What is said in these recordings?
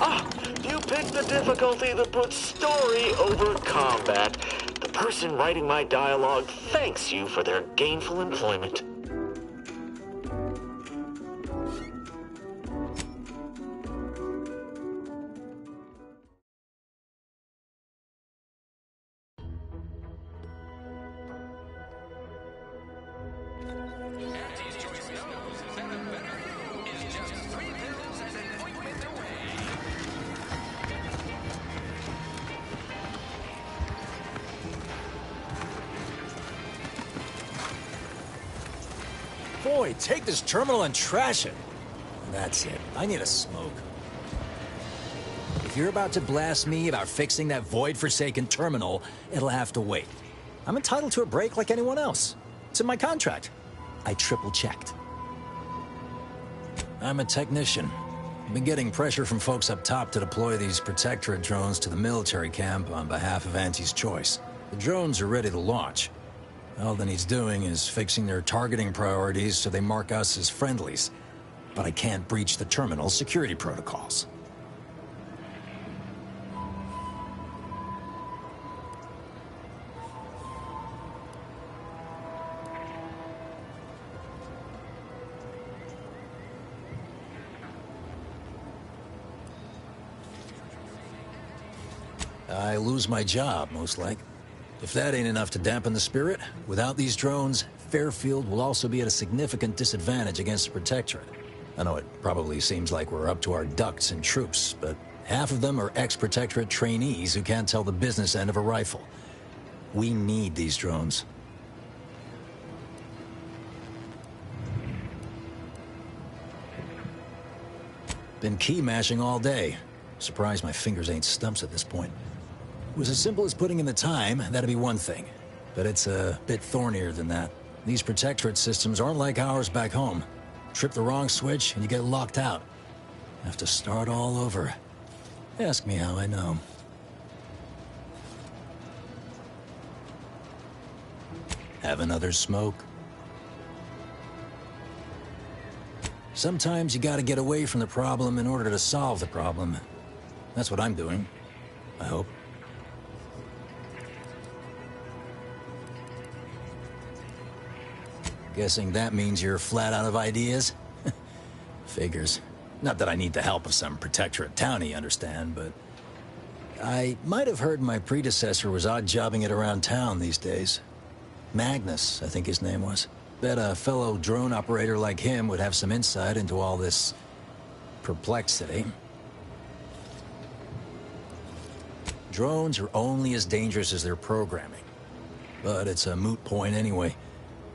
Ah, you picked the difficulty that puts story over combat. The person writing my dialogue thanks you for their gainful employment. Boy, take this terminal and trash it. That's it. I need a smoke. If you're about to blast me about fixing that void-forsaken terminal, it'll have to wait. I'm entitled to a break like anyone else. It's in my contract. I triple-checked. I'm a technician. I've been getting pressure from folks up top to deploy these Protectorate drones to the military camp on behalf of Auntie's Choice. The drones are ready to launch. All that he's doing is fixing their targeting priorities so they mark us as friendlies. But I can't breach the terminal's security protocols. I lose my job, most like. If that ain't enough to dampen the spirit, without these drones, Fairfield will also be at a significant disadvantage against the Protectorate. I know it probably seems like we're up to our ducks in troops, but half of them are ex-Protectorate trainees who can't tell the business end of a rifle. We need these drones. Been key mashing all day. Surprised my fingers ain't stumps at this point. It was as simple as putting in the time, that'd be one thing. But it's a bit thornier than that. These Protectorate systems aren't like ours back home. Trip the wrong switch and you get locked out. Have to start all over. Ask me how I know. Have another smoke? Sometimes you gotta get away from the problem in order to solve the problem. That's what I'm doing. I hope. Guessing that means you're flat out of ideas? Figures. Not that I need the help of some Protectorate townie, understand, but... I might have heard my predecessor was odd-jobbing it around town these days. Magnus, I think his name was. Bet a fellow drone operator like him would have some insight into all this... perplexity. Drones are only as dangerous as their programming. But it's a moot point anyway.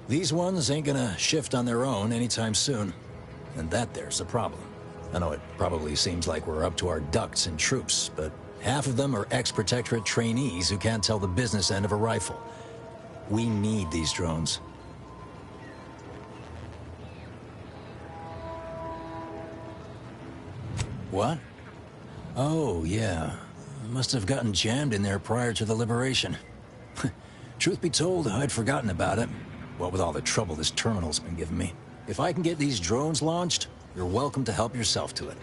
These ones ain't gonna shift on their own anytime soon. And that there's the problem. I know it probably seems like we're up to our ducks in troops, but half of them are ex-Protectorate trainees who can't tell the business end of a rifle. We need these drones. What? Oh, yeah. Must have gotten jammed in there prior to the liberation. Truth be told, I'd forgotten about it. What with all the trouble this terminal's been giving me. If I can get these drones launched, you're welcome to help yourself to it.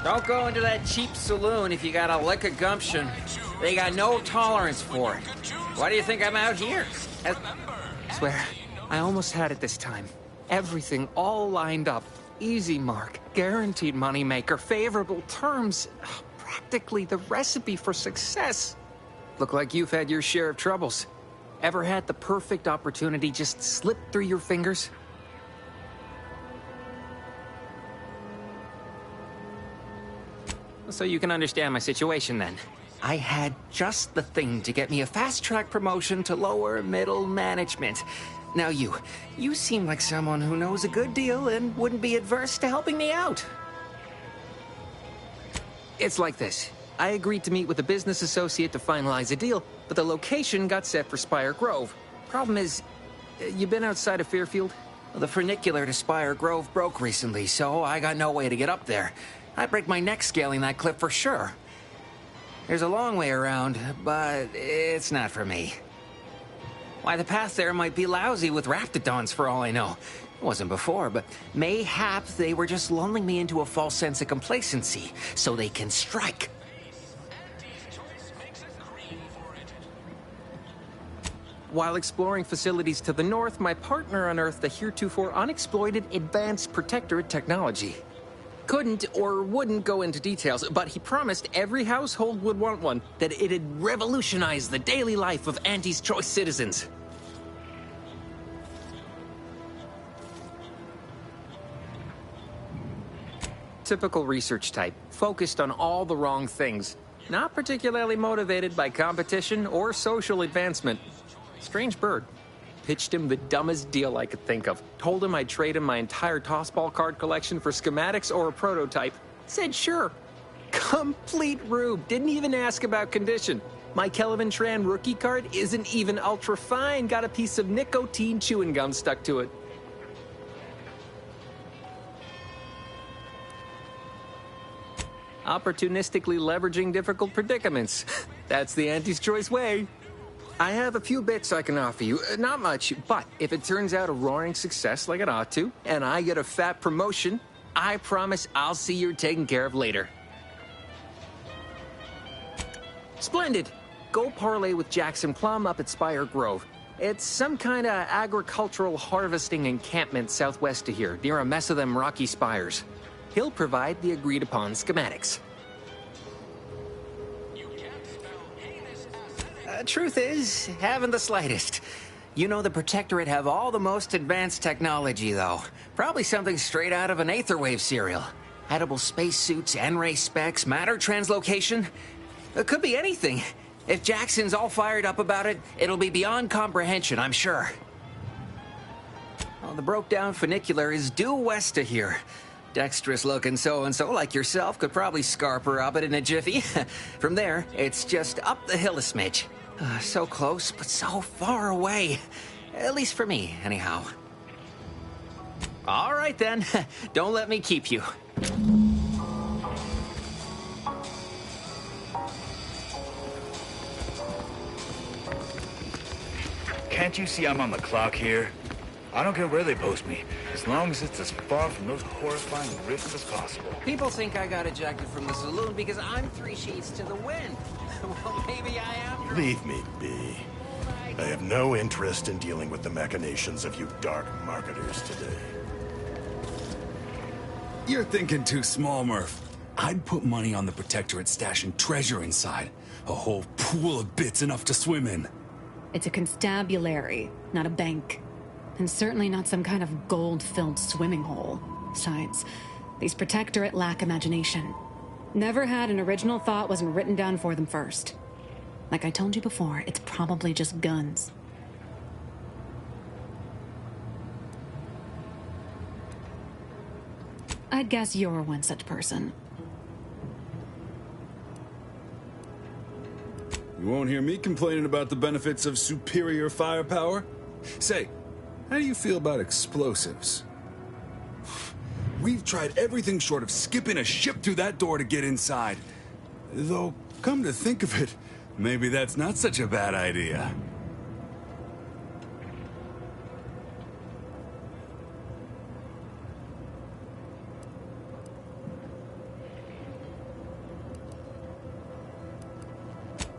Don't go into that cheap saloon if you got a lick of gumption. They got no tolerance for it. Why do you think I'm out here? Swear, I almost had it this time. Everything all lined up. Easy mark, guaranteed moneymaker, favorable terms. Practically the recipe for success. Look like you've had your share of troubles. Ever had the perfect opportunity just slip through your fingers? So you can understand my situation then. I had just the thing to get me a fast-track promotion to lower middle management. Now you seem like someone who knows a good deal and wouldn't be adverse to helping me out. It's like this. I agreed to meet with a business associate to finalize a deal, but the location got set for Spire Grove. Problem is, you been outside of Fairfield? Well, the funicular to Spire Grove broke recently, so I got no way to get up there. I'd break my neck scaling that cliff for sure. There's a long way around, but it's not for me. Why, the path there might be lousy with raptidons for all I know. It wasn't before, but mayhap they were just lulling me into a false sense of complacency so they can strike. While exploring facilities to the north, my partner unearthed a heretofore unexploited advanced protectorate technology. Couldn't or wouldn't go into details, but he promised every household would want one, that it'd revolutionize the daily life of Auntie's Choice citizens. Typical research type, focused on all the wrong things. Not particularly motivated by competition or social advancement. Strange bird. Pitched him the dumbest deal I could think of. Told him I'd trade him my entire tossball card collection for schematics or a prototype. Said sure. Complete rube. Didn't even ask about condition. My Kelvin Tran rookie card isn't even ultra fine. Got a piece of nicotine chewing gum stuck to it. Opportunistically leveraging difficult predicaments. That's the Auntie's Choice way. I have a few bits I can offer you. Not much, but if it turns out a roaring success like it ought to, and I get a fat promotion, I promise I'll see you're taken care of later. Splendid. Go parlay with Jackson Plum up at Spire Grove. It's some kind of agricultural harvesting encampment southwest of here, near a mess of them rocky spires. He'll provide the agreed-upon schematics. Truth is, haven't the slightest. You know the Protectorate have all the most advanced technology, though. Probably something straight out of an Aetherwave serial. Edible spacesuits, N-ray specs, matter translocation. It could be anything. If Jackson's all fired up about it, it'll be beyond comprehension, I'm sure. Well, the broke-down funicular is due west of here. Dexterous-looking so-and-so like yourself could probably scarp her up it in a jiffy. From there, it's just up the hill a smidge. So close, but so far away. At least for me, anyhow. All right, then. Don't let me keep you. Can't you see I'm on the clock here? I don't care where they post me, as long as it's as far from those horrifying rifts as possible. People think I got ejected from the saloon because I'm 3 sheets to the wind. Well, maybe I am. Leave me be. I have no interest in dealing with the machinations of you dark marketers today. You're thinking too small, Murph. I'd put money on the Protectorate stashing treasure inside. A whole pool of bits enough to swim in. It's a constabulary, not a bank. And certainly not some kind of gold-filled swimming hole. Besides, these Protectorate lack imagination. Never had an original thought wasn't written down for them first. Like I told you before, it's probably just guns. I'd guess you're one such person. You won't hear me complaining about the benefits of superior firepower. Say, how do you feel about explosives? We've tried everything short of skipping a ship through that door to get inside. Though, come to think of it, maybe that's not such a bad idea.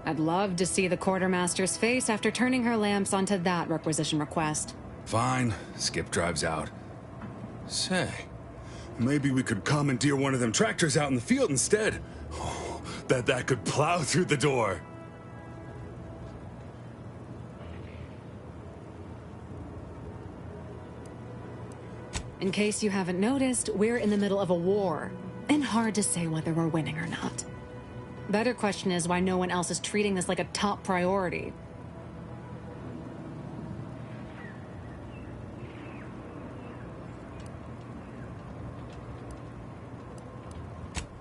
I'd love to see the quartermaster's face after turning her lamps onto that requisition request. Fine. Skip drives out. Say, maybe we could commandeer one of them tractors out in the field instead. Oh, that could plow through the door. In case you haven't noticed, we're in the middle of a war, and hard to say whether we're winning or not. Better question is why no one else is treating this like a top priority.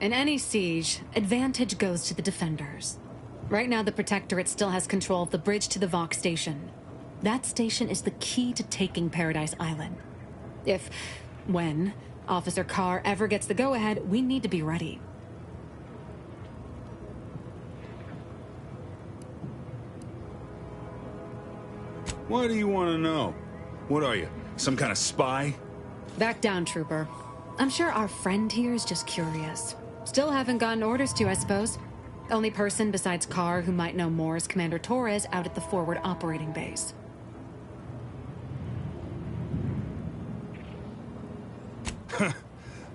In any siege, advantage goes to the defenders. Right now, the Protectorate still has control of the bridge to the Vox station. That station is the key to taking Paradise Island. When, Officer Carr ever gets the go-ahead, we need to be ready. Why do you want to know? What are you, some kind of spy? Back down, Trooper. I'm sure our friend here is just curious. Still haven't gotten orders to, I suppose. Only person besides Carr who might know more is Commander Torres out at the forward operating base.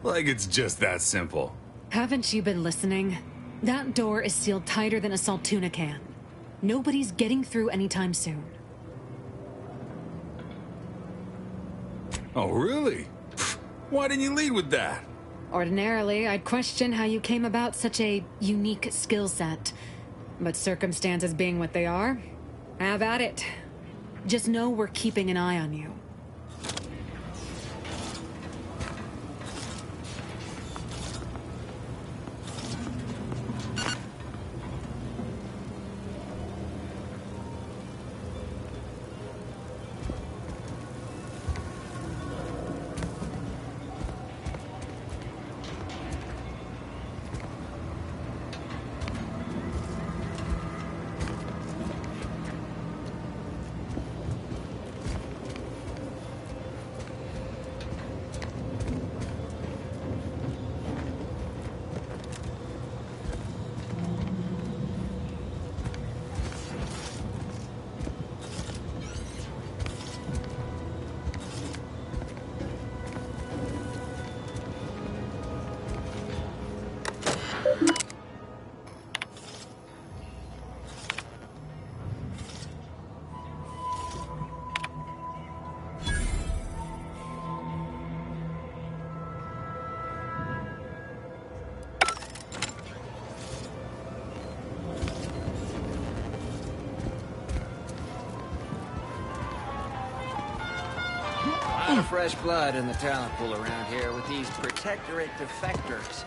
Like it's just that simple. Haven't you been listening? That door is sealed tighter than a Saltuna can. Nobody's getting through anytime soon. Oh, really? Why didn't you lead with that? Ordinarily, I'd question how you came about such a unique skill set. But circumstances being what they are, have at it. Just know we're keeping an eye on you. Fresh blood in the talent pool around here with these Protectorate defectors.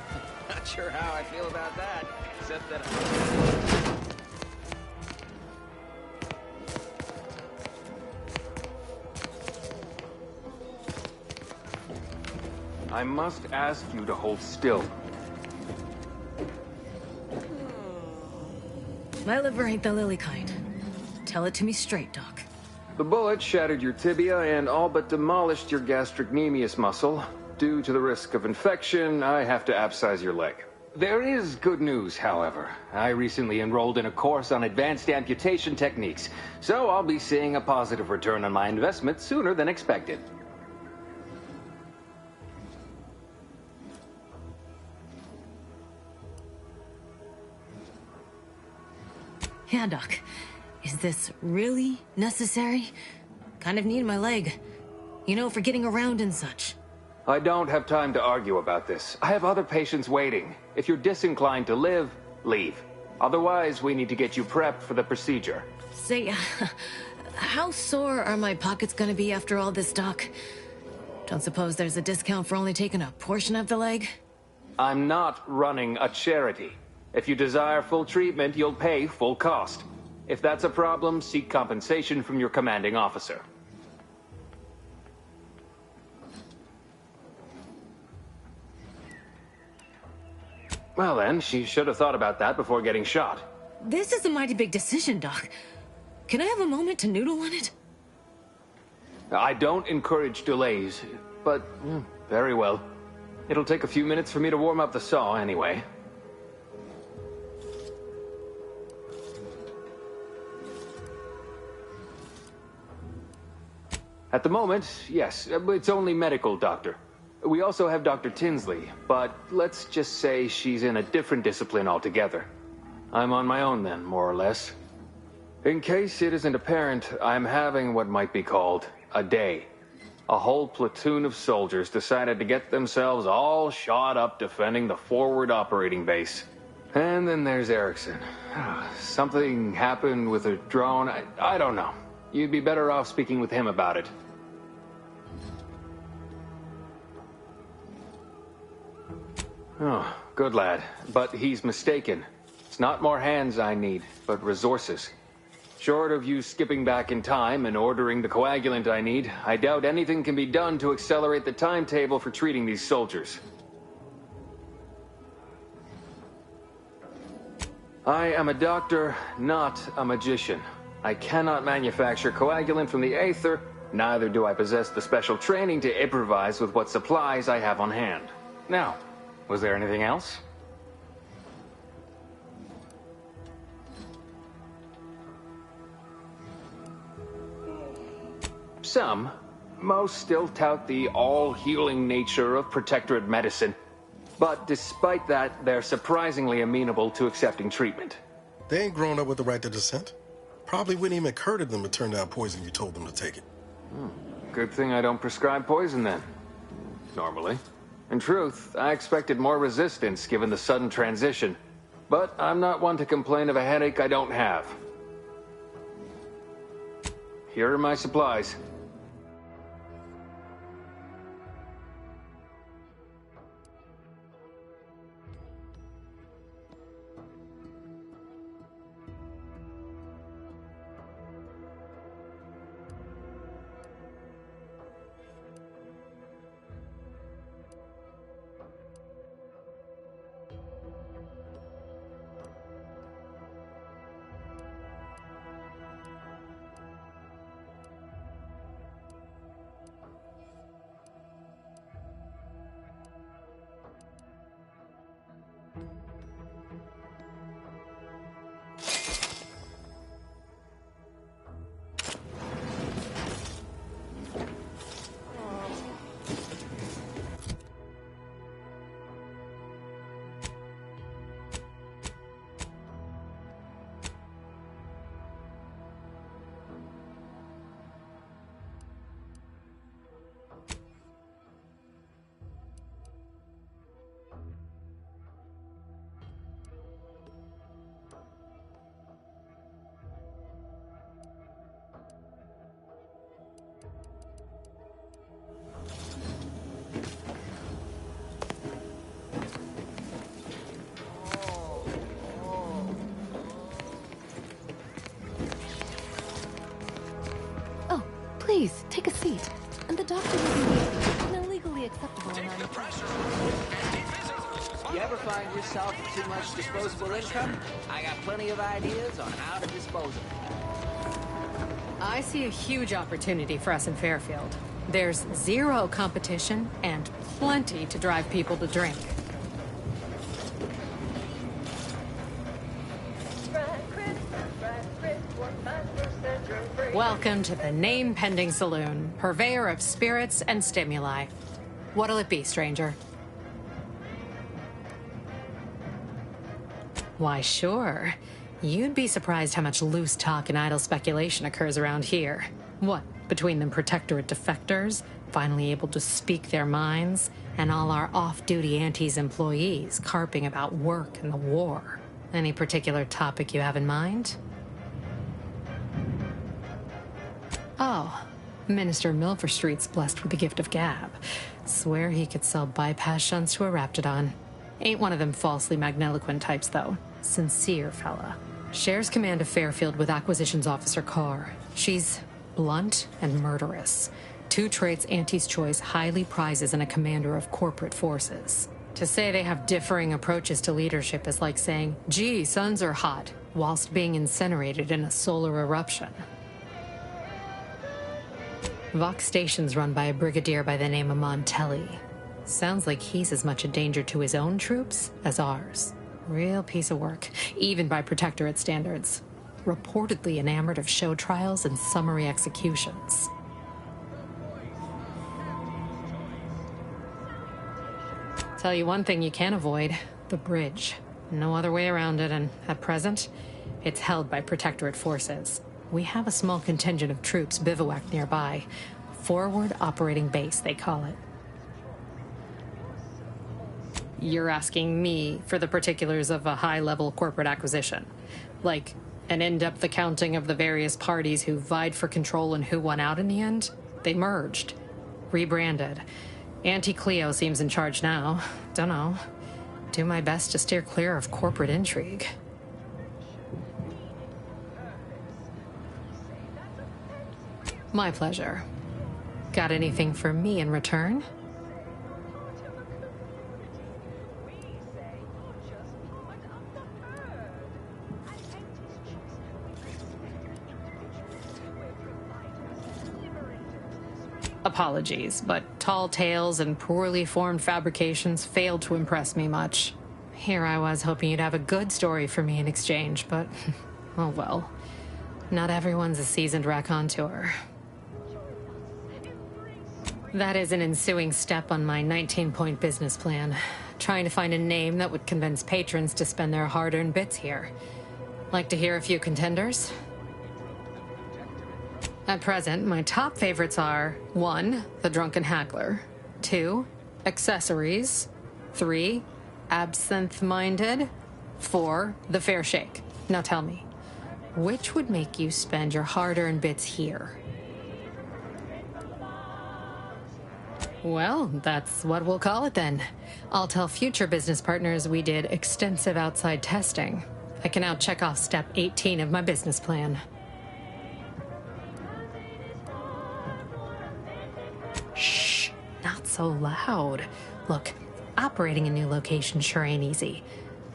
Not sure how I feel about that, except that I must ask you to hold still. My liver ain't the lily kind. Tell it to me straight, Doc. The bullet shattered your tibia and all but demolished your gastrocnemius muscle. Due to the risk of infection, I have to abscise your leg. There is good news, however. I recently enrolled in a course on advanced amputation techniques, so I'll be seeing a positive return on my investment sooner than expected. Yeah, Doc. Is this really necessary? Kind of need my leg. You know, for getting around and such. I don't have time to argue about this. I have other patients waiting. If you're disinclined to live, leave. Otherwise, we need to get you prepped for the procedure. Say, how sore are my pockets gonna be after all this, Doc? Don't suppose there's a discount for only taking a portion of the leg? I'm not running a charity. If you desire full treatment, you'll pay full cost. If that's a problem, seek compensation from your commanding officer. Well then, she should have thought about that before getting shot. This is a mighty big decision, Doc. Can I have a moment to noodle on it? I don't encourage delays, but very well. It'll take a few minutes for me to warm up the saw anyway. At the moment, yes, it's only medical, Doctor. We also have Dr. Tinsley, but let's just say she's in a different discipline altogether. I'm on my own then, more or less. In case it isn't apparent, I'm having what might be called a day. A whole platoon of soldiers decided to get themselves all shot up defending the forward operating base. And then there's Erickson. Something happened with a drone. I don't know. You'd be better off speaking with him about it. Oh, good lad. But he's mistaken. It's not more hands I need, but resources. Short of you skipping back in time and ordering the coagulant I need, I doubt anything can be done to accelerate the timetable for treating these soldiers. I am a doctor, not a magician. I cannot manufacture coagulant from the Aether, neither do I possess the special training to improvise with what supplies I have on hand. Now, was there anything else? Most still tout the all-healing nature of Protectorate medicine. But despite that, they're surprisingly amenable to accepting treatment. They ain't grown up with the right to dissent. Probably wouldn't even occur to them to turn down poison if you told them to take it. Good thing I don't prescribe poison then. Normally. In truth, I expected more resistance given the sudden transition. But I'm not one to complain of a headache I don't have. Here are my supplies. Please, take a seat. And the doctor will be an illegally acceptable amount of pressure. You ever find yourself with too much disposable income? I got plenty of ideas on how to dispose of it. I see a huge opportunity for us in Fairfield. There's zero competition and plenty to drive people to drink. Welcome to the name-pending saloon, purveyor of spirits and stimuli. What'll it be, stranger? Why, sure. You'd be surprised how much loose talk and idle speculation occurs around here. What, between them Protectorate defectors, finally able to speak their minds, and all our off-duty Antes employees carping about work and the war. Any particular topic you have in mind? Oh, Minister Milverstreet's blessed with the gift of gab. Swear he could sell bypass shunts to a Raptidon. Ain't one of them falsely magniloquent types, though. Sincere fella. Shares command of Fairfield with Acquisitions Officer Carr. She's blunt and murderous. Two traits Auntie's Choice highly prizes in a commander of corporate forces. To say they have differing approaches to leadership is like saying, gee, suns are hot, whilst being incinerated in a solar eruption. Vox Station's run by a brigadier by the name of Montelli. Sounds like he's as much a danger to his own troops as ours. Real piece of work, even by Protectorate standards. Reportedly enamored of show trials and summary executions. Tell you one thing you can't avoid, the bridge. No other way around it, and at present, it's held by Protectorate forces. We have a small contingent of troops bivouacked nearby. Forward Operating Base, they call it. You're asking me for the particulars of a high-level corporate acquisition. Like, an in-depth accounting of the various parties who vied for control and who won out in the end? They merged. Rebranded. Auntie Cleo seems in charge now. Dunno. do my best to steer clear of corporate intrigue. My pleasure. Got anything for me in return? Apologies, but tall tales and poorly formed fabrications failed to impress me much. Here I was hoping you'd have a good story for me in exchange, but oh well. Not everyone's a seasoned raconteur. That is an ensuing step on my 19-point business plan. Trying to find a name that would convince patrons to spend their hard-earned bits here. Like to hear a few contenders? At present, my top favorites are 1. The Drunken Haggler, 2. Accessories, 3. Absinthe-Minded, 4. The Fair Shake. Now tell me, which would make you spend your hard-earned bits here? Well, that's what we'll call it then. I'll tell future business partners we did extensive outside testing. I can now check off step 18 of my business plan. Shh, not so loud. Look, operating a new location sure ain't easy.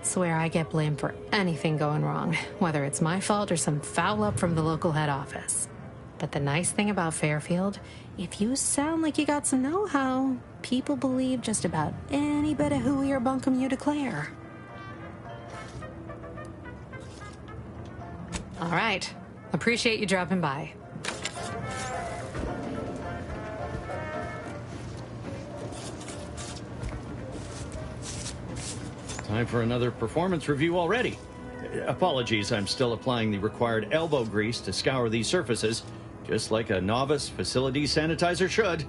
Swear I get blamed for anything going wrong, whether it's my fault or some foul up from the local head office. But the nice thing about Fairfield, if you sound like you got some know-how, people believe just about any bit of hooey or bunkum you declare. All right, appreciate you dropping by. Time for another performance review already. Apologies, I'm still applying the required elbow grease to scour these surfaces, just like a novice facility sanitizer should.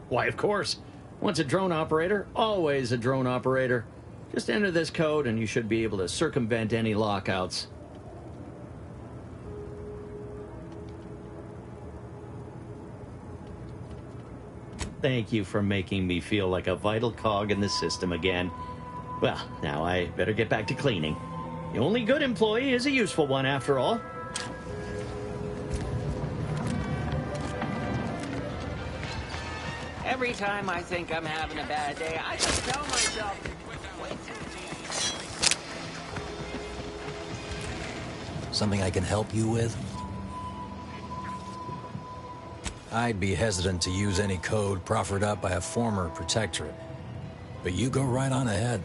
Why, of course. Once a drone operator, always a drone operator. Just enter this code and you should be able to circumvent any lockouts. Thank you for making me feel like a vital cog in the system again. Well, now I better get back to cleaning. The only good employee is a useful one, after all. Every time I think I'm having a bad day, I just tell myself, wait. Something I can help you with? I'd be hesitant to use any code proffered up by a former protectorate. But you go right on ahead.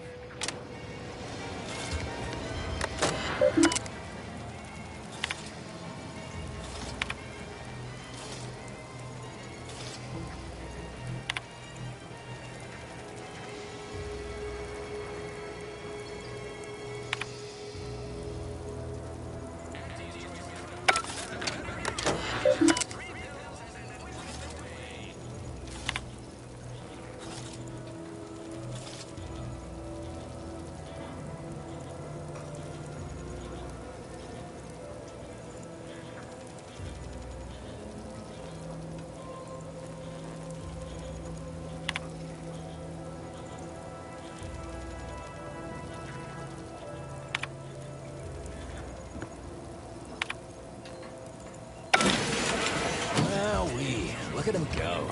Look at him go.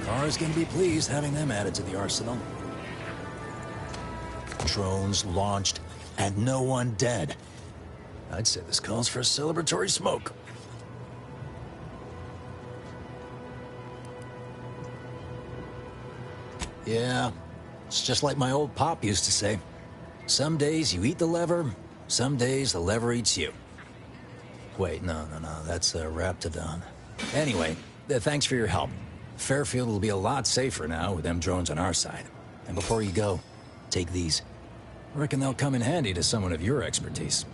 Kara's gonna be pleased having them added to the arsenal. Drones launched and no one dead. I'd say this calls for a celebratory smoke. Yeah, it's just like my old pop used to say. Some days you eat the lever, some days the lever eats you. Wait, no, that's Raptidon. Anyway, thanks for your help. Fairfield will be a lot safer now with them drones on our side. And before you go, take these. I reckon they'll come in handy to someone of your expertise.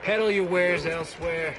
Peddle your wares elsewhere.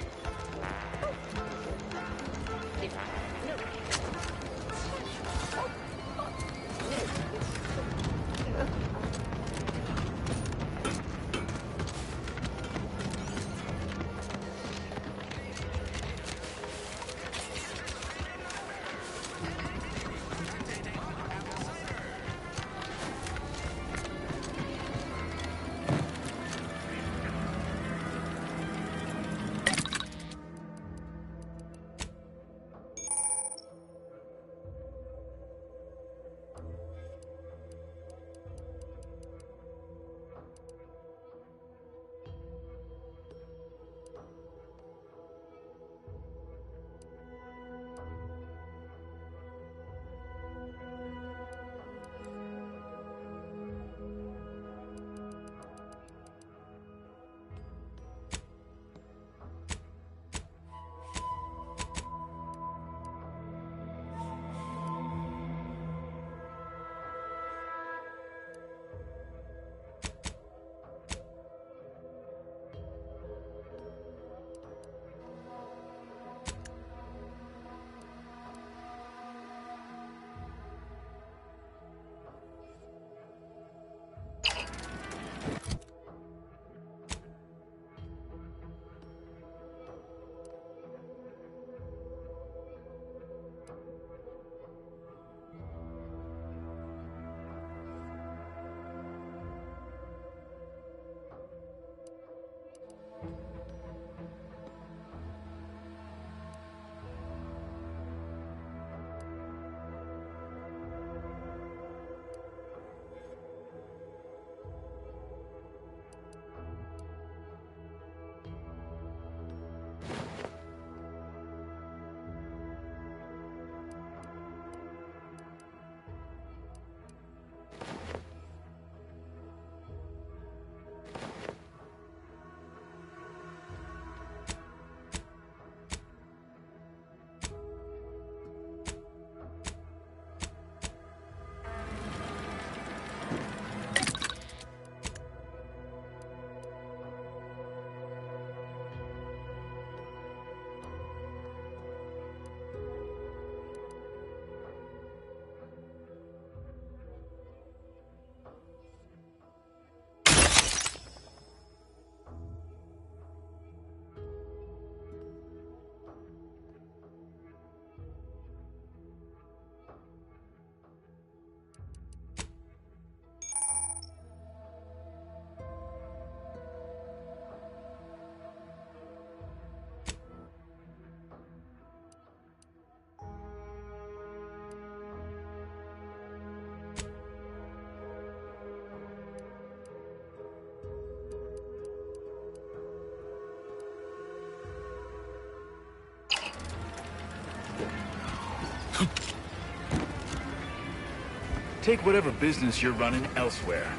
Take whatever business you're running elsewhere.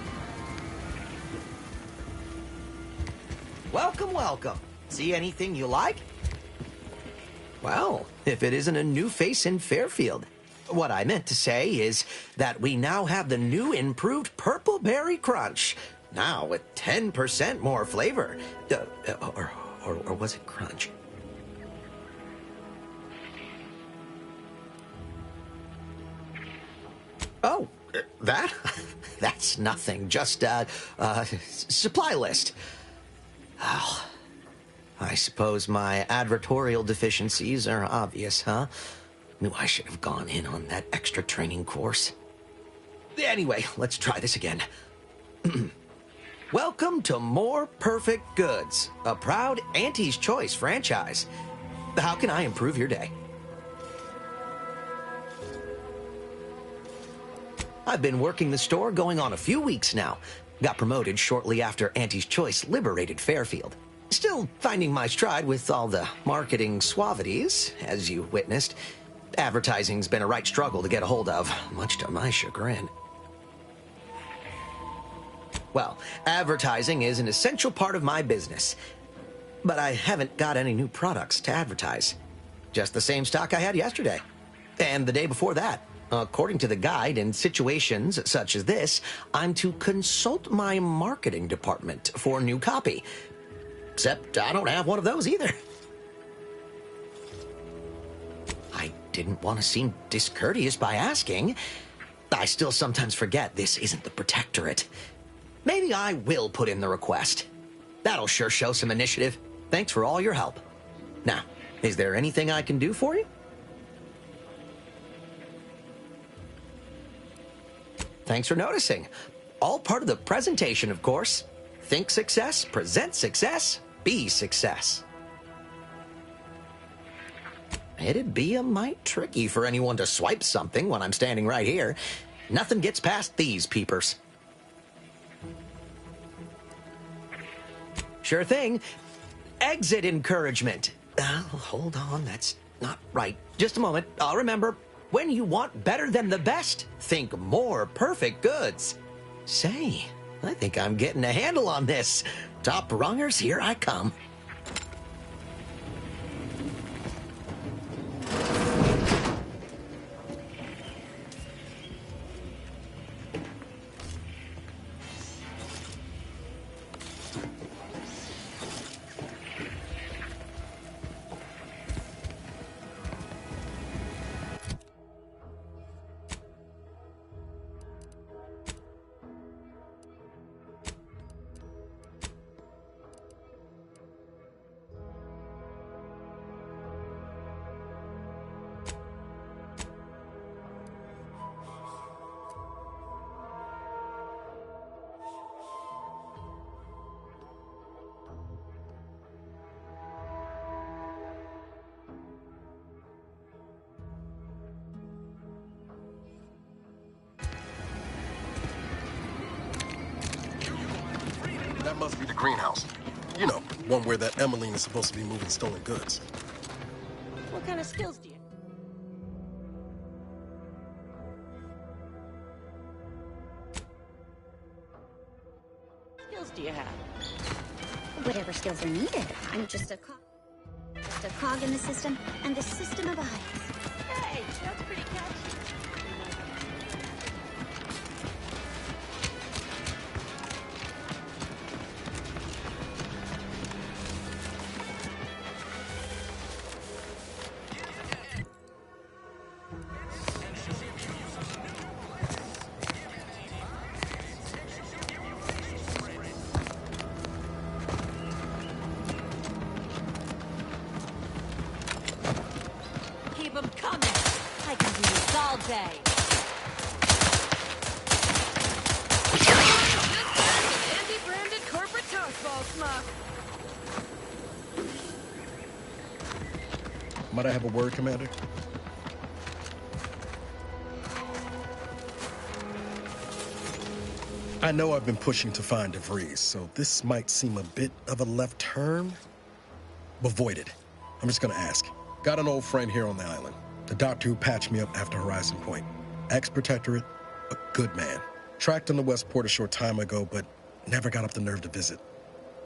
Welcome, welcome. See anything you like? Well, if it isn't a new face in Fairfield. What I meant to say is that we now have the new improved Purple Berry Crunch. Now with 10% more flavor. Or was it crunch? Oh, that's nothing. Just supply list. Well, I suppose my advertorial deficiencies are obvious, huh? Knew I should have gone in on that extra training course. Anyway, let's try this again. Welcome to More Perfect Goods, a proud Auntie's Choice franchise. How can I improve your day? I've been working the store going on a few weeks now. Got promoted shortly after Auntie's Choice liberated Fairfield. Still finding my stride with all the marketing suavities, as you witnessed. Advertising's been a right struggle to get a hold of, much to my chagrin. Well, advertising is an essential part of my business. But I haven't got any new products to advertise. Just the same stock I had yesterday. And the day before that. According to the guide, in situations such as this, I'm to consult my marketing department for new copy. Except I don't have one of those either. I didn't want to seem discourteous by asking. I still sometimes forget this isn't the Protectorate. Maybe I will put in the request. That'll sure show some initiative. Thanks for all your help. Now, is there anything I can do for you? Thanks for noticing. All part of the presentation, of course. Think success, present success, be success. It'd be a mite tricky for anyone to swipe something when I'm standing right here. Nothing gets past these peepers. Sure thing. Exit encouragement. Hold on, that's not right. Just a moment, I'll remember. When you want better than the best, think more perfect goods. Say, I think I'm getting a handle on this. Top rungers, here I come. That must be the greenhouse. You know, one where that Emmeline is supposed to be moving stolen goods. What kind of skills do you... skills do you have? Whatever skills are needed. I'm just a cog in the system, and the system of eyes. Hey, that's pretty catchy. Keep 'em coming. I can do this all day. Anti-branded corporate tossball smuff. Might I have a word, Commander? I know I've been pushing to find DeVries, so this might seem a bit of a left turn. But void it. I'm just gonna ask. Got an old friend here on the island. The doctor who patched me up after Horizon Point. Ex-Protectorate, a good man. Tracked on the Westport a short time ago, but never got up the nerve to visit.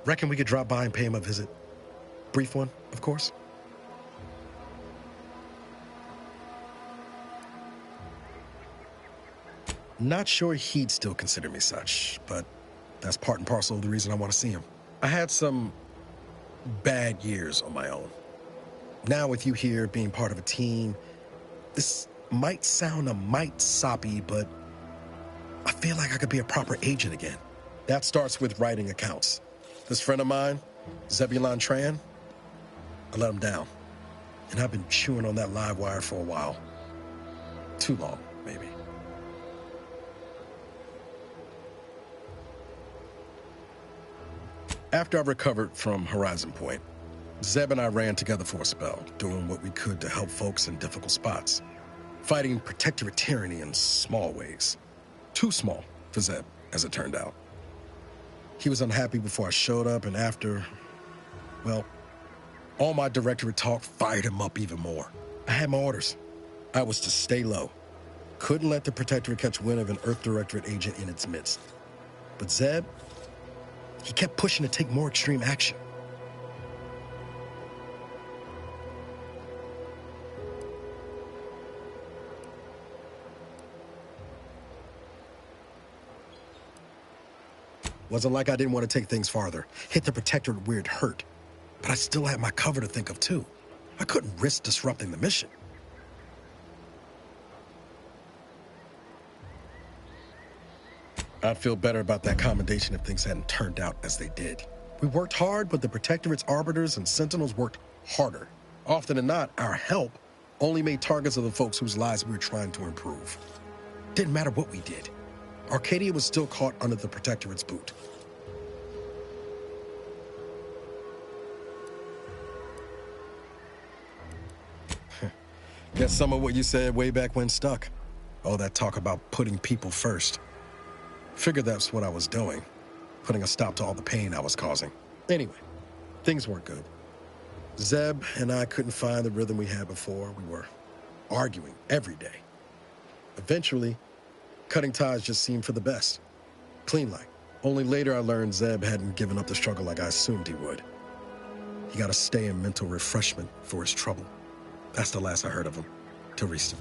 Reckon we could drop by and pay him a visit? Brief one, of course. Not sure he'd still consider me such, but that's part and parcel of the reason I want to see him. I had some bad years on my own. Now with you here being part of a team, this might sound a mite soppy, but I feel like I could be a proper agent again. That starts with writing accounts. This friend of mine, Zebulon Tran, I let him down. And I've been chewing on that live wire for a while. Too long, maybe. After I recovered from Horizon Point, Zeb and I ran together for a spell, doing what we could to help folks in difficult spots. Fighting Protectorate tyranny in small ways. Too small for Zeb, as it turned out. He was unhappy before I showed up, and after, well, all my Directorate talk fired him up even more. I had my orders. I was to stay low. Couldn't let the Protectorate catch wind of an Earth Directorate agent in its midst. But Zeb, he kept pushing to take more extreme action. Wasn't like I didn't want to take things farther. Hit the Protectorate where it hurt. But I still had my cover to think of, too. I couldn't risk disrupting the mission. I'd feel better about that commendation if things hadn't turned out as they did. We worked hard, but the Protectorate's Arbiters and Sentinels worked harder. Often than not, our help only made targets of the folks whose lives we were trying to improve. Didn't matter what we did. Arcadia was still caught under the Protectorate's boot. Guess some of what you said way back when stuck. All that talk about putting people first. Figured that's what I was doing. Putting a stop to all the pain I was causing. Anyway, things weren't good. Zeb and I couldn't find the rhythm we had before. We were arguing every day. Eventually, cutting ties just seemed for the best. Clean like. Only later I learned Zeb hadn't given up the struggle like I assumed he would. He got to stay in mental refreshment for his trouble. That's the last I heard of him. Till recent.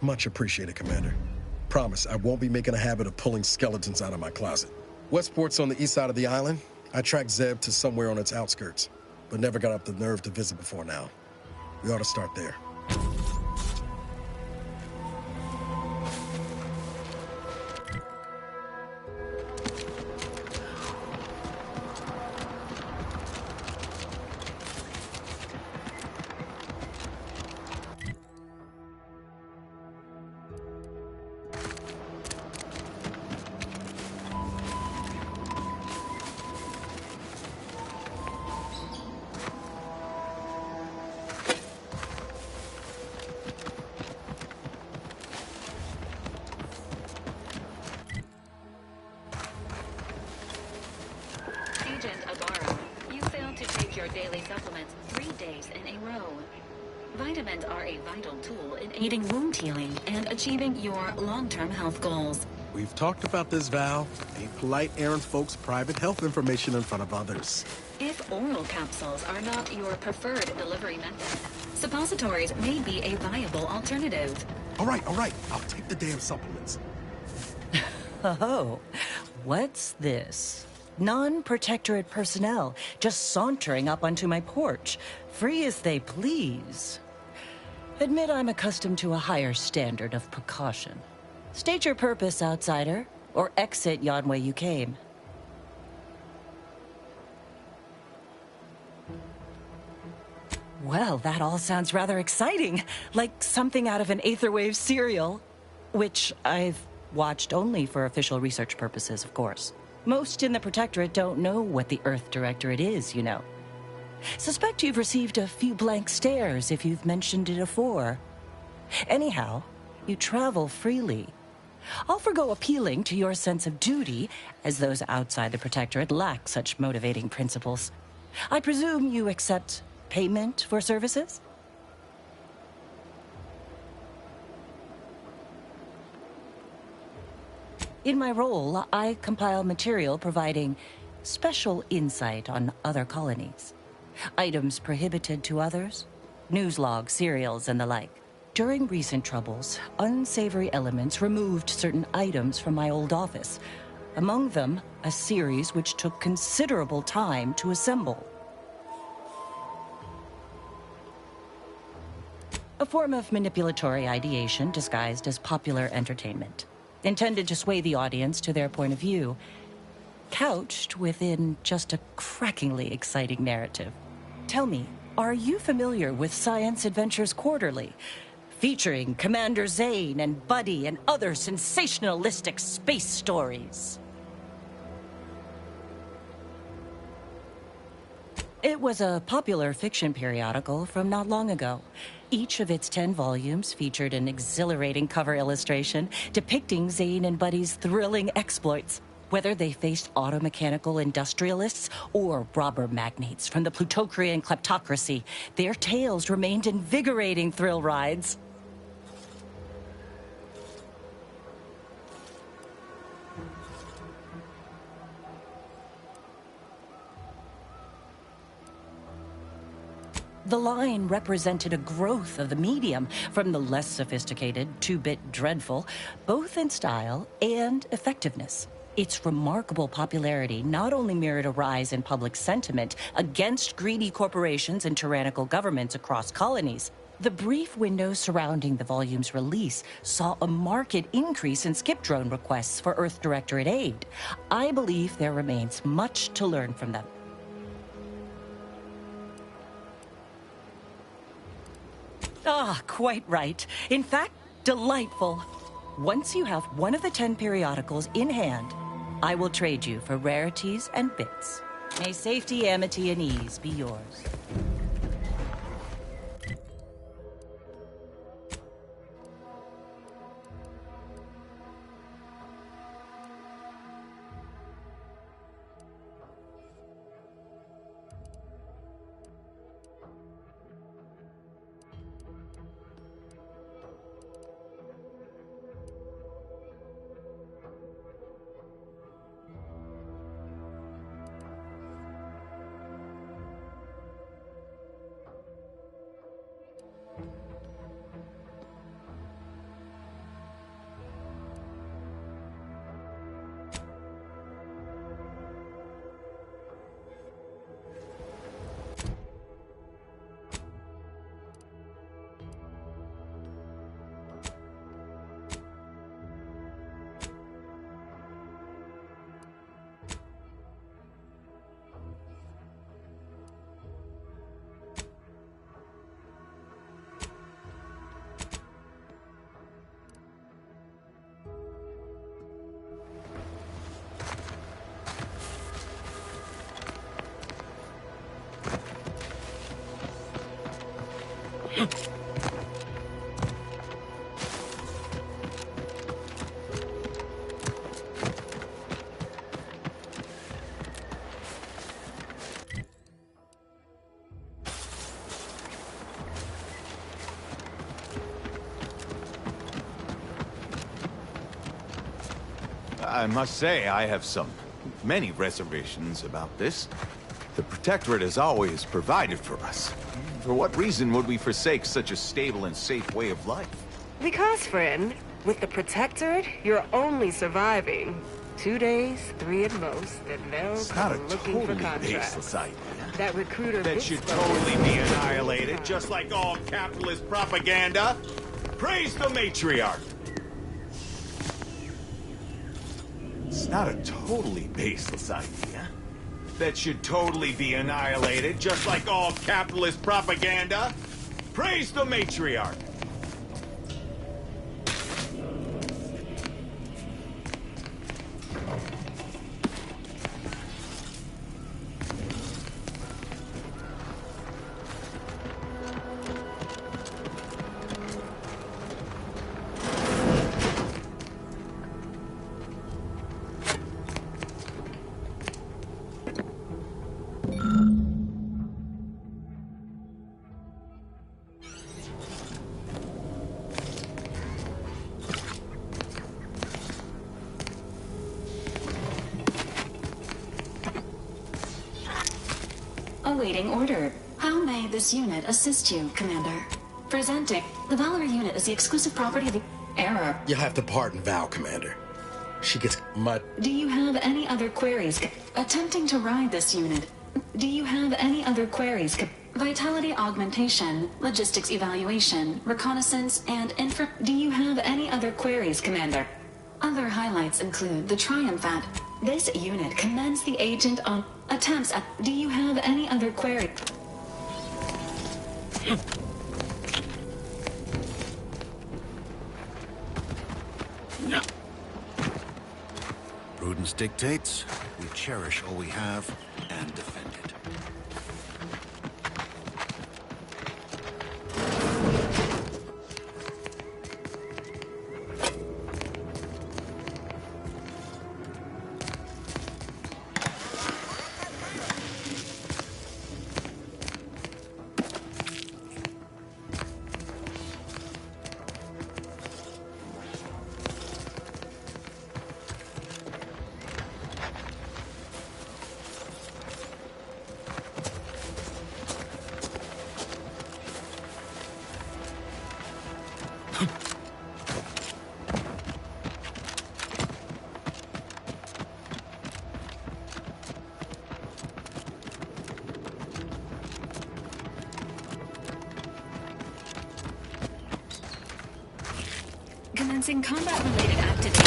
Much appreciated, Commander. Promise, I won't be making a habit of pulling skeletons out of my closet. Westport's on the east side of the island. I tracked Zeb to somewhere on its outskirts, but never got up the nerve to visit before now. We ought to start there. Agent Ibarra, you failed to take your daily supplements 3 days in a row. Vitamins are a vital tool in aiding wound healing and achieving your long-term health goals. We've talked about this, Val. Ain't polite airing folks' private health information in front of others. If oral capsules are not your preferred delivery method, suppositories may be a viable alternative. All right. I'll take the damn supplements. Oh, what's this? Non-Protectorate personnel just sauntering up onto my porch, free as they please. Admit I'm accustomed to a higher standard of precaution. State your purpose, outsider, or exit yon way you came. Well, that all sounds rather exciting, like something out of an Aetherwave serial, which I've watched only for official research purposes, of course. Most in the Protectorate don't know what the Earth Directorate is, you know. Suspect you've received a few blank stares if you've mentioned it afore. Anyhow, you travel freely. I'll forgo appealing to your sense of duty, as those outside the Protectorate lack such motivating principles. I presume you accept payment for services? In my role, I compile material providing special insight on other colonies. Items prohibited to others, news logs, serials, and the like. During recent troubles, unsavory elements removed certain items from my old office. Among them, a series which took considerable time to assemble. A form of manipulatory ideation disguised as popular entertainment, intended to sway the audience to their point of view, couched within just a crackingly exciting narrative. Tell me, are you familiar with Science Adventures Quarterly, featuring Commander Zane and Buddy and other sensationalistic space stories? It was a popular fiction periodical from not long ago. Each of its 10 volumes featured an exhilarating cover illustration depicting Zane and Buddy's thrilling exploits, whether they faced automechanical industrialists or robber magnates from the Plutocrian kleptocracy. Their tales remained invigorating thrill rides. The line represented a growth of the medium, from the less sophisticated 2-bit dreadful, both in style and effectiveness. Its remarkable popularity not only mirrored a rise in public sentiment against greedy corporations and tyrannical governments across colonies. The brief window surrounding the volume's release saw a marked increase in skip drone requests for Earth Directorate aid. I believe there remains much to learn from them. Ah, quite right. In fact, delightful. Once you have one of the 10 periodicals in hand, I will trade you for rarities and bits. May safety, amity, and ease be yours. I must say, I have many reservations about this. The Protectorate has always provided for us. For what reason would we forsake such a stable and safe way of life? Because, friend, with the Protectorate, you're only surviving 2 days, 3 at most, then they'll It's not a come looking for totally contracts. baseless idea. That recruiter That should totally be annihilated, just like all capitalist propaganda. Praise the matriarch! It's not a totally baseless idea. That should totally be annihilated, just like all capitalist propaganda. Praise the matriarch! Awaiting order. How may this unit assist you, Commander? Presenting. The Valerie unit is the exclusive property of the... Error. You'll have to pardon Val, Commander. She gets my... Do you have any other queries? Attempting to ride this unit. Do you have any other queries? Vitality augmentation, logistics evaluation, reconnaissance, and infra... Do you have any other queries, Commander? Other highlights include the Triumph at... This unit commends the agent on attempts at... Do you have any other query? Prudence dictates we cherish all we have and defend it. Sensing combat-related activities.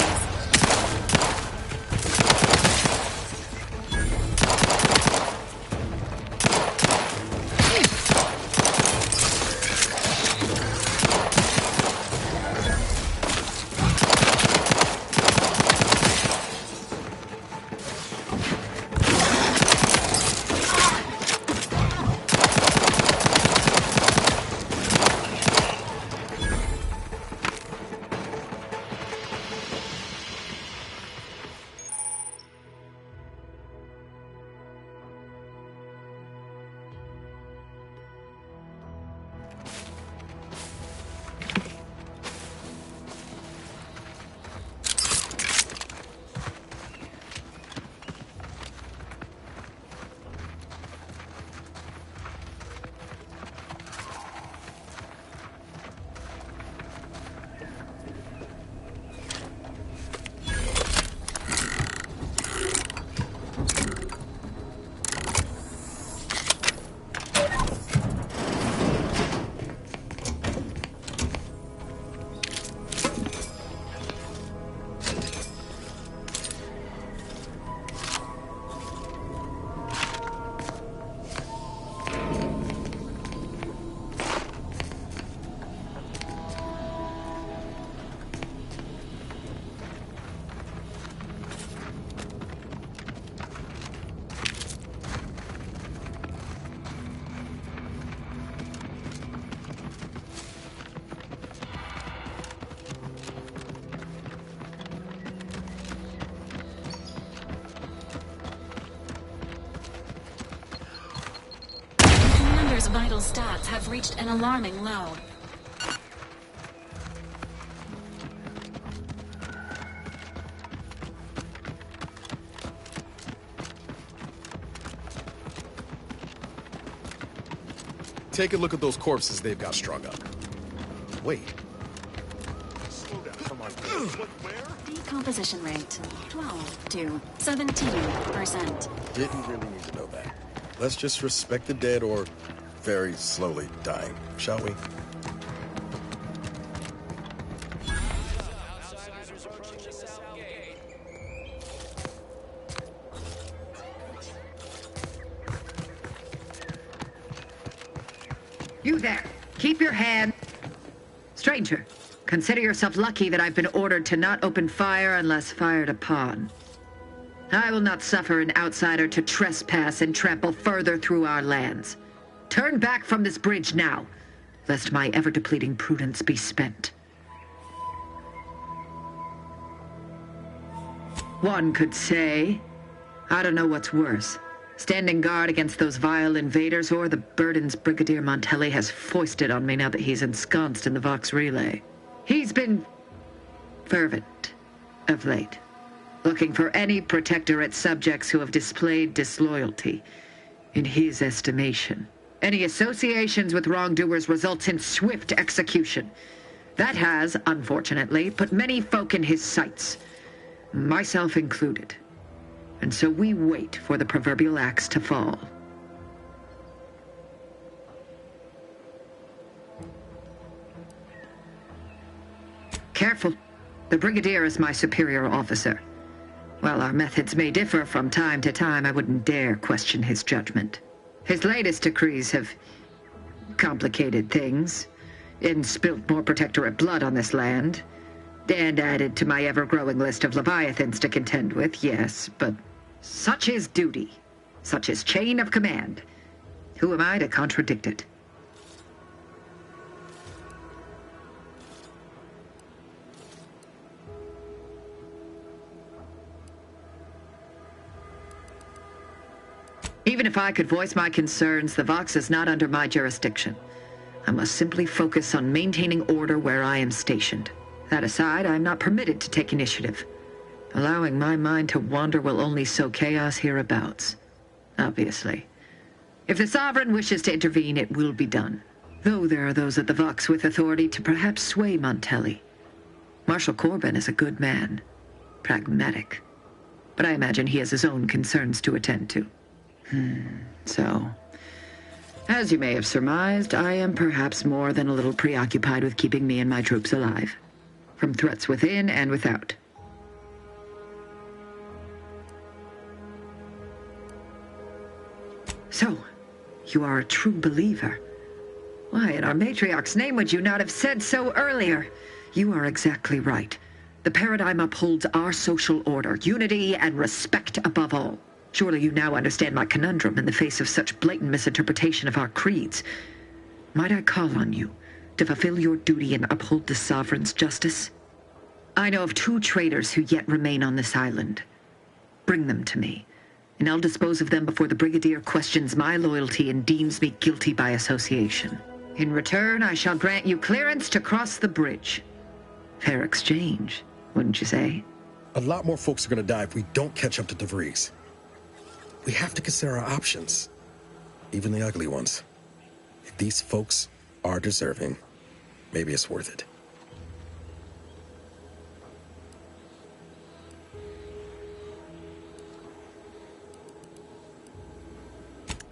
Vital stats have reached an alarming low. Take a look at those corpses they've got strung up. Wait. Slow down. Come on. Decomposition rate 12 to 17%. Didn't really need to know that. Let's just respect the dead or very slowly dying, shall we? You there. Keep your hand. Stranger, consider yourself lucky that I've been ordered to not open fire unless fired upon. I will not suffer an outsider to trespass and trample further through our lands. Turn back from this bridge now, lest my ever-depleting prudence be spent. One could say, I don't know what's worse, standing guard against those vile invaders or the burdens Brigadier Montelli has foisted on me now that he's ensconced in the Vox Relay. He's been fervent of late, looking for any Protectorate subjects who have displayed disloyalty in his estimation. Any associations with wrongdoers results in swift execution. That has, unfortunately, put many folk in his sights, myself included. And so we wait for the proverbial axe to fall. Careful. The Brigadier is my superior officer. While our methods may differ from time to time, I wouldn't dare question his judgment. His latest decrees have complicated things, and spilt more Protectorate blood on this land, and added to my ever-growing list of Leviathans to contend with, yes, but such is duty, such is chain of command. Who am I to contradict it? Even if I could voice my concerns, the Vox is not under my jurisdiction. I must simply focus on maintaining order where I am stationed. That aside, I am not permitted to take initiative. Allowing my mind to wander will only sow chaos hereabouts. Obviously. If the Sovereign wishes to intervene, it will be done. Though there are those at the Vox with authority to perhaps sway Montelli. Marshal Corbin is a good man. Pragmatic. But I imagine he has his own concerns to attend to. So, as you may have surmised, I am perhaps more than a little preoccupied with keeping me and my troops alive. from threats within and without. So, you are a true believer. Why, in our matriarch's name would you not have said so earlier? You are exactly right. The paradigm upholds our social order, unity and respect above all. Surely you now understand my conundrum in the face of such blatant misinterpretation of our creeds. Might I call on you to fulfill your duty and uphold the Sovereign's justice? I know of 2 traitors who yet remain on this island. Bring them to me, and I'll dispose of them before the Brigadier questions my loyalty and deems me guilty by association. In return, I shall grant you clearance to cross the bridge. Fair exchange, wouldn't you say? A lot more folks are gonna die if we don't catch up to DeVries. We have to consider our options, even the ugly ones. If these folks are deserving, maybe it's worth it.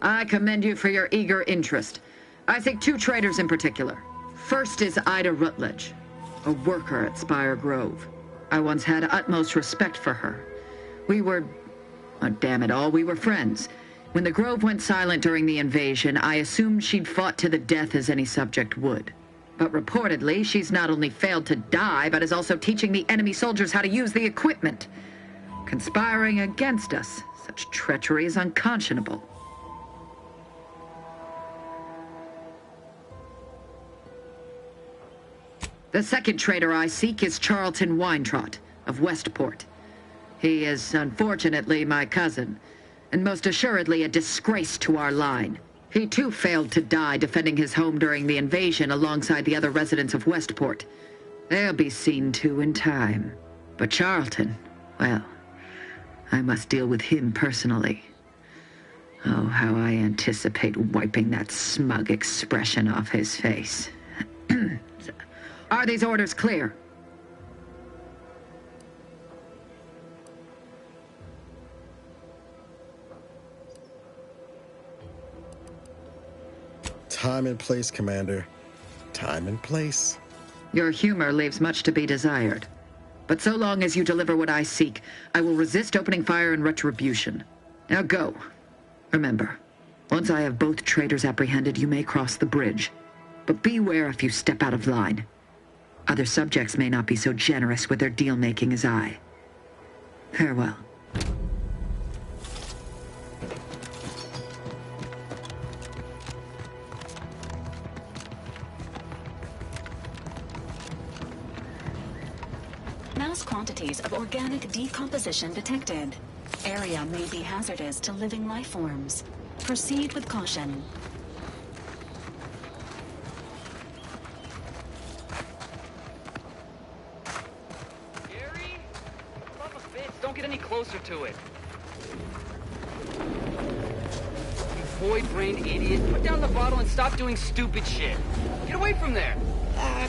I commend you for your eager interest. I think 2 traitors in particular. First is Ida Rutledge, a worker at Spire Grove. I once had utmost respect for her. We were, oh, damn it all, we were friends. When the Grove went silent during the invasion, I assumed she'd fought to the death as any subject would. But reportedly, she's not only failed to die, but is also teaching the enemy soldiers how to use the equipment. Conspiring against us. Such treachery is unconscionable. The second traitor I seek is Charlton Weintraut of Westport. He is, unfortunately, my cousin, and most assuredly a disgrace to our line. He too failed to die defending his home during the invasion alongside the other residents of Westport. They'll be seen to in time. But Charlton, well, I must deal with him personally. Oh, how I anticipate wiping that smug expression off his face. Are these orders clear? Time and place, Commander. Time and place. Your humor leaves much to be desired. But so long as you deliver what I seek, I will resist opening fire in retribution. Now go. Remember, once I have both traitors apprehended, you may cross the bridge. But beware if you step out of line. Other subjects may not be so generous with their deal-making as I. Farewell. Mass quantities of organic decomposition detected. Area may be hazardous to living life forms. Proceed with caution. Don't get any closer to it. You void-brained idiot. Put down the bottle and stop doing stupid shit. Get away from there.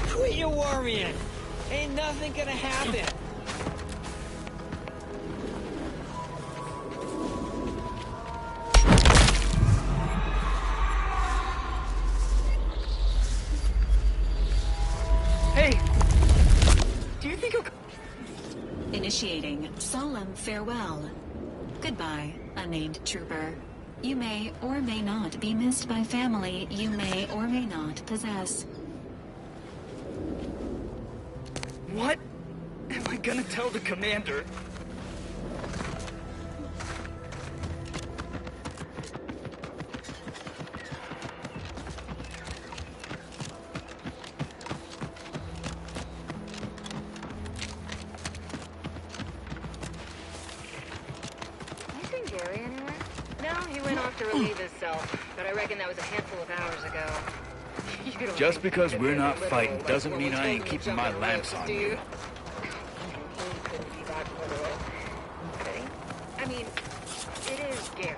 Quit your worrying. Ain't nothing gonna happen. Hey! Do you think you'll... Initiating solemn farewell. Goodbye, unnamed trooper. You may or may not be missed by family you may or may not possess. What am I gonna tell the commander? Gary anywhere? No, he went off to relieve himself, but I reckon that was a handful of hours ago. Just because we're not fighting doesn't mean I ain't keeping my lamps on you. I mean, it is Gary.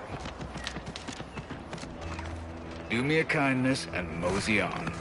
Do me a kindness and mosey on.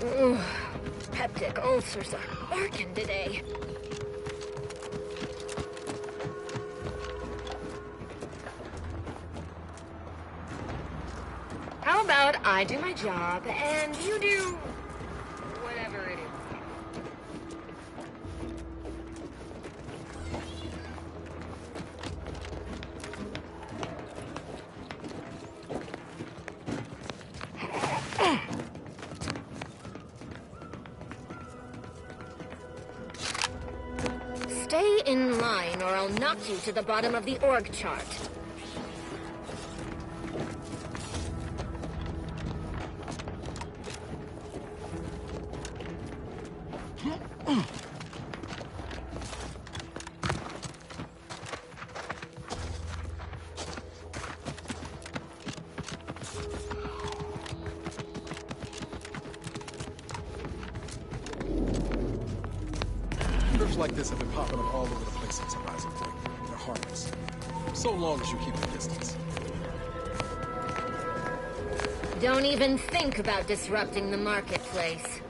Ugh, peptic ulcers are barking today. How about I do my job and you do whatever it is? Stay in line or I'll knock you to the bottom of the org chart. Trips like this have been popping up all over the place since Horizon Point. They're harmless. So long as you keep the distance. Don't even think about disrupting the marketplace.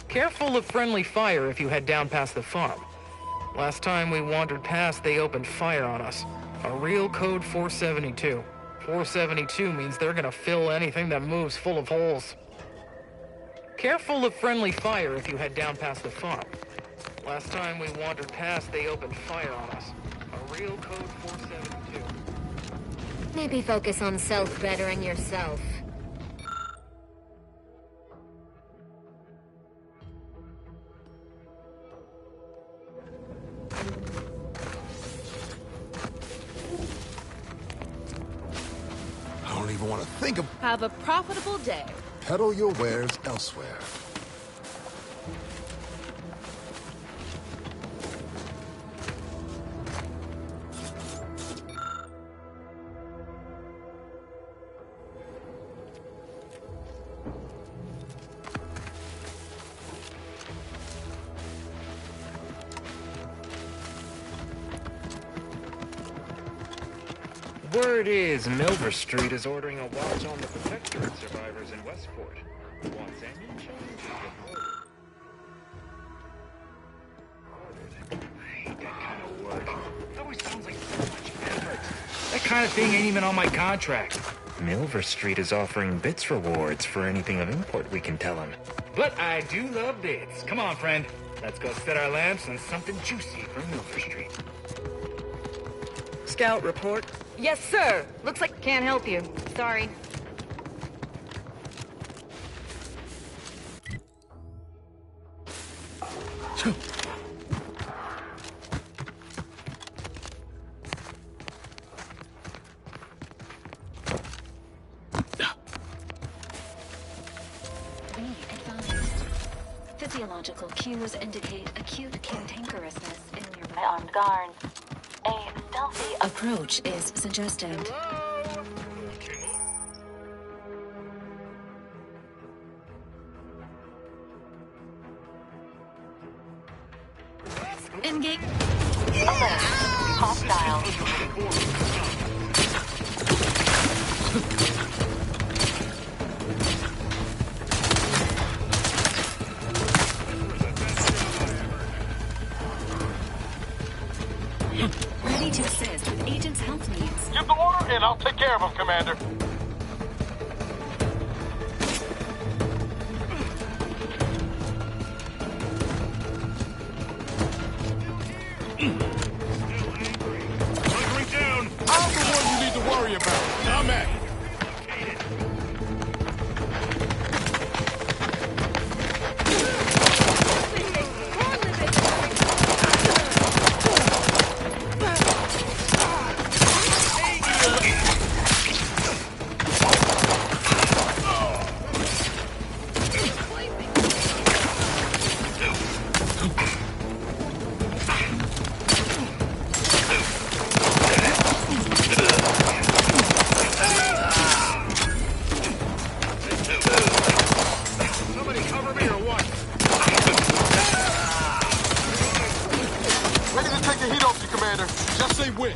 Careful of friendly fire if you head down past the farm. Last time we wandered past, they opened fire on us. A real code 472. 472 means they're gonna fill anything that moves full of holes. Careful of friendly fire if you head down past the farm. Last time we wandered past, they opened fire on us. A real code 472. Maybe focus on self-bettering yourself. I don't even want to think of... Have a profitable day. Peddle your wares elsewhere. Word is Milver Street is ordering a watch on the Protectorate survivors in Westport. Wants any change I hate that kind of work. It always sounds like so much effort. That kind of thing ain't even on my contract. Milver Street is offering bits rewards for anything of import we can tell him. But I do love bits. Come on, friend. Let's go set our lamps on something juicy from Milver Street. Scout report. Yes, sir. Looks like can't help you. Sorry. Physiological cues indicate acute cantankerousness in nearby armed guards. A stealthy approach is suggested. Engage. Alert. Hostile. Ready to assist with agent's health needs. Give the order and I'll take care of him, Commander. Hunkering down! I'm the one you need to worry about. I'm at it. Ready to take the heat off you, Commander. Just say when.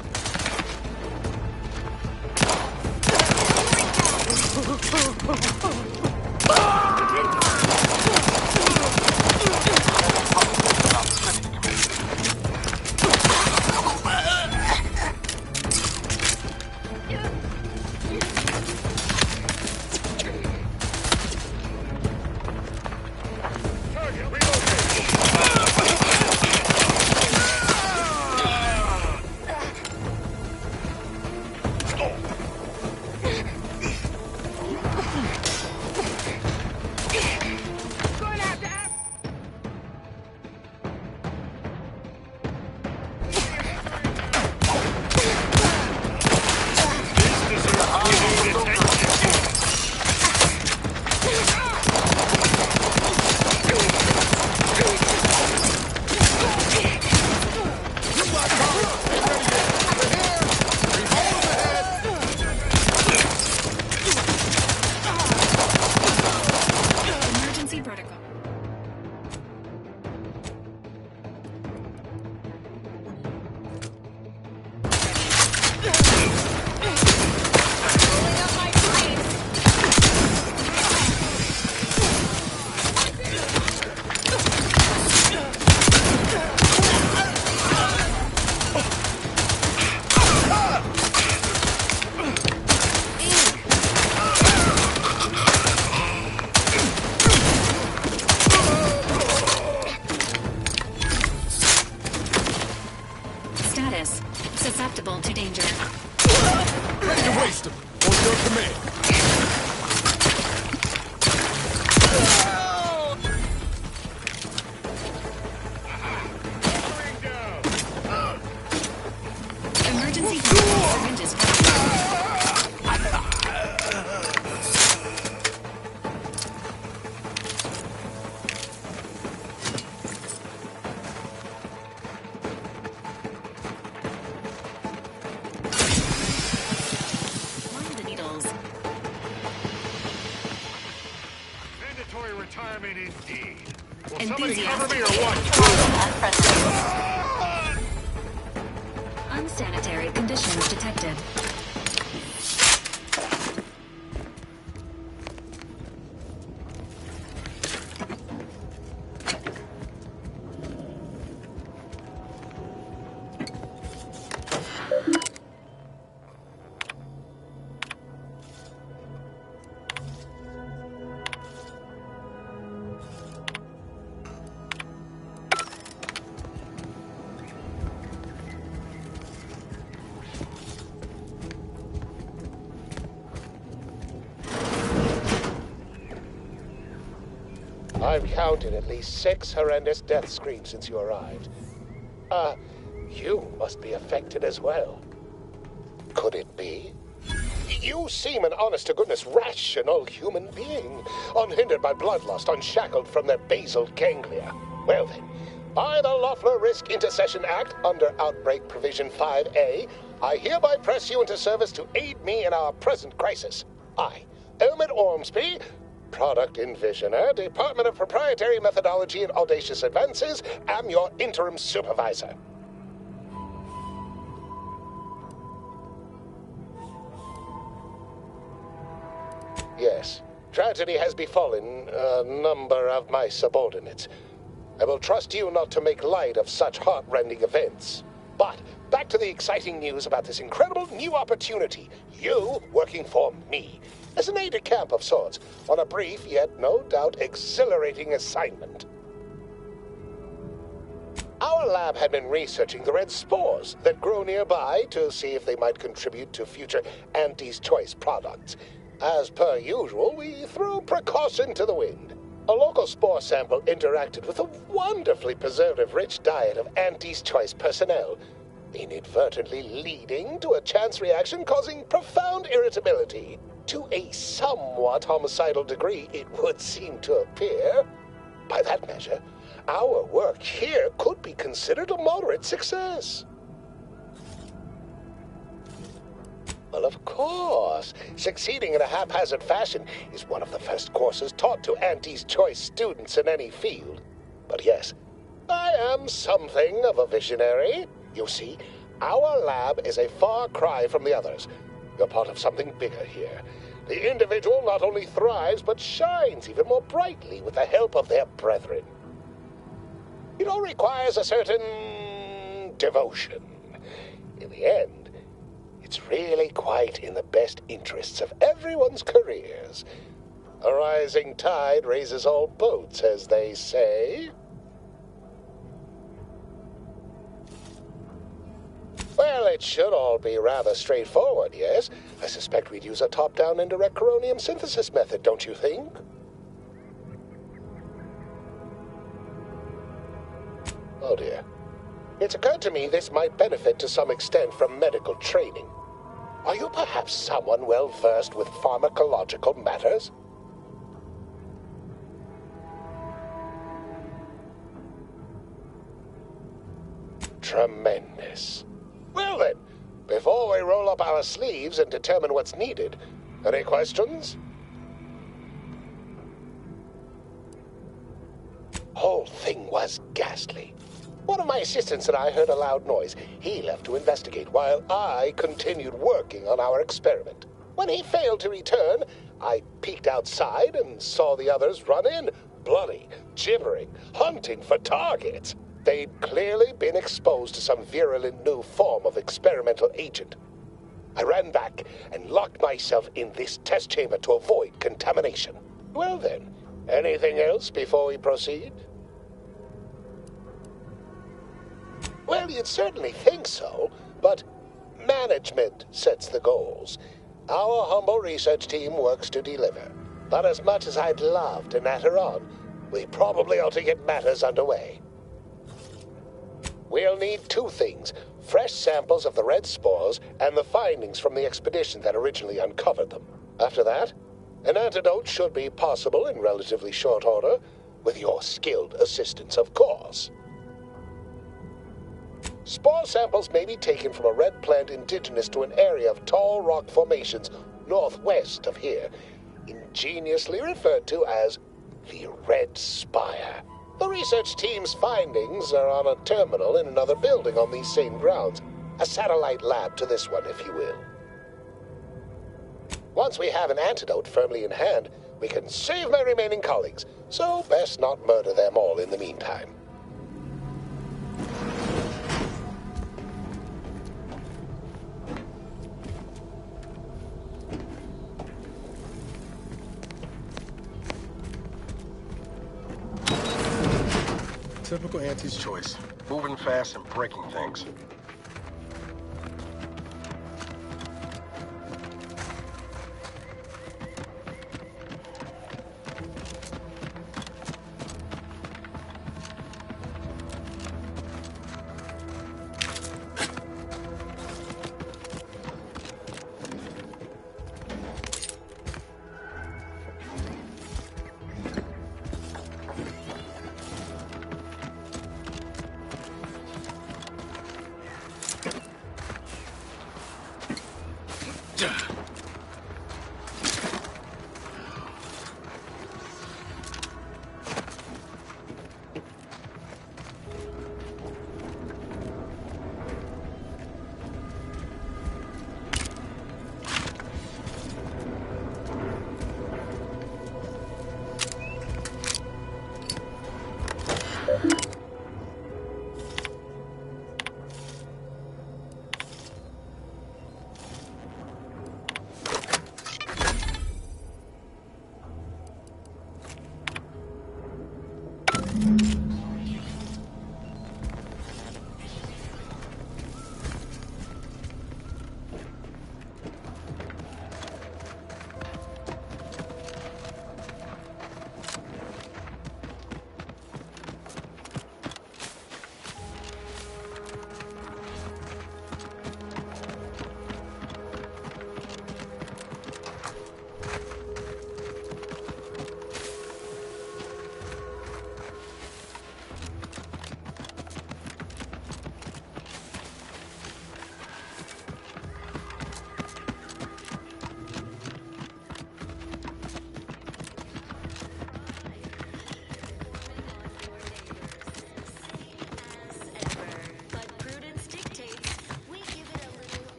Susceptible to danger. Ready to waste him. On your command. Emergency syringes. Retirement indeed. Will somebody cover me or what? Unsanitary conditions detected. I've counted at least 6 horrendous death screams since you arrived. You must be affected as well. Could it be? You seem an honest-to-goodness rational human being, unhindered by bloodlust, unshackled from their basal ganglia. Well then, by the Loeffler Risk Intercession Act, under Outbreak Provision 5A, I hereby press you into service to aid me in our present crisis. I, Omid Ormsby, Product Envisioner, Department of Proprietary Methodology and Audacious Advances, am your interim supervisor. Yes, tragedy has befallen a number of my subordinates. I will trust you not to make light of such heart-rending events. But back to the exciting news about this incredible new opportunity. You working for me, as an aide-de-camp of sorts, on a brief yet no doubt exhilarating assignment. Our lab had been researching the red spores that grow nearby to see if they might contribute to future Auntie's Choice products. As per usual, we threw precaution to the wind. A local spore sample interacted with a wonderfully preservative-rich diet of Auntie's Choice personnel, inadvertently leading to a chance reaction causing profound irritability. To a somewhat homicidal degree, it would seem to appear. By that measure, our work here could be considered a moderate success. Well, of course, succeeding in a haphazard fashion is one of the first courses taught to Auntie's Choice students in any field. But yes, I am something of a visionary. You see, our lab is a far cry from the others. You're part of something bigger here. The individual not only thrives, but shines even more brightly with the help of their brethren. It all requires a certain devotion. In the end, it's really quite in the best interests of everyone's careers. A rising tide raises all boats, as they say. Well, it should all be rather straightforward, yes? I suspect we'd use a top-down indirect coronium synthesis method, don't you think? Oh dear. It's occurred to me this might benefit to some extent from medical training. Are you perhaps someone well-versed with pharmacological matters? Tremendous. Well then, before we roll up our sleeves and determine what's needed, any questions? Whole thing was ghastly. One of my assistants and I heard a loud noise. He left to investigate while I continued working on our experiment. When he failed to return, I peeked outside and saw the others run in, bloody, gibbering, hunting for targets. They'd clearly been exposed to some virulent new form of experimental agent. I ran back and locked myself in this test chamber to avoid contamination. Well then, anything else before we proceed? Well, you'd certainly think so, but management sets the goals. Our humble research team works to deliver. But as much as I'd love to natter on, we probably ought to get matters underway. We'll need two things: fresh samples of the red spores and the findings from the expedition that originally uncovered them. After that, an antidote should be possible in relatively short order, with your skilled assistance, of course. Spore samples may be taken from a red plant indigenous to an area of tall rock formations northwest of here, ingeniously referred to as the Red Spire. The research team's findings are on a terminal in another building on these same grounds. A satellite lab to this one, if you will. Once we have an antidote firmly in hand, we can save my remaining colleagues, so best not murder them all in the meantime. Typical Auntie's choice. Moving fast and breaking things.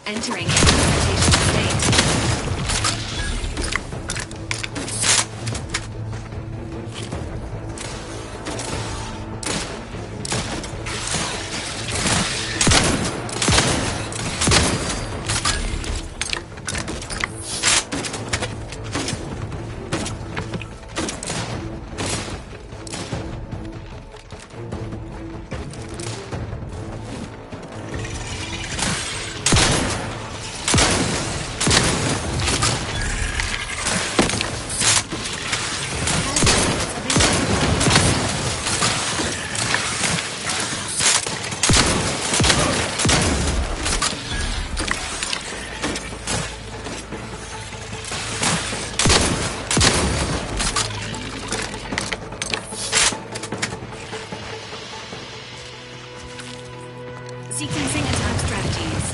Entering implementation state. Sequencing attack strategies.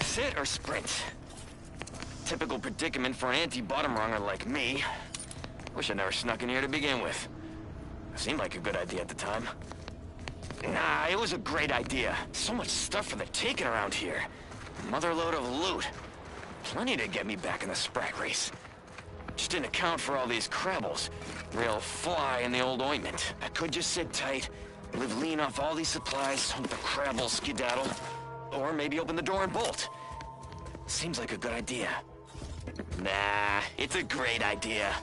Sit or sprint? Typical predicament for an anti-bottom runger like me. Wish I never snuck in here to begin with. Seemed like a good idea at the time. Nah, it was a great idea. So much stuff for the taking around here. Motherload of loot. Plenty to get me back in the Sprat race. Just didn't account for all these Krabbles. Real fly in the old ointment. I could just sit tight, live lean off all these supplies, hope the Krabbles skedaddle. Or maybe open the door and bolt. Seems like a good idea. Nah, it's a great idea.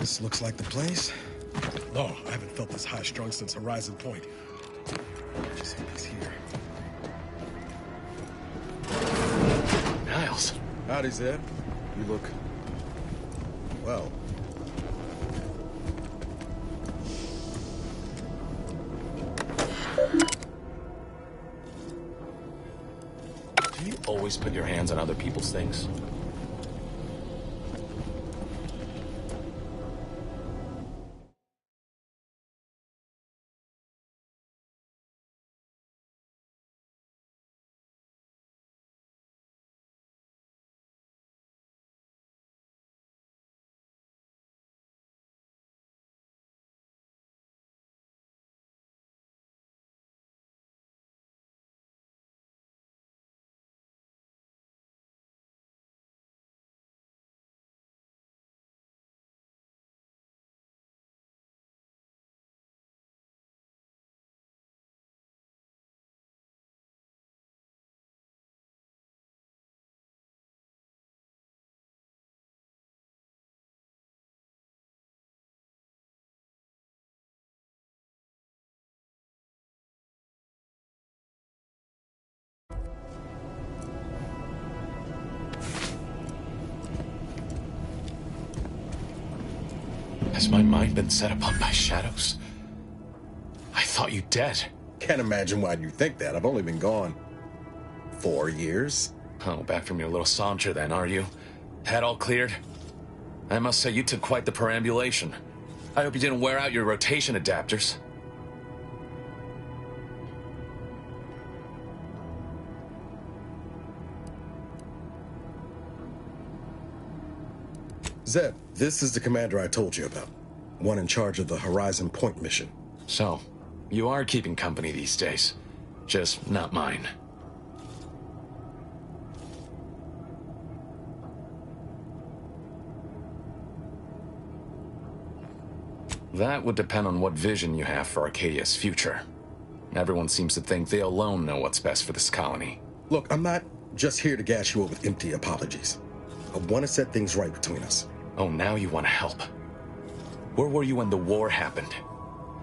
This looks like the place. No, I haven't felt this high-strung since Horizon Point. Just hope he's here. Niles. Howdy, Zeb. You look... well. Do you always put your hands on other people's things? Has my mind been set upon by shadows? I thought you dead. Can't imagine why you think that. I've only been gone 4 years. Oh, back from your little saunter then, are you? Head all cleared? I must say, you took quite the perambulation. I hope you didn't wear out your rotation adapters. Zeb, this is the commander I told you about. One in charge of the Horizon Point mission. So, you are keeping company these days. Just not mine. That would depend on what vision you have for Arcadia's future. Everyone seems to think they alone know what's best for this colony. Look, I'm not just here to gas you up with empty apologies. I want to set things right between us. Oh, now you want to help. Where were you when the war happened?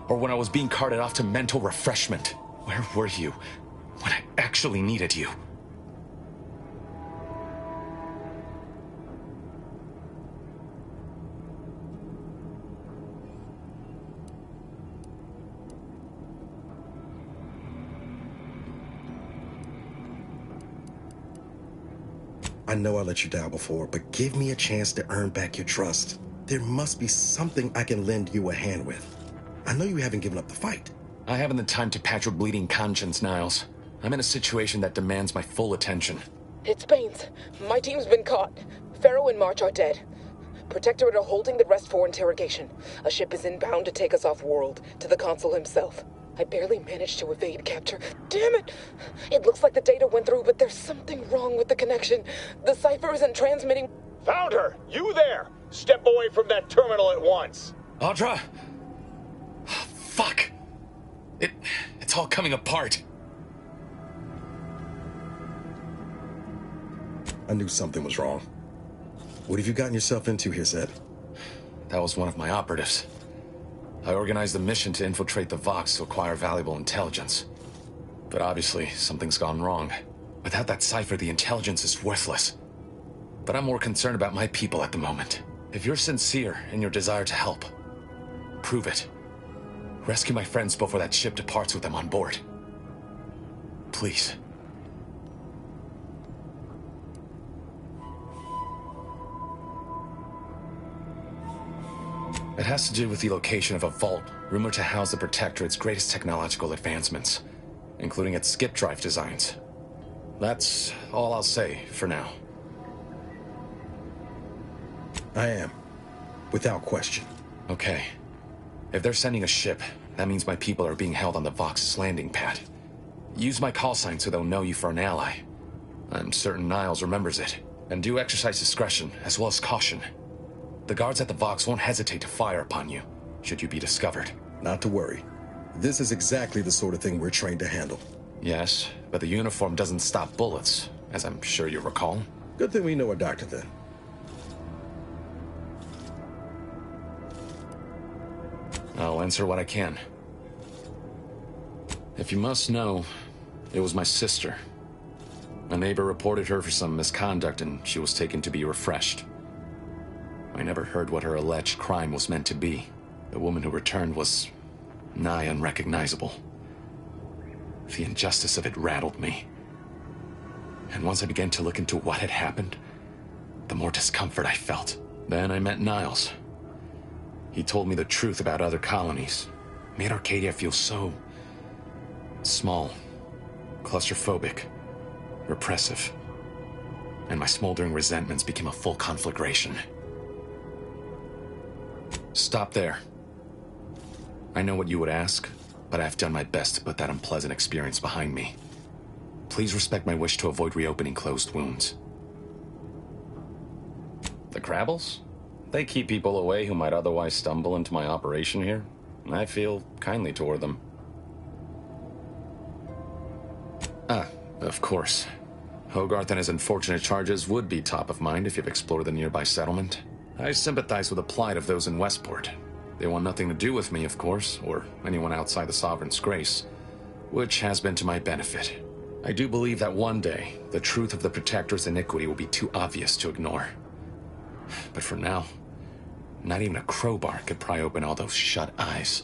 Or when I was being carted off to mental refreshment? Where were you when I actually needed you? I know I let you down before, but give me a chance to earn back your trust. There must be something I can lend you a hand with. I know you haven't given up the fight. I haven't the time to patch your bleeding conscience, Niles. I'm in a situation that demands my full attention. It's Baines. My team's been caught. Pharaoh and March are dead. Protectorate are holding the rest for interrogation. A ship is inbound to take us off-world, to the Consul himself. I barely managed to evade capture. Damn it! It looks like the data went through, but there's something wrong with the connection. The cipher isn't transmitting... Found her! You there! Step away from that terminal at once! Audra! Fuck! It's all coming apart. I knew something was wrong. What have you gotten yourself into here, Zeb? That was one of my operatives. I organized a mission to infiltrate the Vox to acquire valuable intelligence. But obviously, something's gone wrong. Without that cipher, the intelligence is worthless. But I'm more concerned about my people at the moment. If you're sincere in your desire to help, prove it. Rescue my friends before that ship departs with them on board. Please. It has to do with the location of a vault rumored to house the Protectorate's greatest technological advancements, including its skip drive designs. That's all I'll say for now. I am. Without question. Okay. If they're sending a ship, that means my people are being held on the Vox's landing pad. Use my call sign so they'll know you for an ally. I'm certain Niles remembers it. And do exercise discretion, as well as caution. The guards at the Vox won't hesitate to fire upon you, should you be discovered. Not to worry. This is exactly the sort of thing we're trained to handle. Yes, but the uniform doesn't stop bullets, as I'm sure you recall. Good thing we know a doctor then. I'll answer what I can. If you must know, it was my sister. A neighbor reported her for some misconduct and she was taken to be refreshed. I never heard what her alleged crime was meant to be. The woman who returned was nigh unrecognizable. The injustice of it rattled me. And once I began to look into what had happened, the more discomfort I felt. Then I met Niles. He told me the truth about other colonies. Made Arcadia feel so small, claustrophobic, repressive. And my smoldering resentments became a full conflagration. Stop there. I know what you would ask, but I've done my best to put that unpleasant experience behind me. Please respect my wish to avoid reopening closed wounds. The Crabbles? They keep people away who might otherwise stumble into my operation here. I feel kindly toward them. Ah, of course. Hogarth and his unfortunate charges would be top of mind if you've explored the nearby settlement. I sympathize with the plight of those in Westport. They want nothing to do with me, of course, or anyone outside the Sovereign's grace, which has been to my benefit. I do believe that one day, the truth of the Protector's iniquity will be too obvious to ignore. But for now, not even a crowbar could pry open all those shut eyes.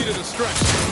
needed a stretch.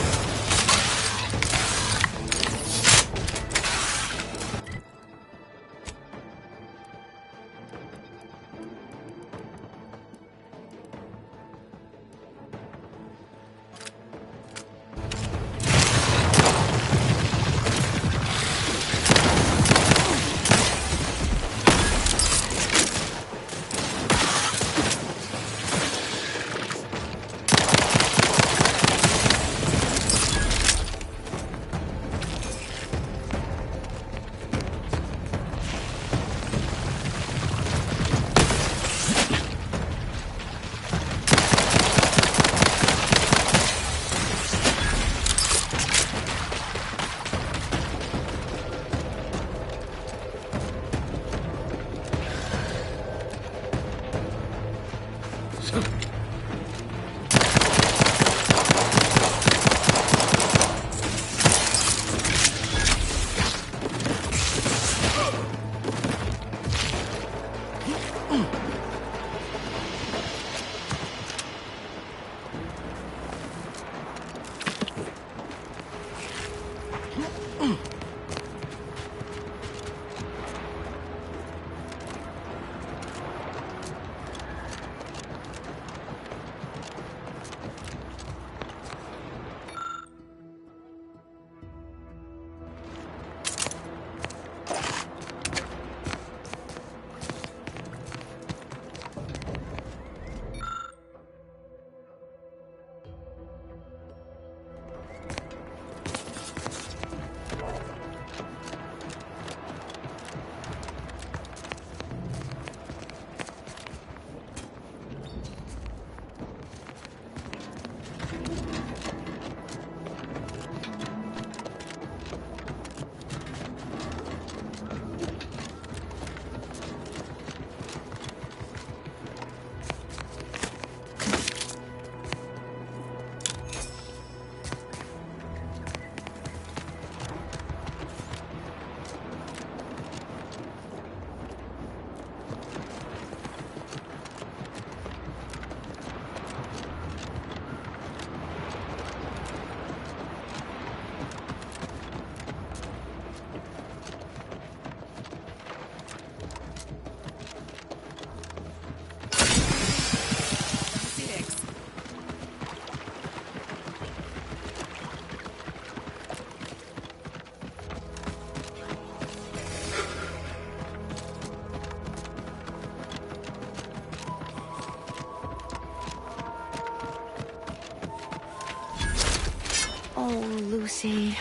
Oh, Lucy.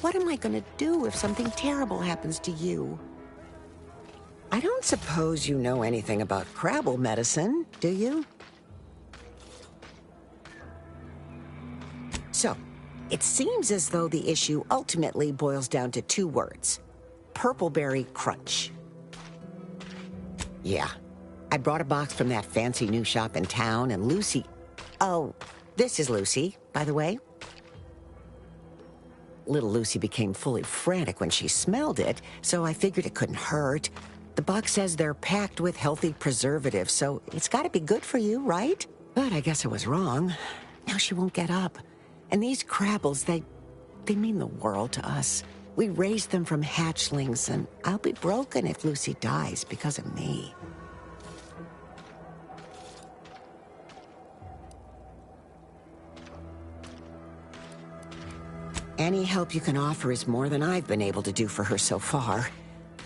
What am I gonna do if something terrible happens to you? I don't suppose you know anything about Crabble medicine, do you? So, it seems as though the issue ultimately boils down to 2 words. Purpleberry Crunch. Yeah. I brought a box from that fancy new shop in town, and Lucy... Oh, this is Lucy, by the way. Little Lucy became fully frantic when she smelled it, so I figured it couldn't hurt. The box says they're packed with healthy preservatives, so it's gotta be good for you, right? But I guess I was wrong. Now she won't get up. And these Crabbles, they mean the world to us. We raised them from hatchlings, and I'll be broken if Lucy dies because of me. Any help you can offer is more than I've been able to do for her so far,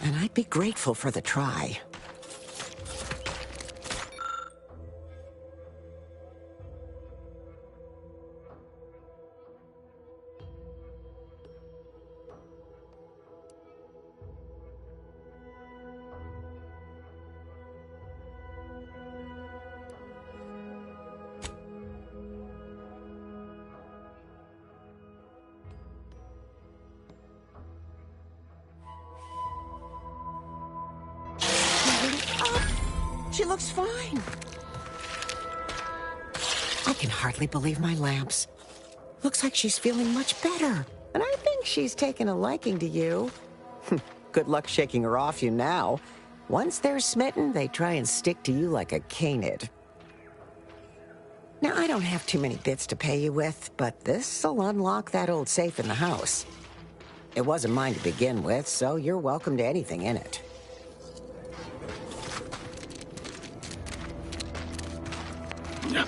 and I'd be grateful for the try. She looks fine. I can hardly believe my lamps. Looks like she's feeling much better. And I think she's taken a liking to you. Good luck shaking her off you now. Once they're smitten, they try and stick to you like a canid. Now, I don't have too many bits to pay you with, but this'll unlock that old safe in the house. It wasn't mine to begin with, so you're welcome to anything in it. Yeah.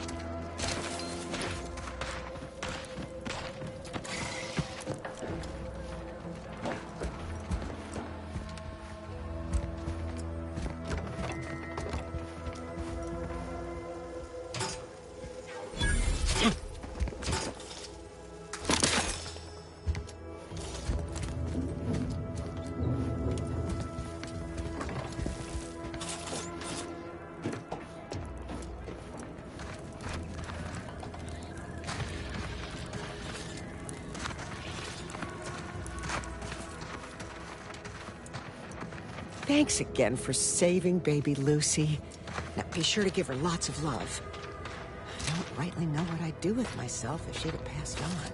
Thanks again for saving baby Lucy. Now, be sure to give her lots of love. I don't rightly know what I'd do with myself if she'd have passed on.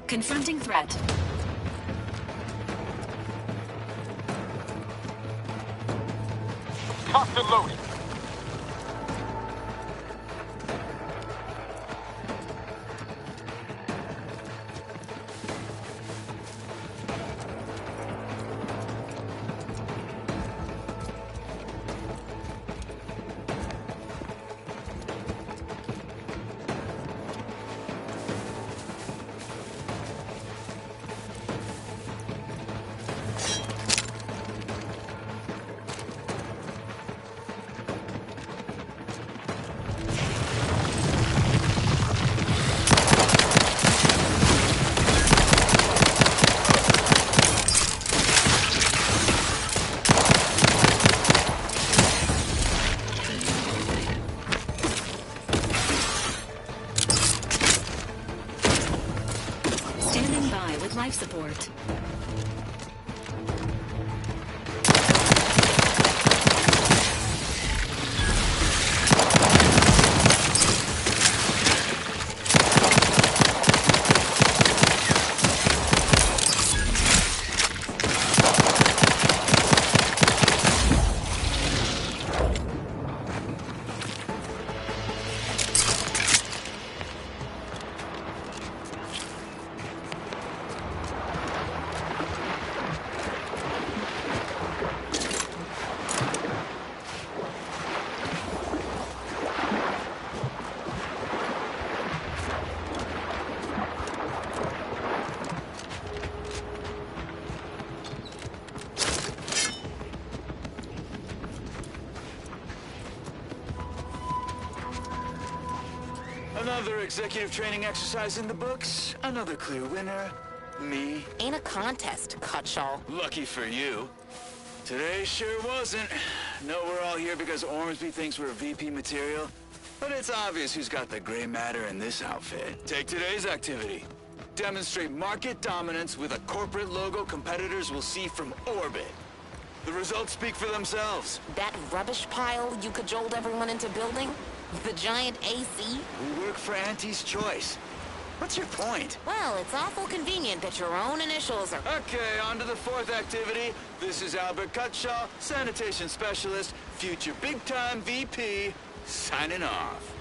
Confronting threat. Cocked and loaded. Life support. Another executive training exercise in the books. Another clear winner. Me. Ain't a contest, Cutshaw. Lucky for you. Today sure wasn't. No, we're all here because Ormsby thinks we're VP material. But it's obvious who's got the gray matter in this outfit. Take today's activity. Demonstrate market dominance with a corporate logo competitors will see from orbit. The results speak for themselves. That rubbish pile you cajoled everyone into building? The giant AC? We work for Auntie's Choice. What's your point? Well, it's awful convenient that your own initials are... Okay, on to the fourth activity. This is Albert Cutshaw, sanitation specialist, future big-time VP, signing off.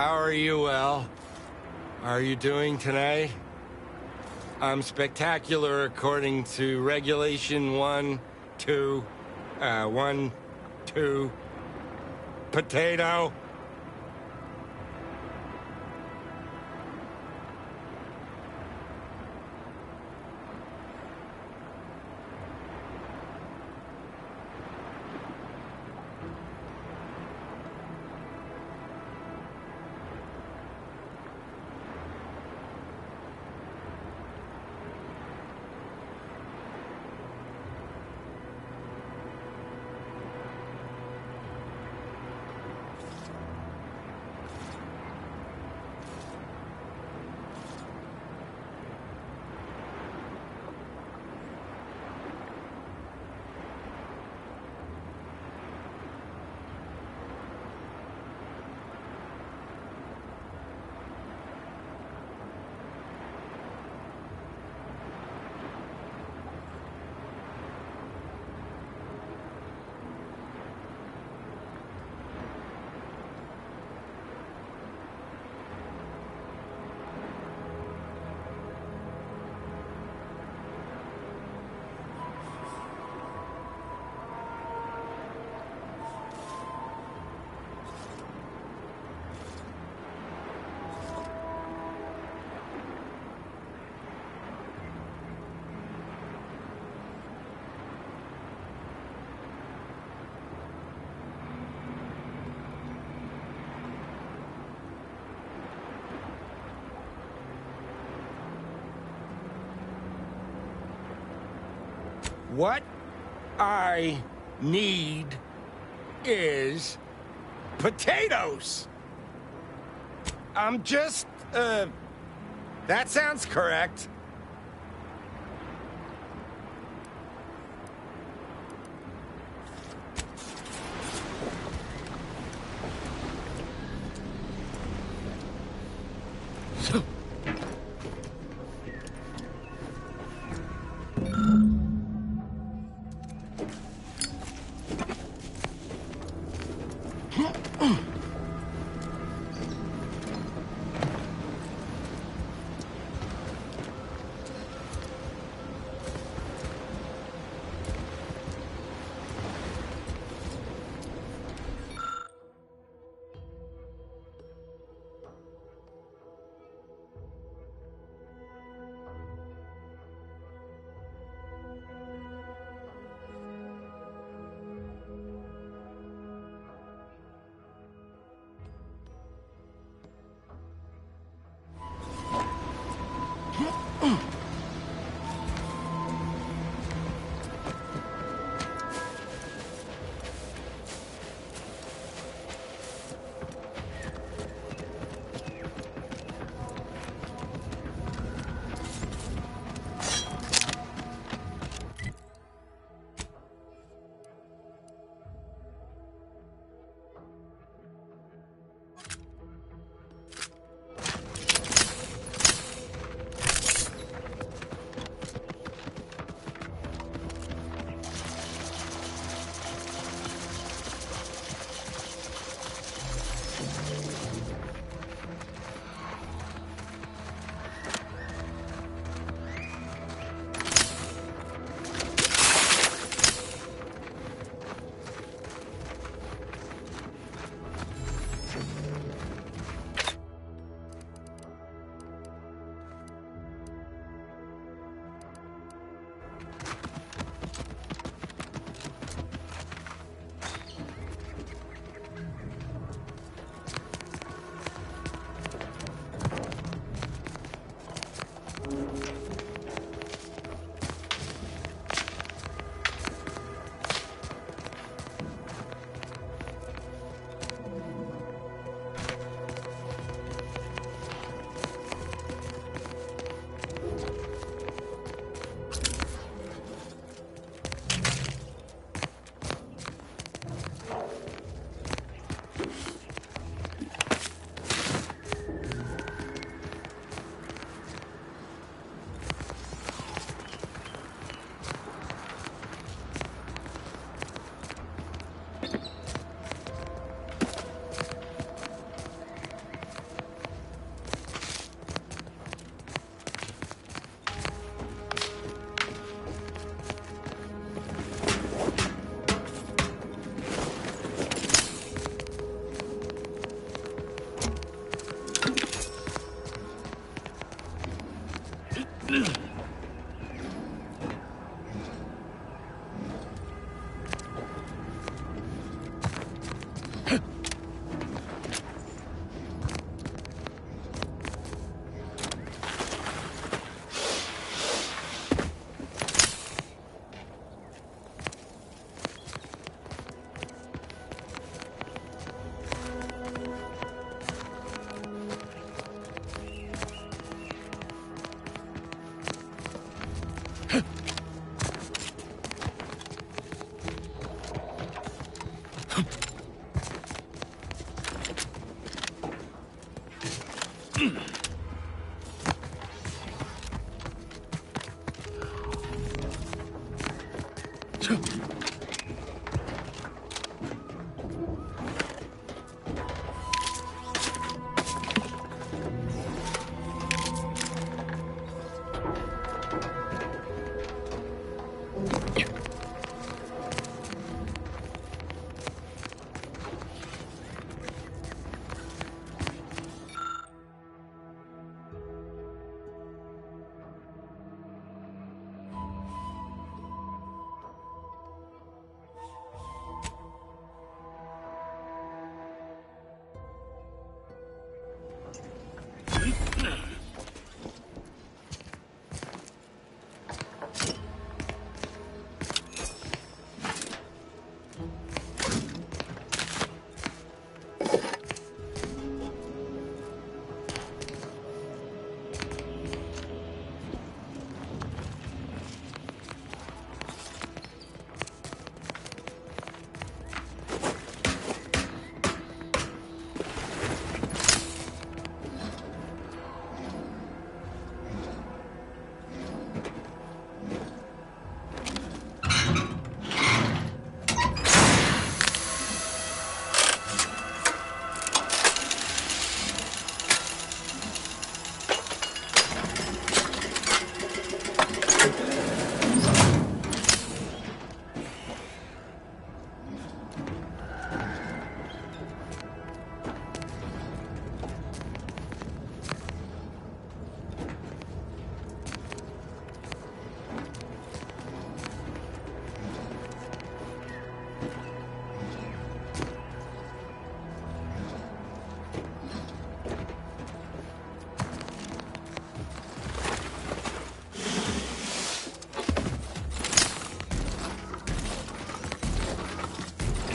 How are you, El? Are you doing tonight? I'm spectacular according to Regulation 1, 2, potato. What I need is potatoes. I'm just, that sounds correct.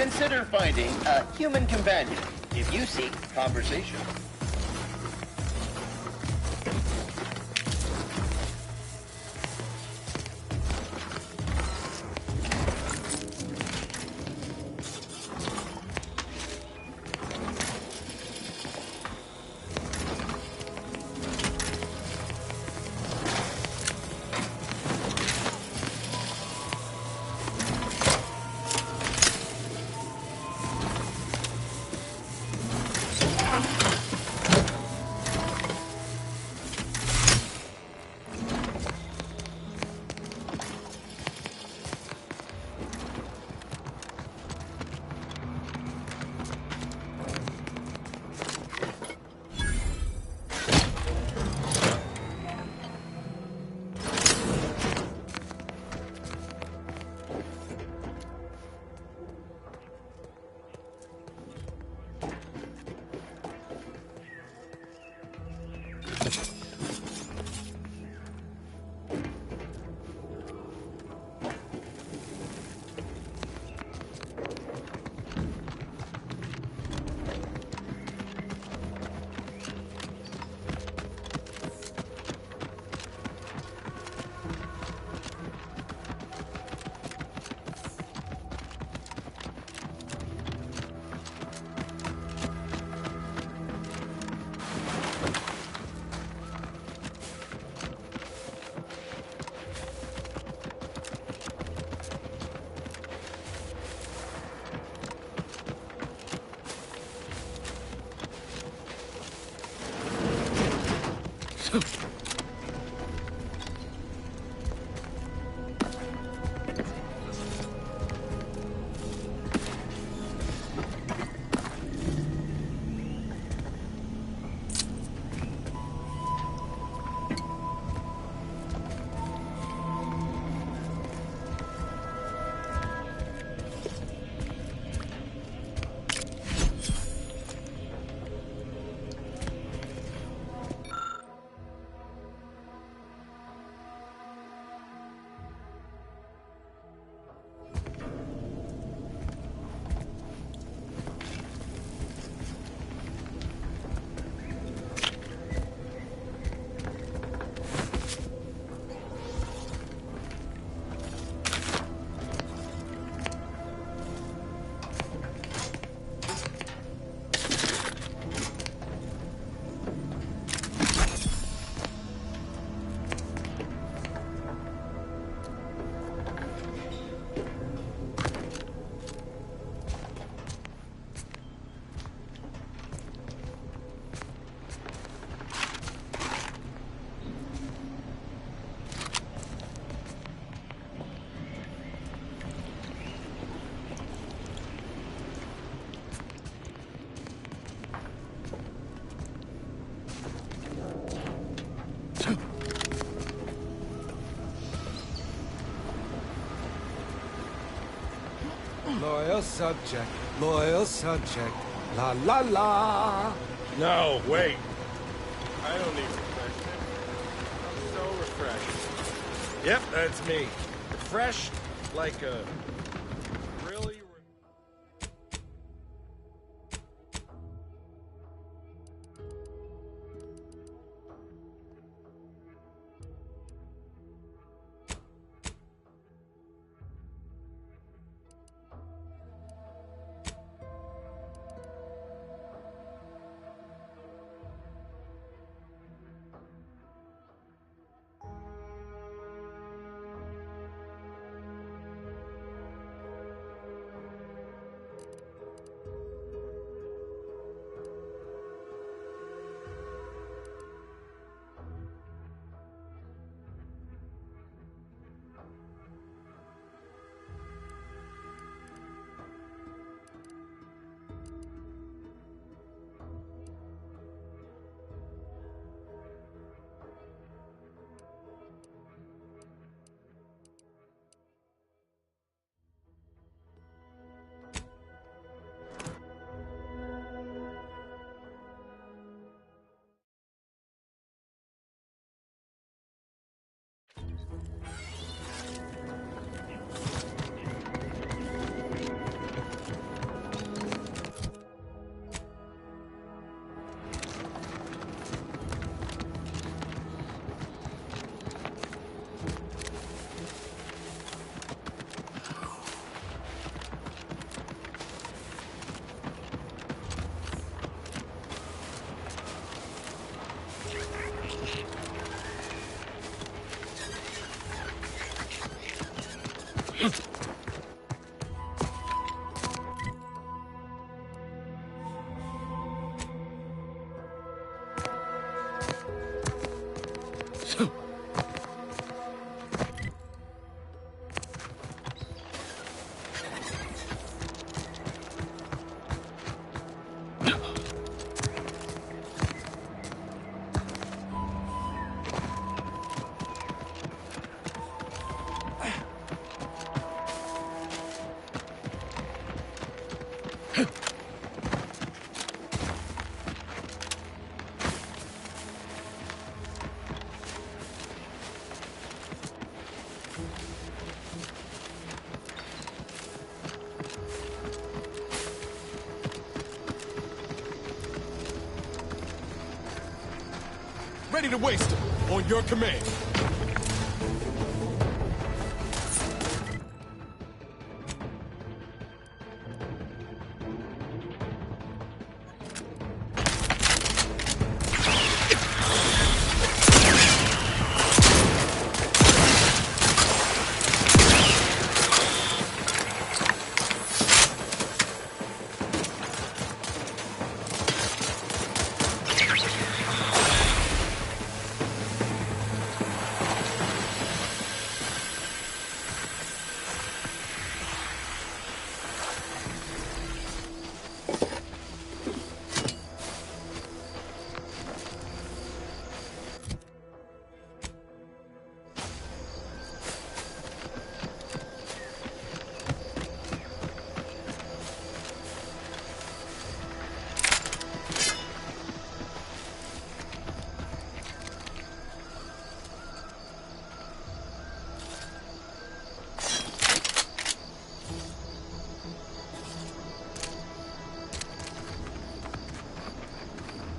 consider finding a human companion if you seek conversation. Loyal subject, la la la. No, wait. I don't need refreshment. I'm so refreshed. Yep, that's me. Refreshed like a really... Ready to waste them. On your command.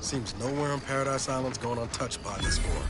Seems nowhere on Paradise Island's going untouched by this war.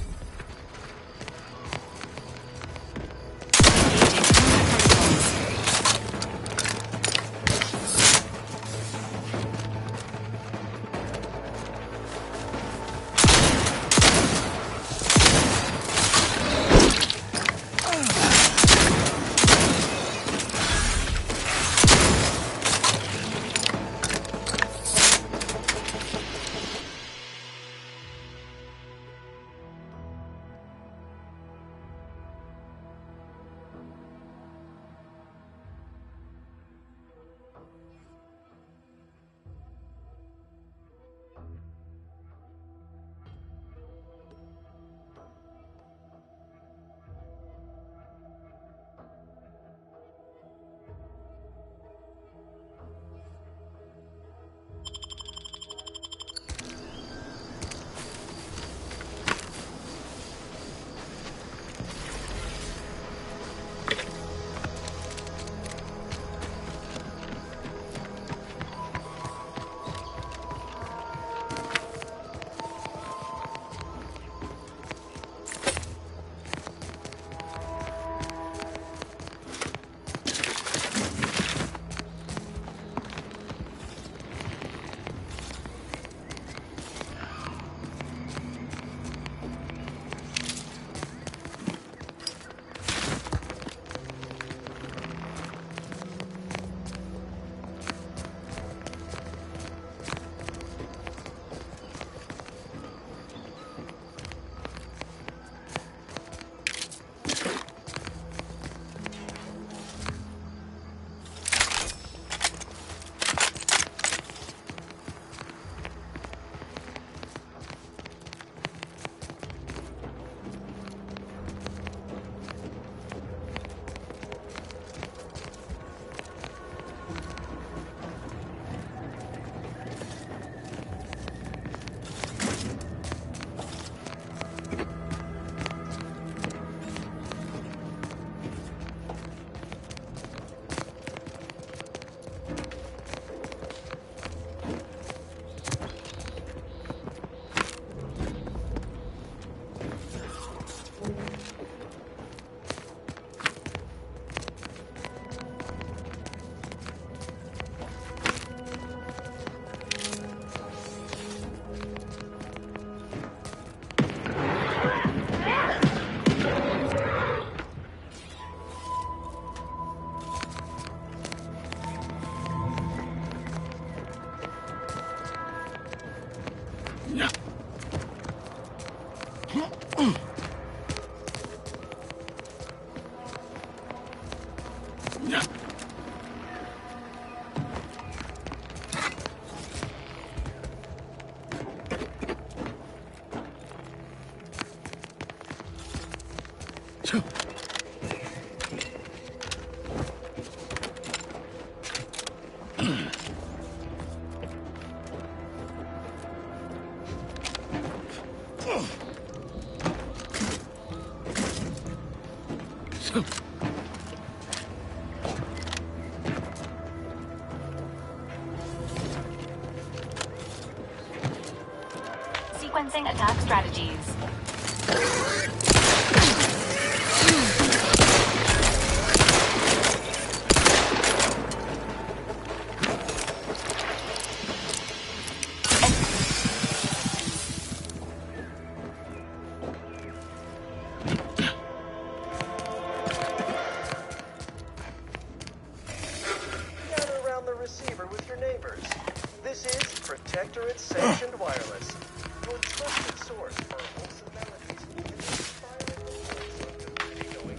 Sequencing attack strategies. Gather around the receiver with your neighbors. This is Protectorate Sanctioned Wireless, your trusted source for wholesome melodies and inspiring reports of the city-going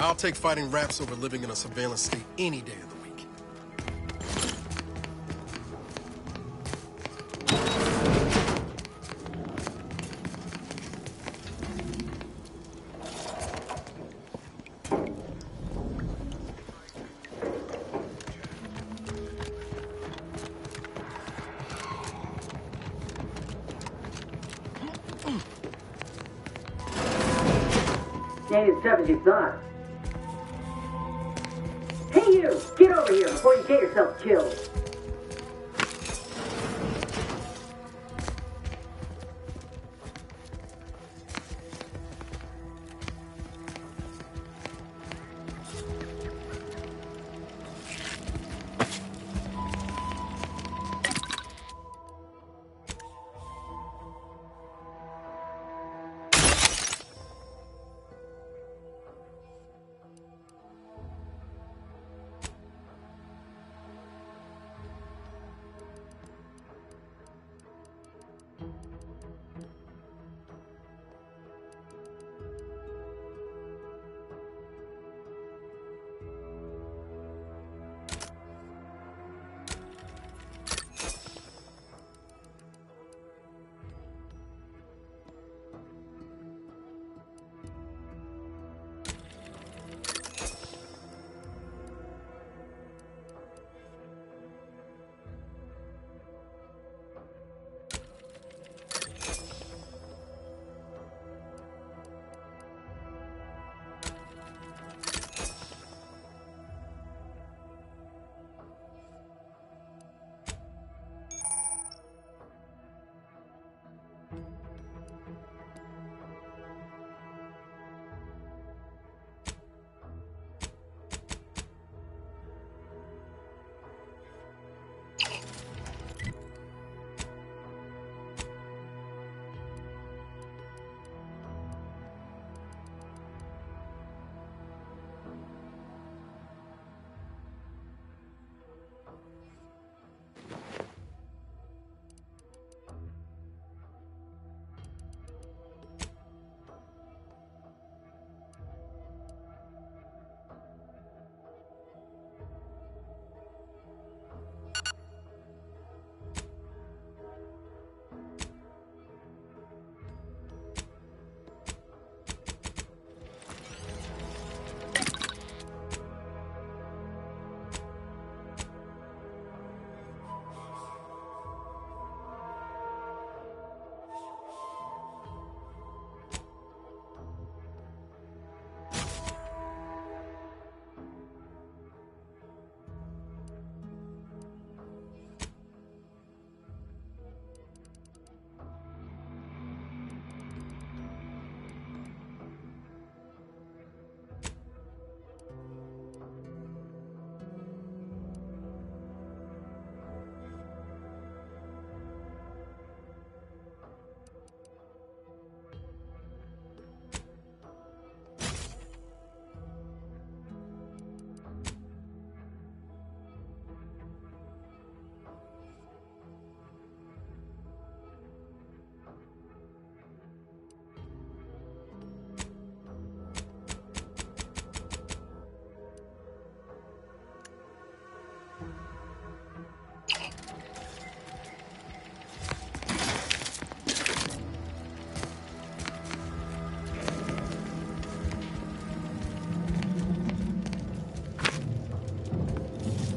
I'll take fighting raps over living in a surveillance state any day of the week. Ain't as tough as you thought. Hey you! Get over here before you get yourself killed!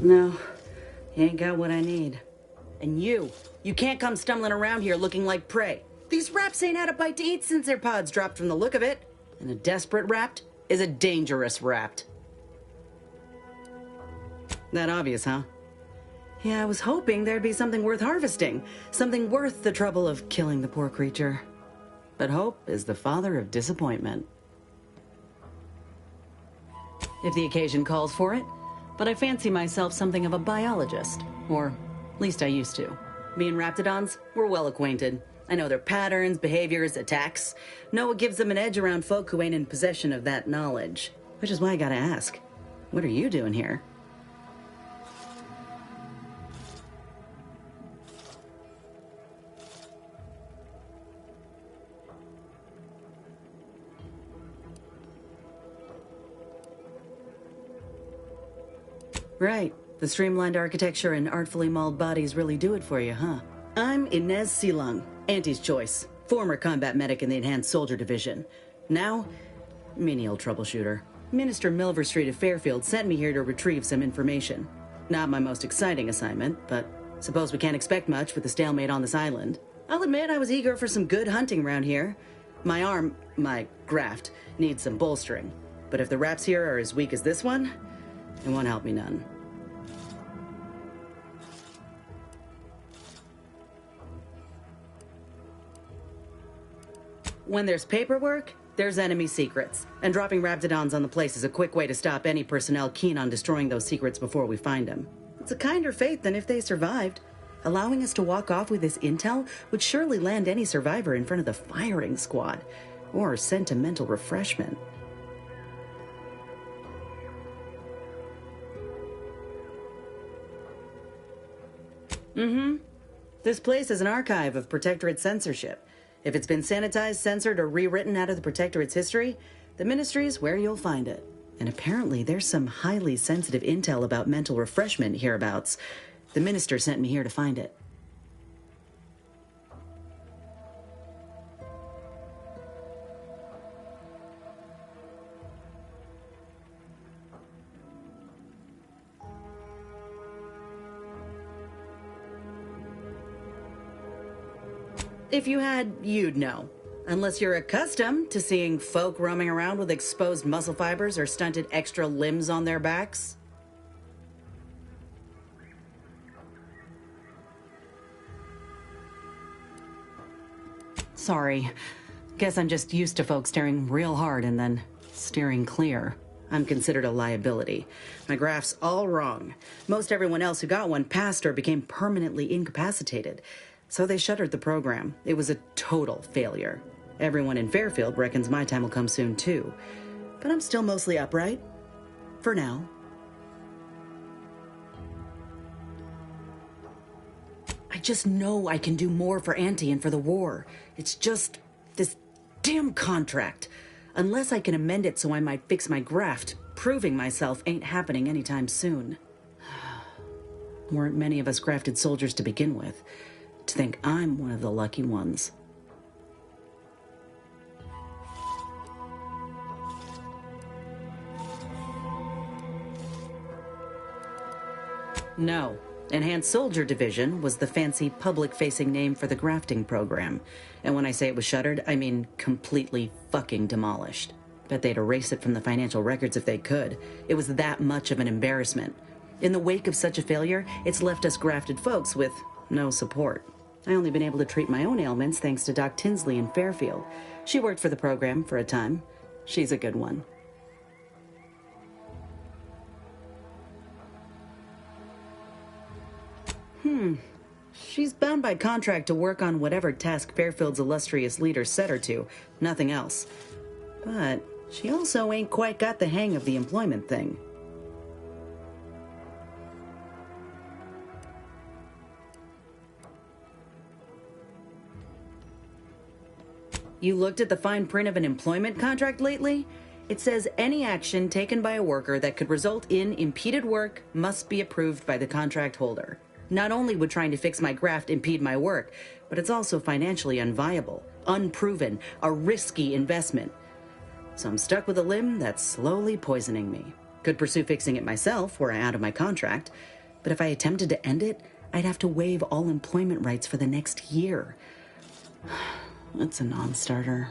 No, you ain't got what I need. And you can't come stumbling around here looking like prey. These raps ain't had a bite to eat since their pods dropped from the look of it. And a desperate rapt is a dangerous rapt. That obvious, huh? Yeah, I was hoping there'd be something worth harvesting. Something worth the trouble of killing the poor creature. But hope is the father of disappointment. If the occasion calls for it. But I fancy myself something of a biologist. Or at least I used to. Me and Raptidons, we're well acquainted. I know their patterns, behaviors, attacks. Know what gives them an edge around folk who ain't in possession of that knowledge. Which is why I gotta ask, what are you doing here? Right. The streamlined architecture and artfully mauled bodies really do it for you, huh? I'm Inez Silung, Auntie's choice. Former combat medic in the Enhanced Soldier Division. Now, menial troubleshooter. Minister Milver Street of Fairfield sent me here to retrieve some information. Not my most exciting assignment, but suppose we can't expect much with the stalemate on this island. I'll admit I was eager for some good hunting around here. My arm, my graft, needs some bolstering. But if the raps here are as weak as this one, it won't help me none. When there's paperwork, there's enemy secrets. And dropping Raptidons on the place is a quick way to stop any personnel keen on destroying those secrets before we find them. It's a kinder fate than if they survived. Allowing us to walk off with this intel would surely land any survivor in front of the firing squad. Or sentimental refreshment. This place is an archive of Protectorate censorship. If it's been sanitized, censored, or rewritten out of the Protectorate's history, the Ministry's where you'll find it. And apparently there's some highly sensitive intel about mental refreshment hereabouts. The Minister sent me here to find it. If you had, you'd know. Unless you're accustomed to seeing folk roaming around with exposed muscle fibers or stunted extra limbs on their backs. Sorry. Guess I'm just used to folks staring real hard and then steering clear. I'm considered a liability. My graph's all wrong. Most everyone else who got one passed or became permanently incapacitated. So they shuttered the program. It was a total failure. Everyone in Fairfield reckons my time will come soon, too. But I'm still mostly upright. For now. I just know I can do more for Auntie and for the war. It's just this damn contract. Unless I can amend it so I might fix my graft, proving myself ain't happening anytime soon. Weren't many of us grafted soldiers to begin with. To think I'm one of the lucky ones. No. Enhanced Soldier Division was the fancy public-facing name for the grafting program. And when I say it was shuttered, I mean completely fucking demolished. Bet they'd erase it from the financial records if they could. It was that much of an embarrassment. In the wake of such a failure, it's left us grafted folks with no support. I only been able to treat my own ailments thanks to Doc Tinsley in Fairfield. She worked for the program for a time. She's a good one. She's bound by contract to work on whatever task Fairfield's illustrious leader set her to, nothing else. But she also ain't quite got the hang of the employment thing. You looked at the fine print of an employment contract lately? It says any action taken by a worker that could result in impeded work must be approved by the contract holder. Not only would trying to fix my graft impede my work, but it's also financially unviable, unproven, a risky investment. So I'm stuck with a limb that's slowly poisoning me. Could pursue fixing it myself were I out of my contract, but if I attempted to end it, I'd have to waive all employment rights for the next year. That's a non-starter.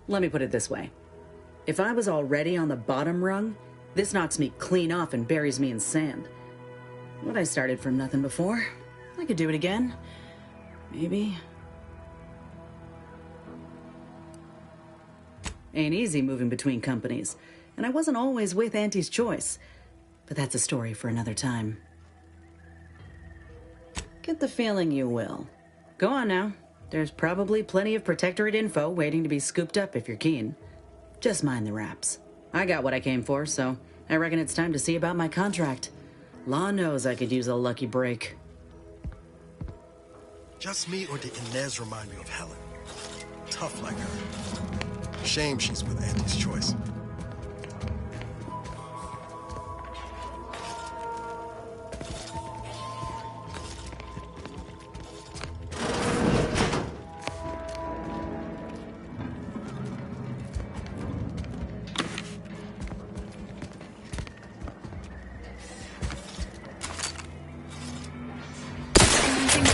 Let me put it this way. If I was already on the bottom rung, this knocks me clean off and buries me in sand. But I started from nothing before. I could do it again. Maybe. Ain't easy moving between companies, and I wasn't always with Auntie's Choice. But that's a story for another time. Get the feeling you will. Go on now. There's probably plenty of Protectorate info waiting to be scooped up if you're keen. Just mind the wraps. I got what I came for, so I reckon it's time to see about my contract. Law knows I could use a lucky break. Just me, or did Inez remind you of Helen? Tough like her. Shame she's with Auntie's Choice.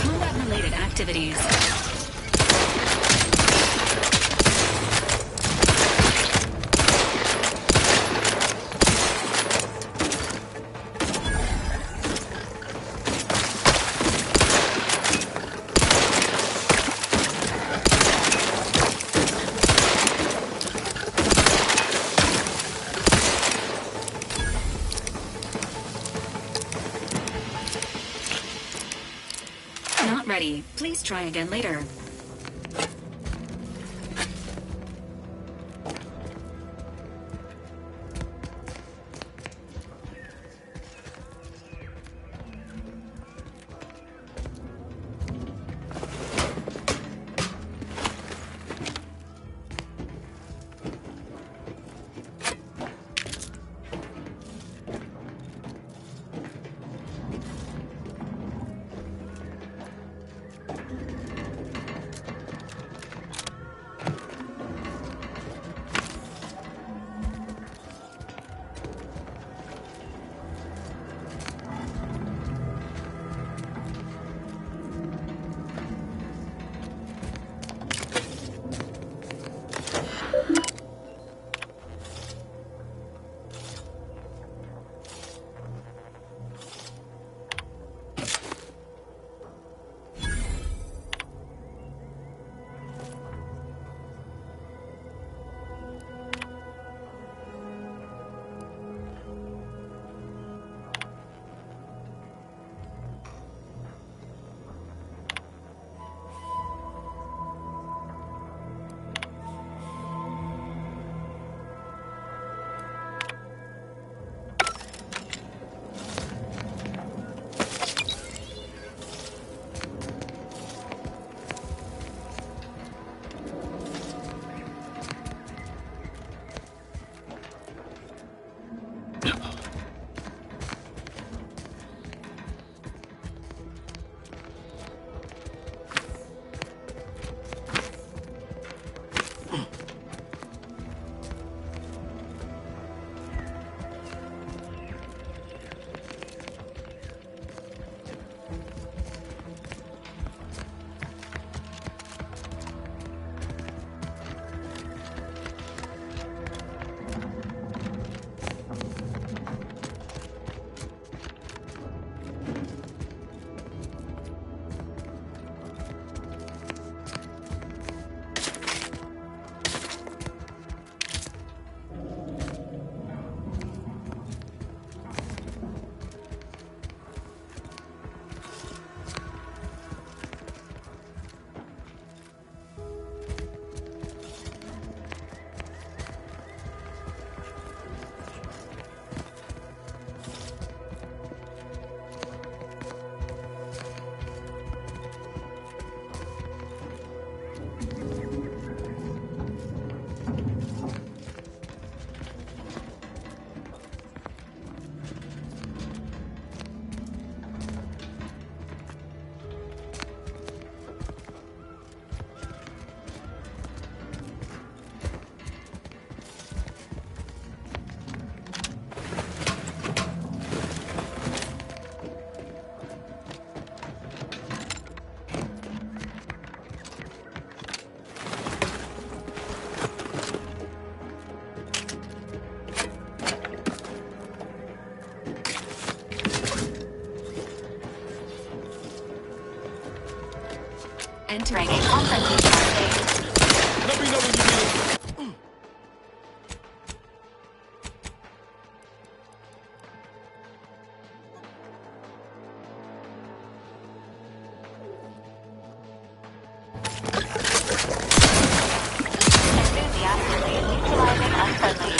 Combat-related activities. Not ready. Please try again later. Entering a confrontation phase. Let me know when you need it. Enthusiastically neutralizing unfriendly.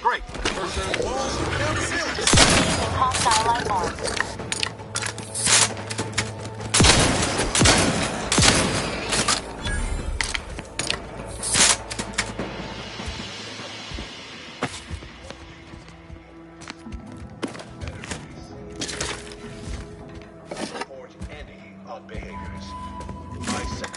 Great. Hostile life form. Report any odd behaviors. I say.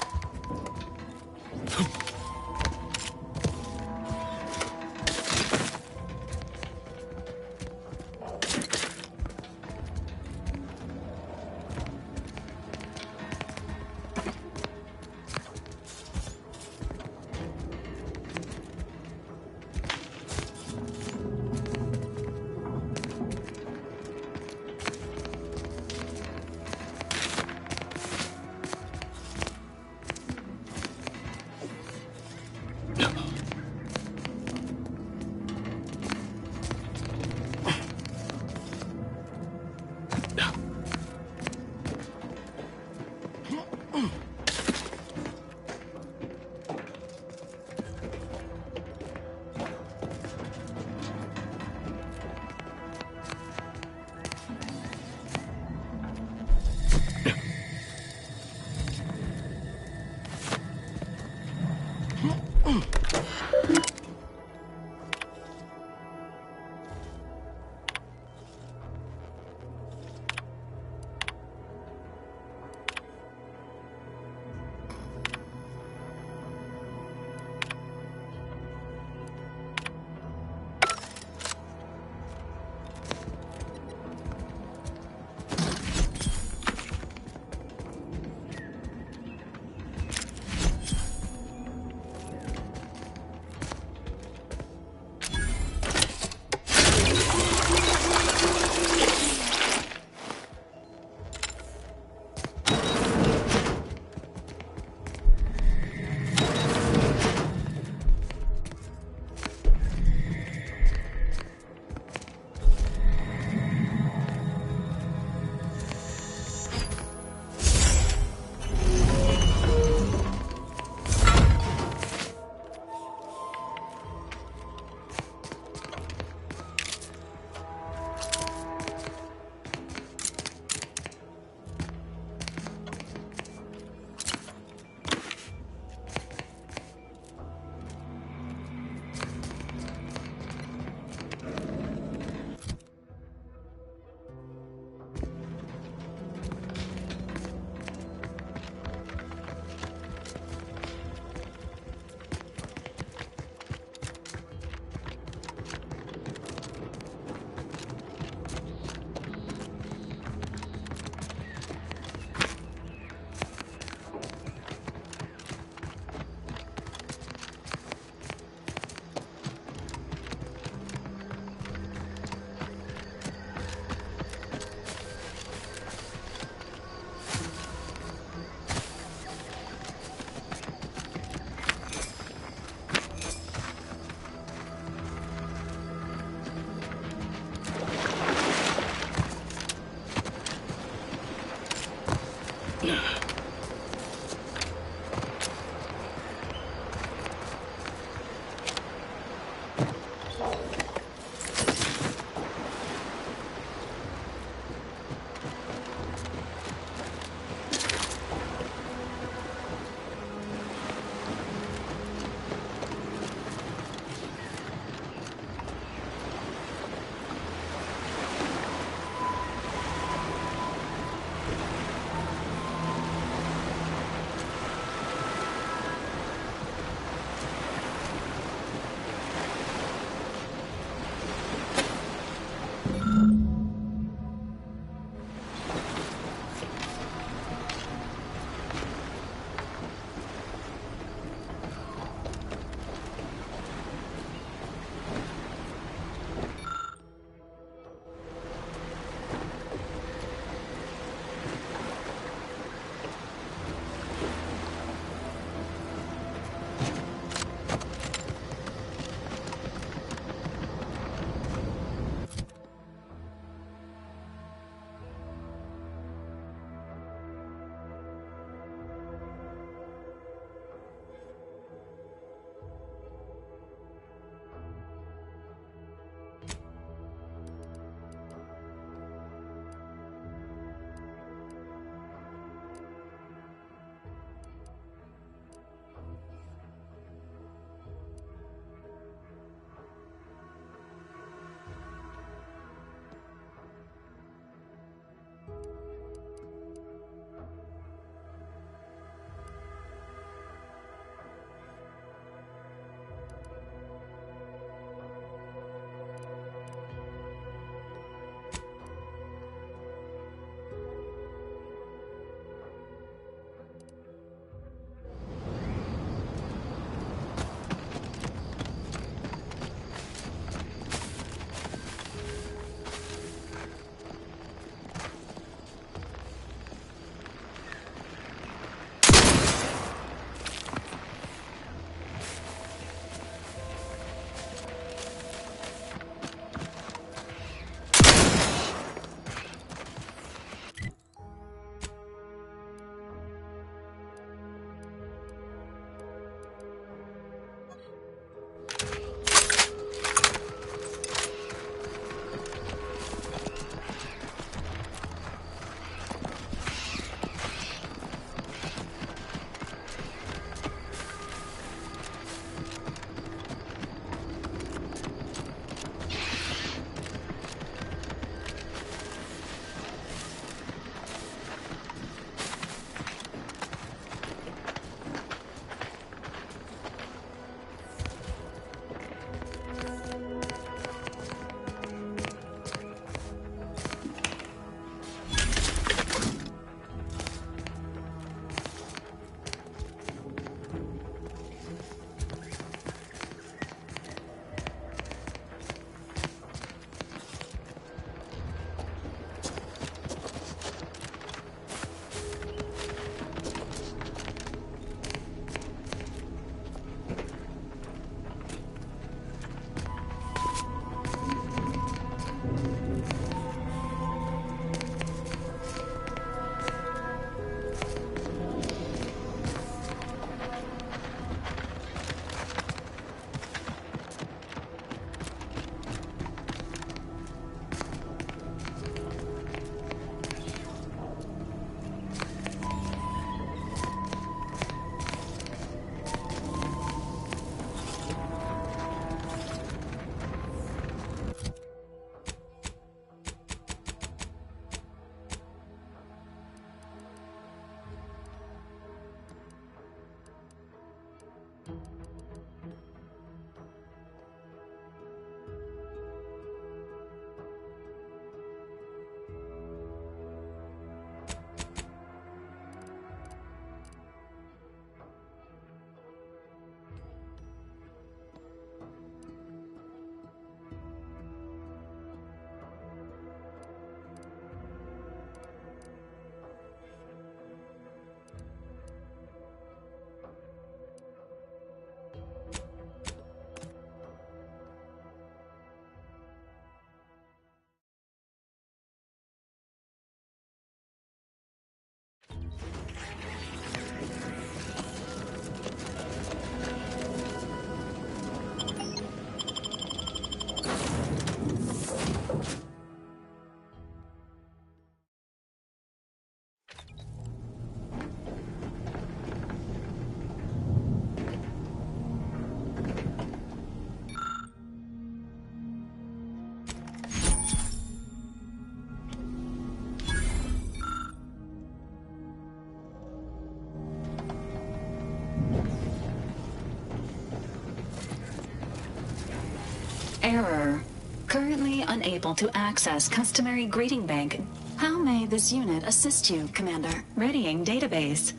Currently unable to access customary greeting bank. How may this unit assist you, Commander? Readying database.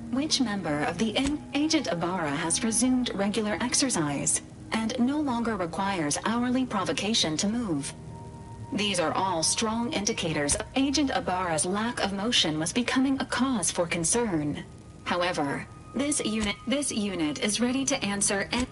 Which member of the Agent Ibarra has resumed regular exercise and no longer requires hourly provocation to move? These are all strong indicators Agent Ibarra's lack of motion was becoming a cause for concern. However, this unit is ready to answer any...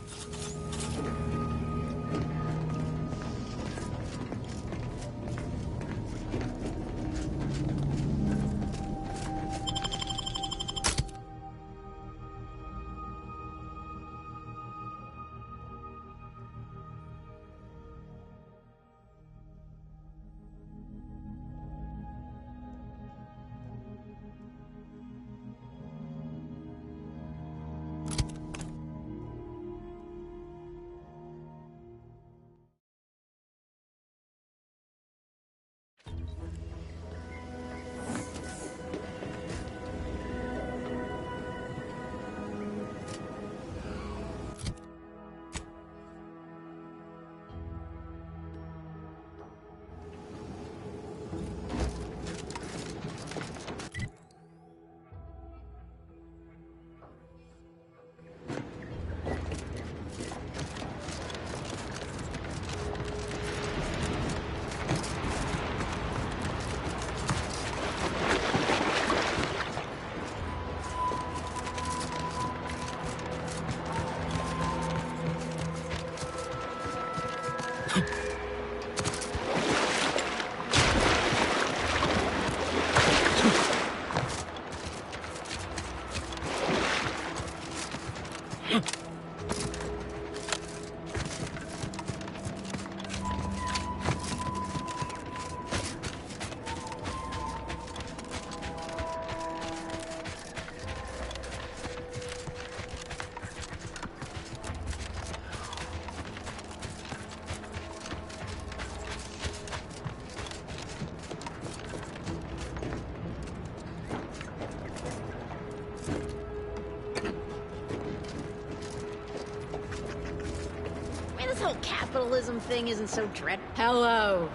Capitalism thing isn't so dreadful. Hello.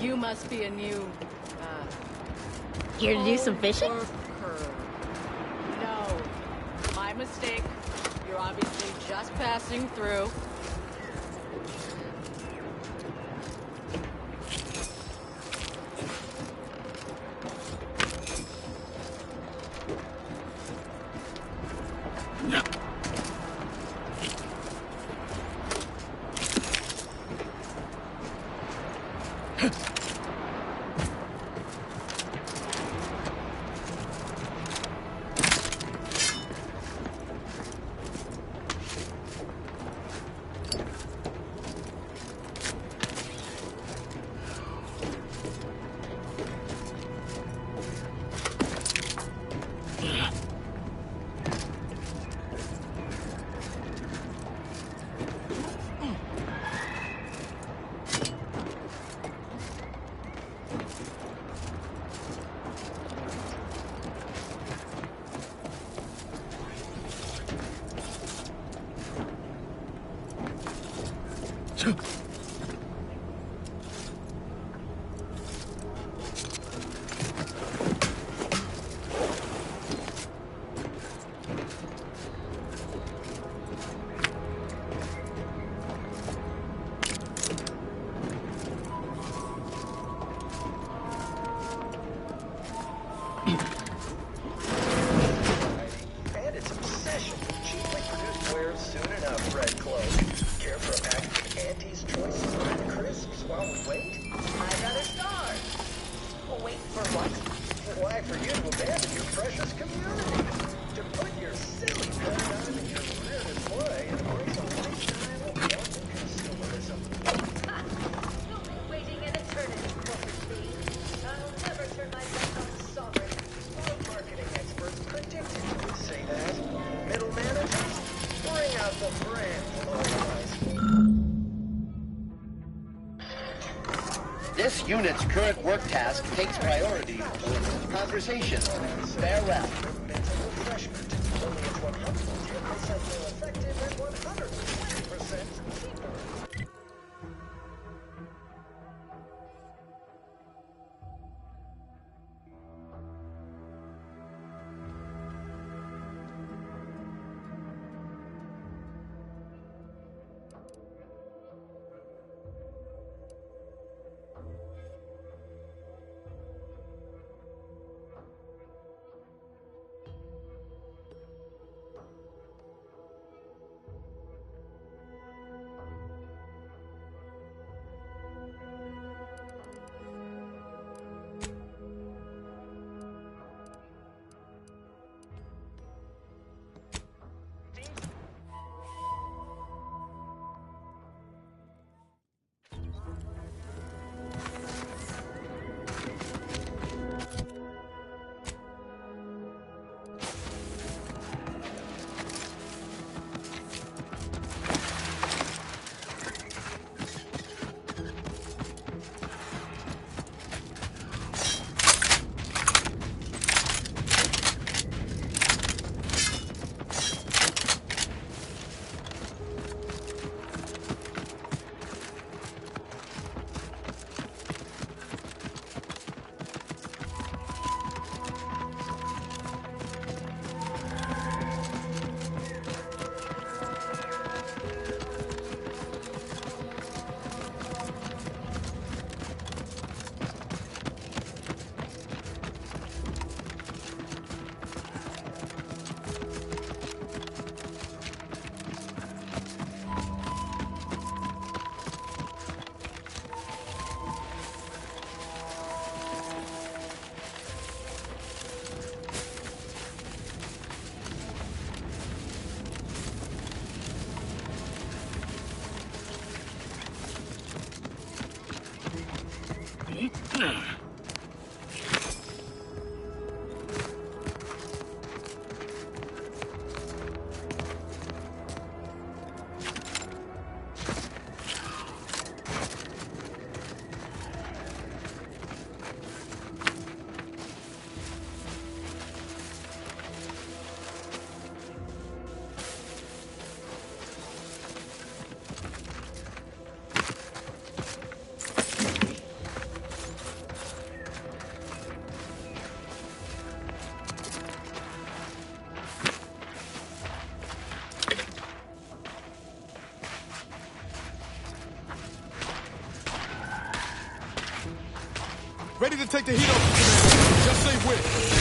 You must be a new, here to do some fishing? worker. No. My mistake. You're obviously just passing through. This unit's current work task takes priority over conversation. Farewell. the heat off, Commander. Just say when.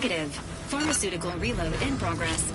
Negative. Pharmaceutical reload in progress.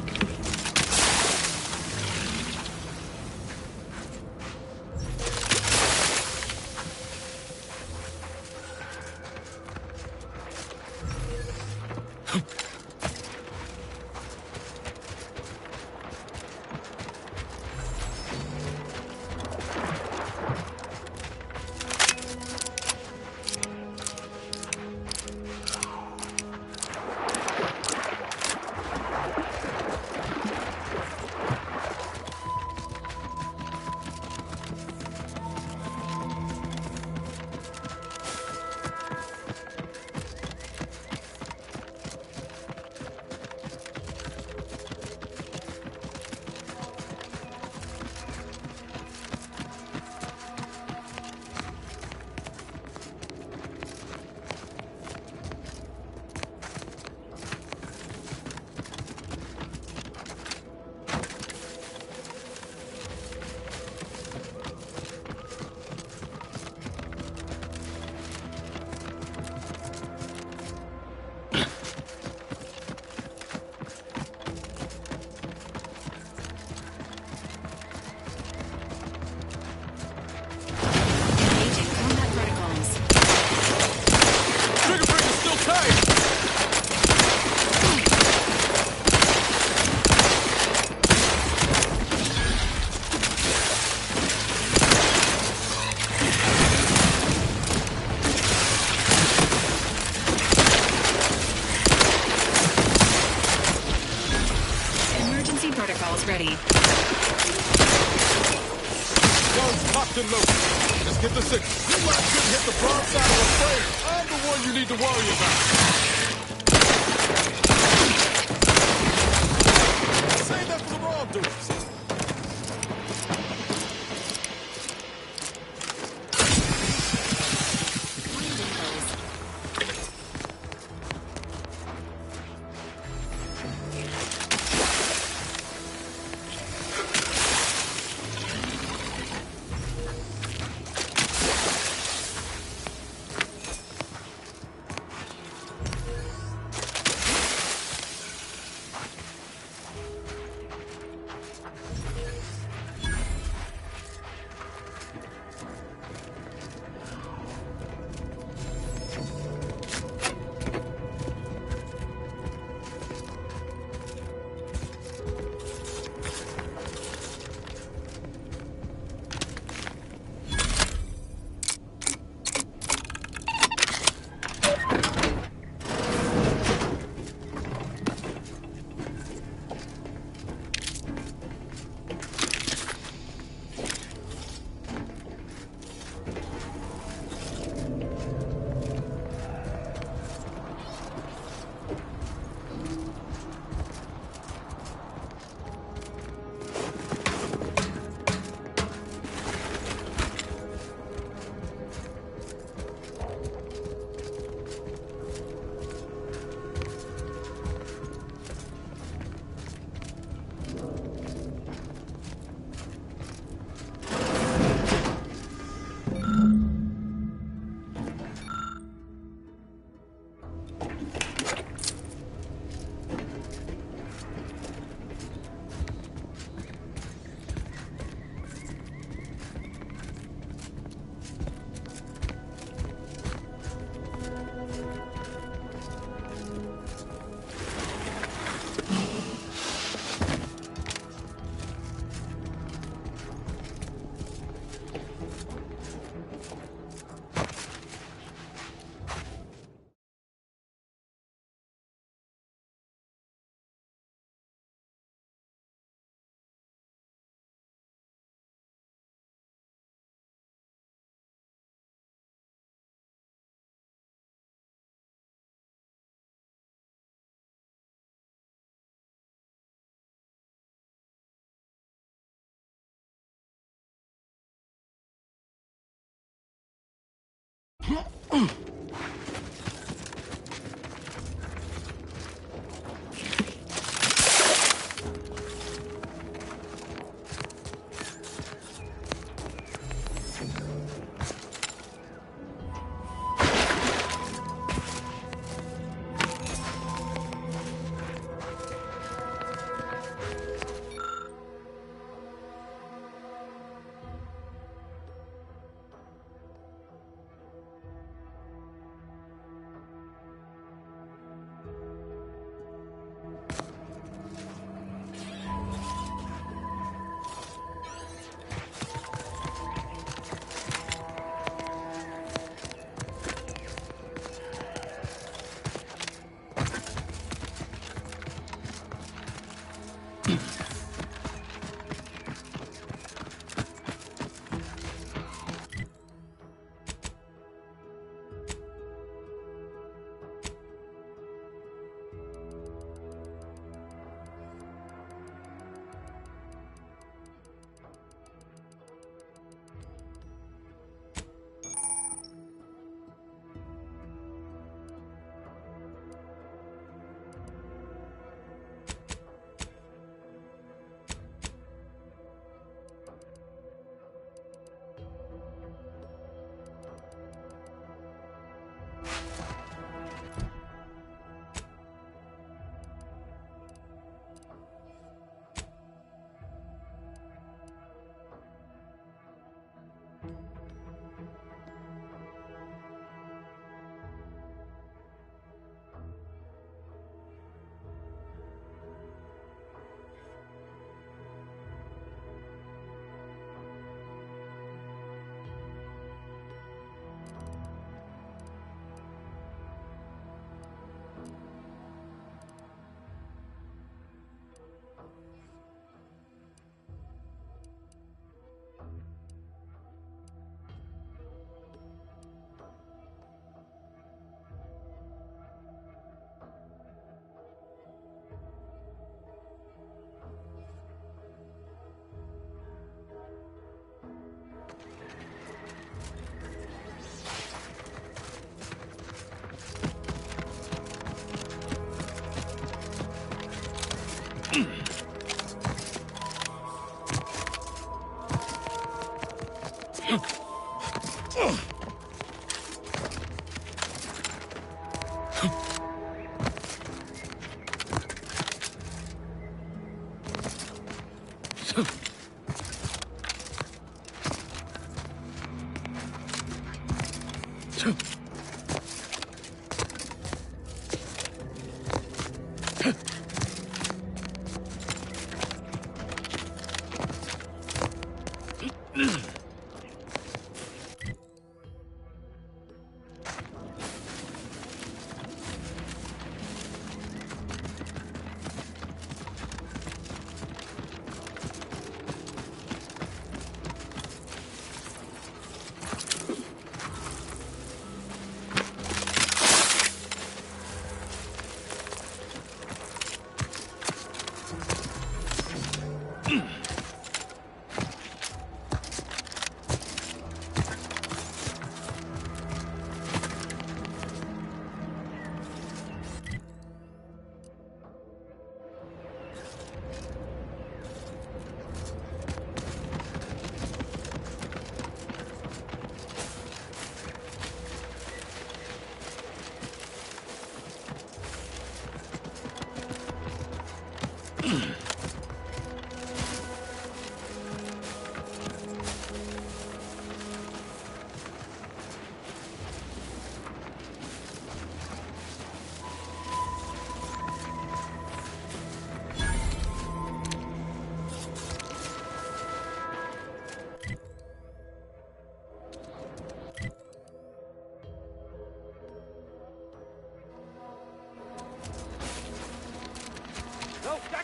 get the signal. You might just hit the broad side of the frame. I'm the one you need to worry about. Save that for the wrongdoers.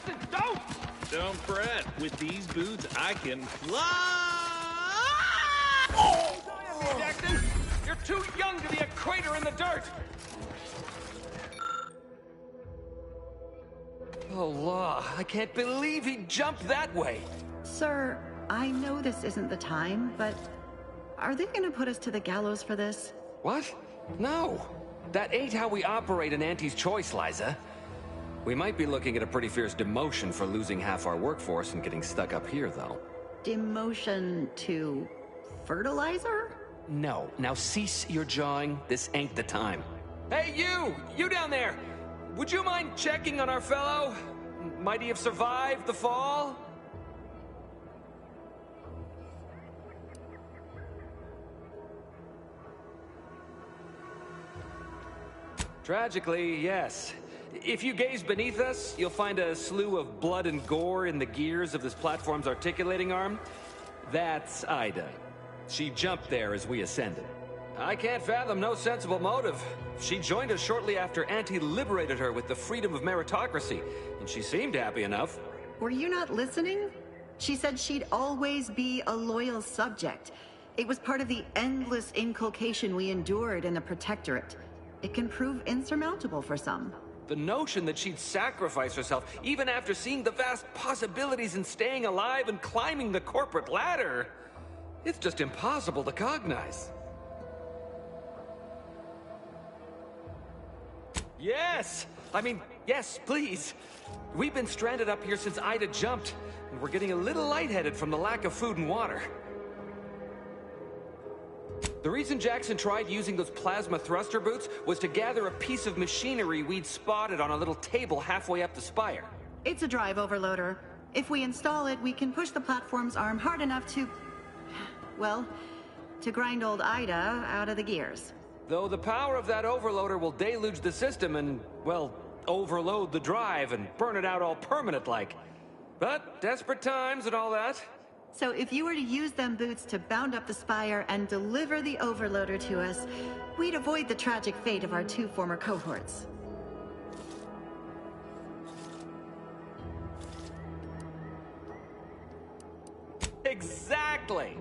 Jackson, don't! Don't fret. With these boots, I can fly! Oh! Jackson! You're too young to be a crater in the dirt! Oh, law. I can't believe he jumped that way. Sir, I know this isn't the time, but are they gonna put us to the gallows for this? What? No. That ain't how we operate in Auntie's Choice, Liza. We might be looking at a pretty fierce demotion for losing half our workforce and getting stuck up here, though. Demotion to fertilizer? No. Now cease your jawing. This ain't the time. Hey, you! You down there! Would you mind checking on our fellow? Might he have survived the fall? Tragically, yes. If you gaze beneath us, you'll find a slew of blood and gore in the gears of this platform's articulating arm. That's Ida. She jumped there as we ascended. I can't fathom no sensible motive. She joined us shortly after Auntie liberated her with the freedom of meritocracy, and she seemed happy enough. Were you not listening? She said she'd always be a loyal subject. It was part of the endless inculcation we endured in the Protectorate. It can prove insurmountable for some. The notion that she'd sacrifice herself, even after seeing the vast possibilities in staying alive and climbing the corporate ladder, it's just impossible to cognize. Yes! I mean, yes, please. We've been stranded up here since Ida jumped, and we're getting a little lightheaded from the lack of food and water. The reason Jackson tried using those plasma thruster boots was to gather a piece of machinery we'd spotted on a little table halfway up the spire. It's a drive overloader. If we install it, we can push the platform's arm hard enough to... well, to grind old Ida out of the gears. Though the power of that overloader will deluge the system and, well, overload the drive and burn it out all permanent-like. But desperate times and all that. So if you were to use them boots to bound up the spire and deliver the overloader to us, we'd avoid the tragic fate of our 2 former cohorts. Exactly!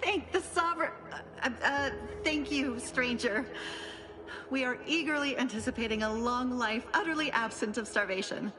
Thank the Sovereign... thank you, stranger. We are eagerly anticipating a long life utterly absent of starvation.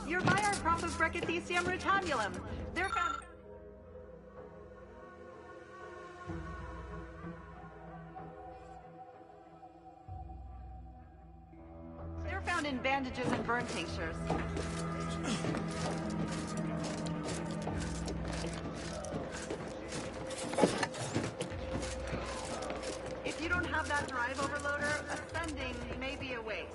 You're by our crop of Brachythecium rotabulum. They're found in bandages and burn tinctures. If you don't have that drive overloader, ascending may be a waste.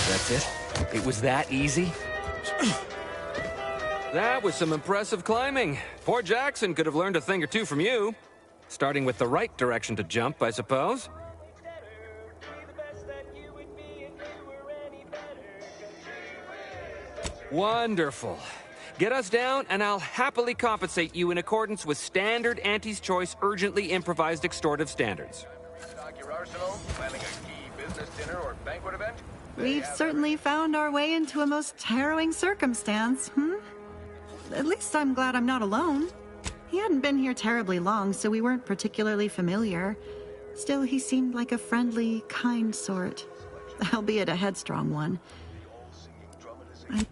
That's it? It was that easy? That was some impressive climbing. Poor Jackson could have learned a thing or two from you. Starting with the right direction to jump, I suppose. Wonderful. Get us down, and I'll happily compensate you in accordance with standard Auntie's Choice urgently improvised extortive standards. Stock your arsenal, planning a key business dinner or banquet event? We've certainly found our way into a most harrowing circumstance, At least I'm glad I'm not alone. He hadn't been here terribly long, so we weren't particularly familiar. Still, he seemed like a friendly, kind sort, albeit a headstrong one.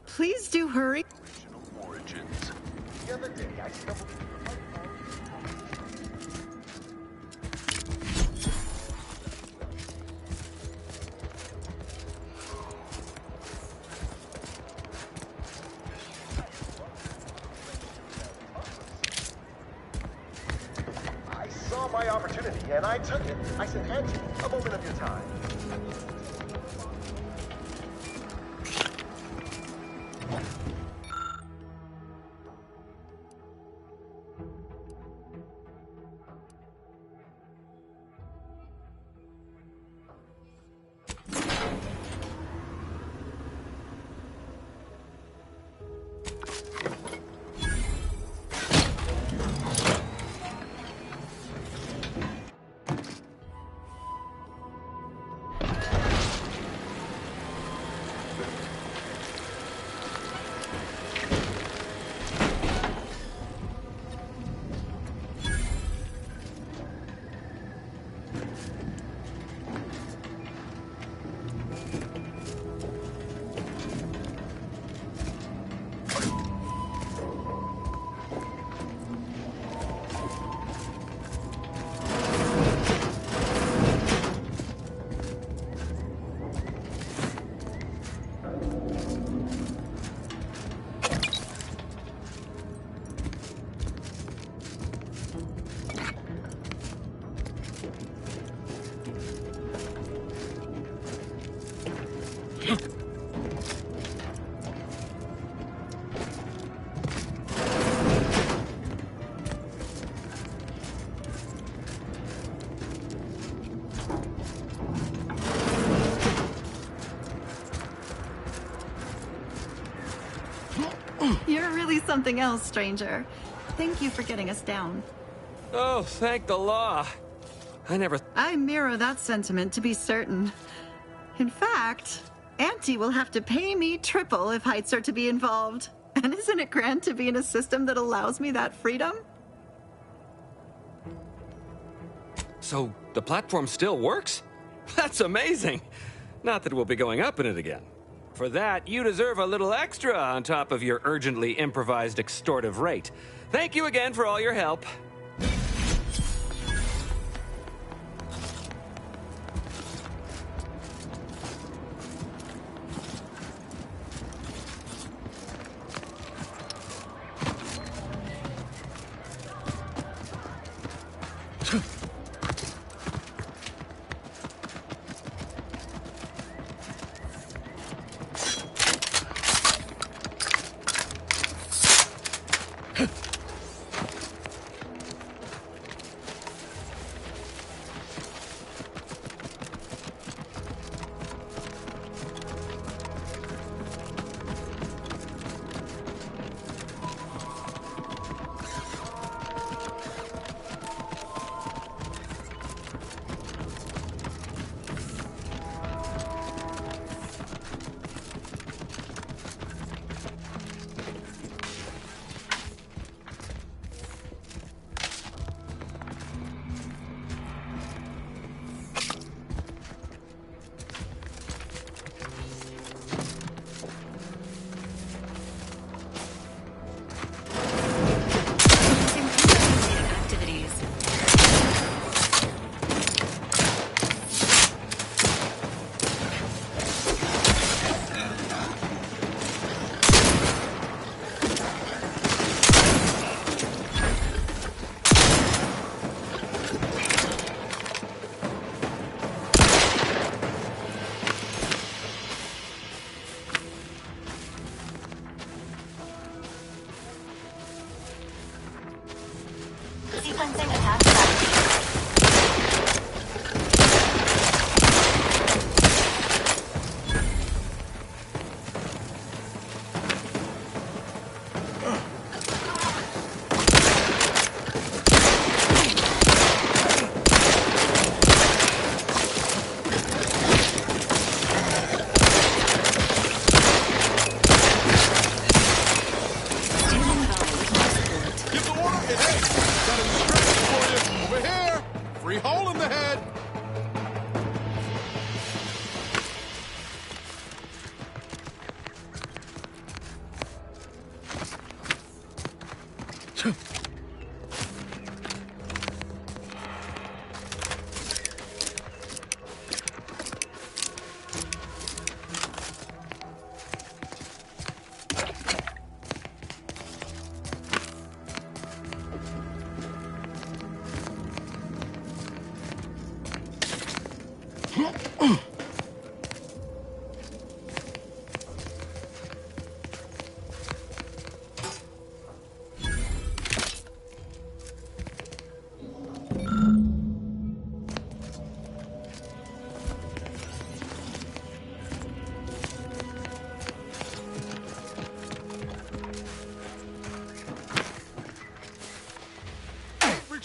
Please do hurry. The other day, I stumbled I saw my opportunity, and I took it. I said, Auntie, a moment of your time. something else, stranger. Thank you for getting us down. Oh, thank the law. I mirror that sentiment, to be certain. In fact, Auntie will have to pay me triple if heights are to be involved. And isn't it grand to be in a system that allows me that freedom? So, the platform still works? That's amazing! Not that we'll be going up in it again. For that, you deserve a little extra on top of your urgently improvised extortive rate. Thank you again for all your help.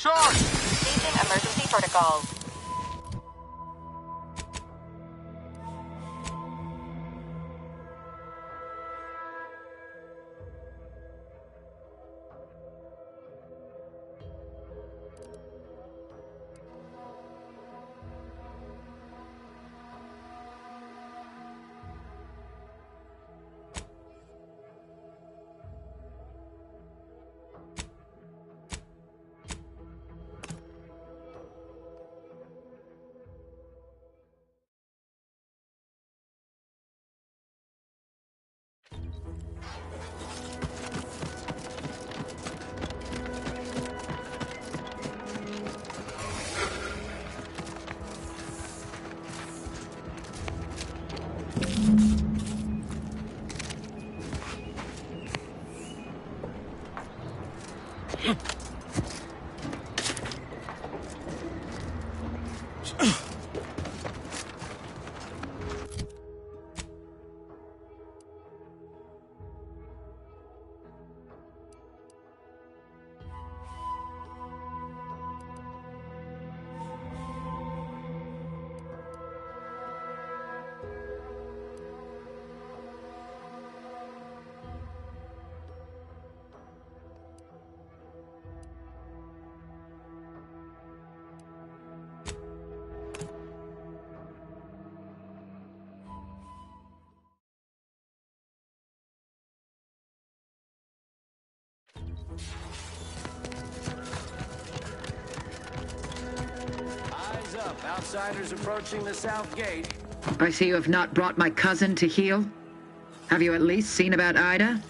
Charge! Staging emergency protocols. Outsiders approaching the south gate. I see you have not brought my cousin to heal. Have you at least seen about Ida?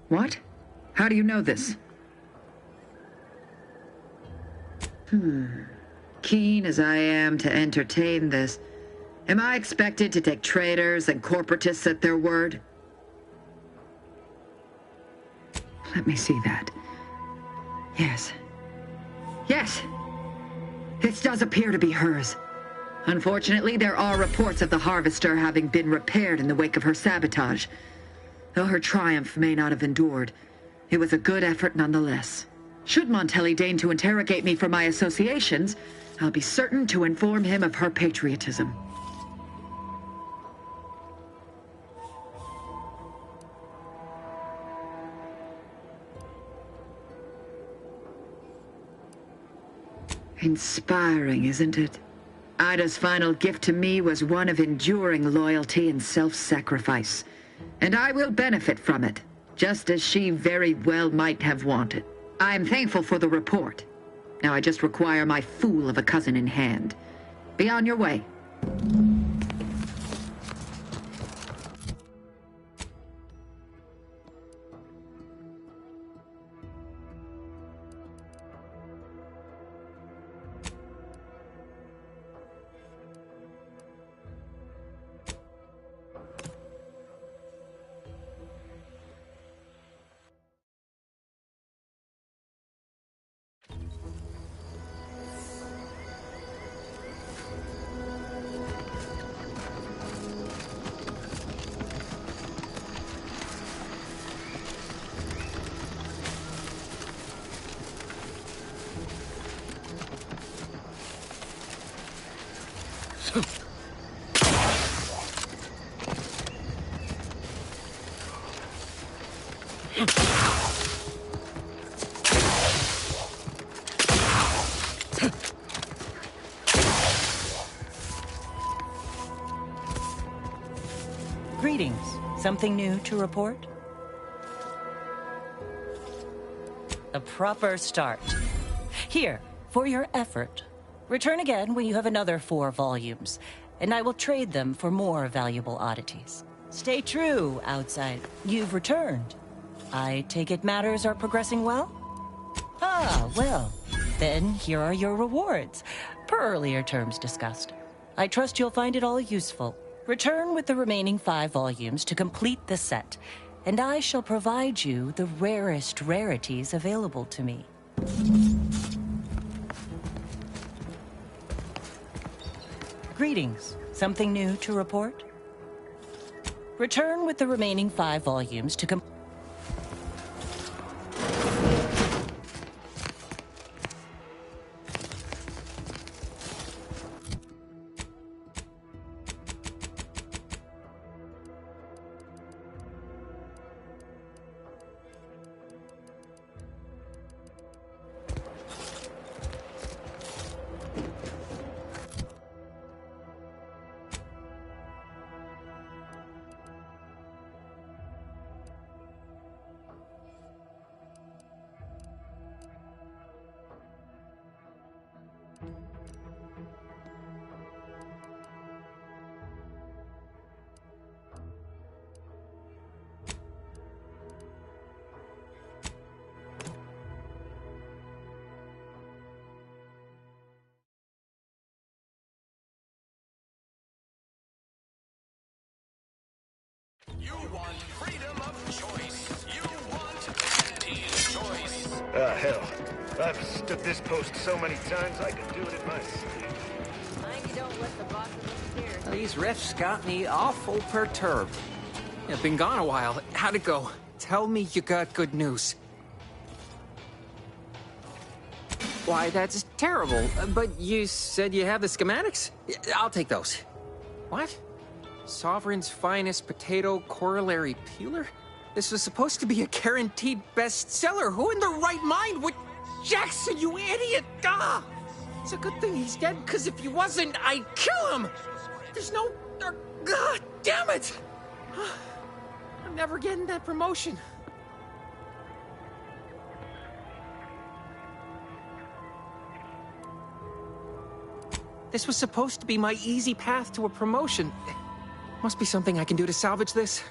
What? How do you know this? Keen as I am to entertain this, am I expected to take traitors and corporatists at their word? Let me see that. Yes. Yes! This does appear to be hers. Unfortunately, there are reports of the Harvester having been repaired in the wake of her sabotage. Though her triumph may not have endured, it was a good effort nonetheless. Should Montelli deign to interrogate me for my associations, I'll be certain to inform him of her patriotism. Inspiring, isn't it? Ida's final gift to me was one of enduring loyalty and self-sacrifice. And I will benefit from it, just as she very well might have wanted. I am thankful for the report. Now I just require my fool of a cousin in hand. Be on your way. Greetings. Something new to report? A proper start. Here, for your effort. Return again when you have another 4 volumes, and I will trade them for more valuable oddities. Stay true, outside. You've returned. I take it matters are progressing well? Ah, well. Then here are your rewards, per earlier terms discussed. I trust you'll find it all useful. Return with the remaining 5 volumes to complete the set, and I shall provide you the rarest rarities available to me. Greetings. Something new to report? Return with the remaining 5 volumes to complete. You want freedom of choice. You want Andy's choice. Hell. I've stood this post so many times I could do it in my sleep. Mind you don't let the boss of the stairs. These riffs got me awful perturbed. I've been gone a while. How'd it go? Tell me you got good news. Why, that's terrible. But you said you have the schematics? I'll take those. What? Sovereign's finest potato corollary peeler? This was supposed to be a guaranteed bestseller. Who in their right mind would... Jackson, you idiot! Ah! It's a good thing he's dead, because if he wasn't, I'd kill him! There's no... God damn it! I'm never getting that promotion. This was supposed to be my easy path to a promotion. Must be something I can do to salvage this.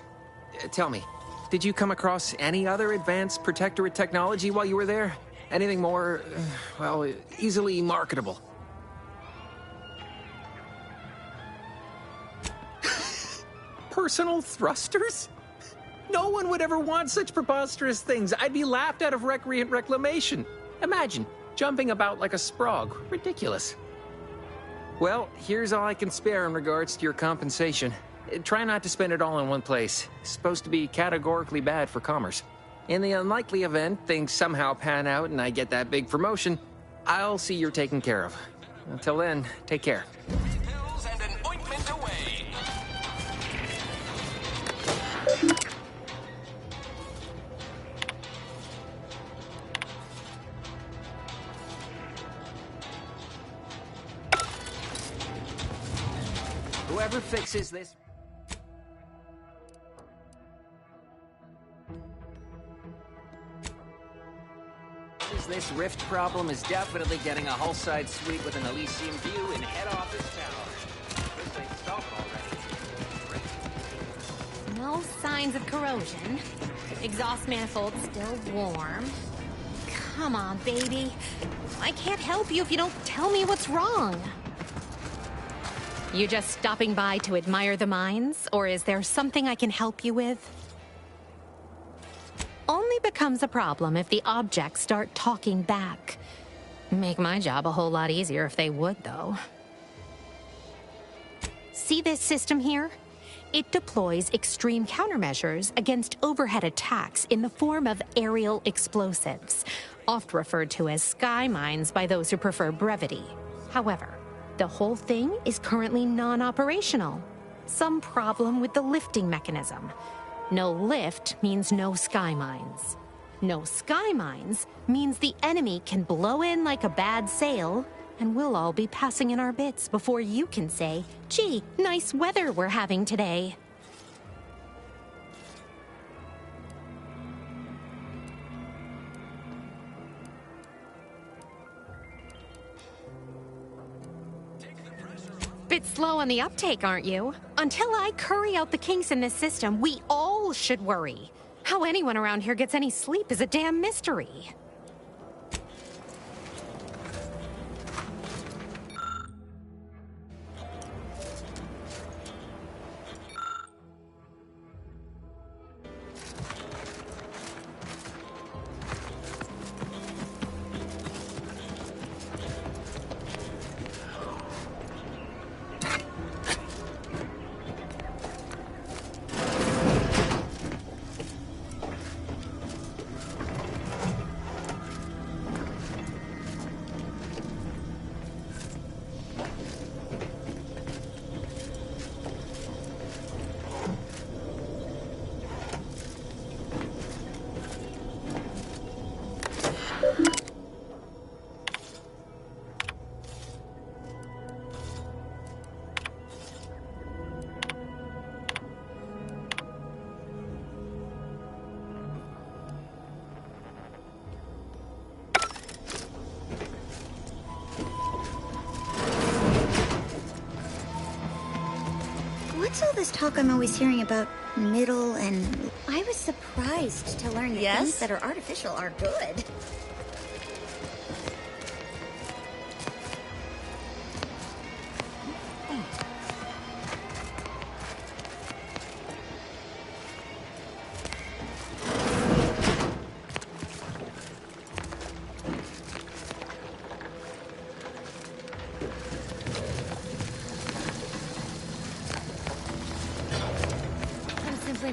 Tell me, did you come across any other advanced Protectorate technology while you were there? Anything more, well, easily marketable? Personal thrusters? No one would ever want such preposterous things. I'd be laughed out of recreant reclamation. Imagine, jumping about like a sprog. Ridiculous. Well, here's all I can spare in regards to your compensation. Try not to spend it all in one place. It's supposed to be categorically bad for commerce. In the unlikely event things somehow pan out and I get that big promotion, I'll see you're taken care of. Until then, take care. Pills and an ointment away. Whoever fixes this... This rift problem is definitely getting a Hullside suite with an Elysium view in head office tower. Guess they solved it already. No signs of corrosion. Exhaust manifold still warm. Come on, baby. I can't help you if you don't tell me what's wrong. You just stopping by to admire the mines, or is there something I can help you with? Only becomes a problem if the objects start talking back. Make my job a whole lot easier if they would, though. See this system here? It deploys extreme countermeasures against overhead attacks in the form of aerial explosives, oft referred to as sky mines by those who prefer brevity. However, the whole thing is currently non-operational. Some problem with the lifting mechanism. No lift means no sky mines. No sky mines means the enemy can blow in like a bad sail, and we'll all be passing in our bits before you can say, "Gee, nice weather we're having today." Bit slow on the uptake, aren't you? Until I curry out the kinks in this system, we all should worry. How anyone around here gets any sleep is a damn mystery. What's all this talk I'm always hearing about middle and... I was surprised to learn that things that are artificial are good.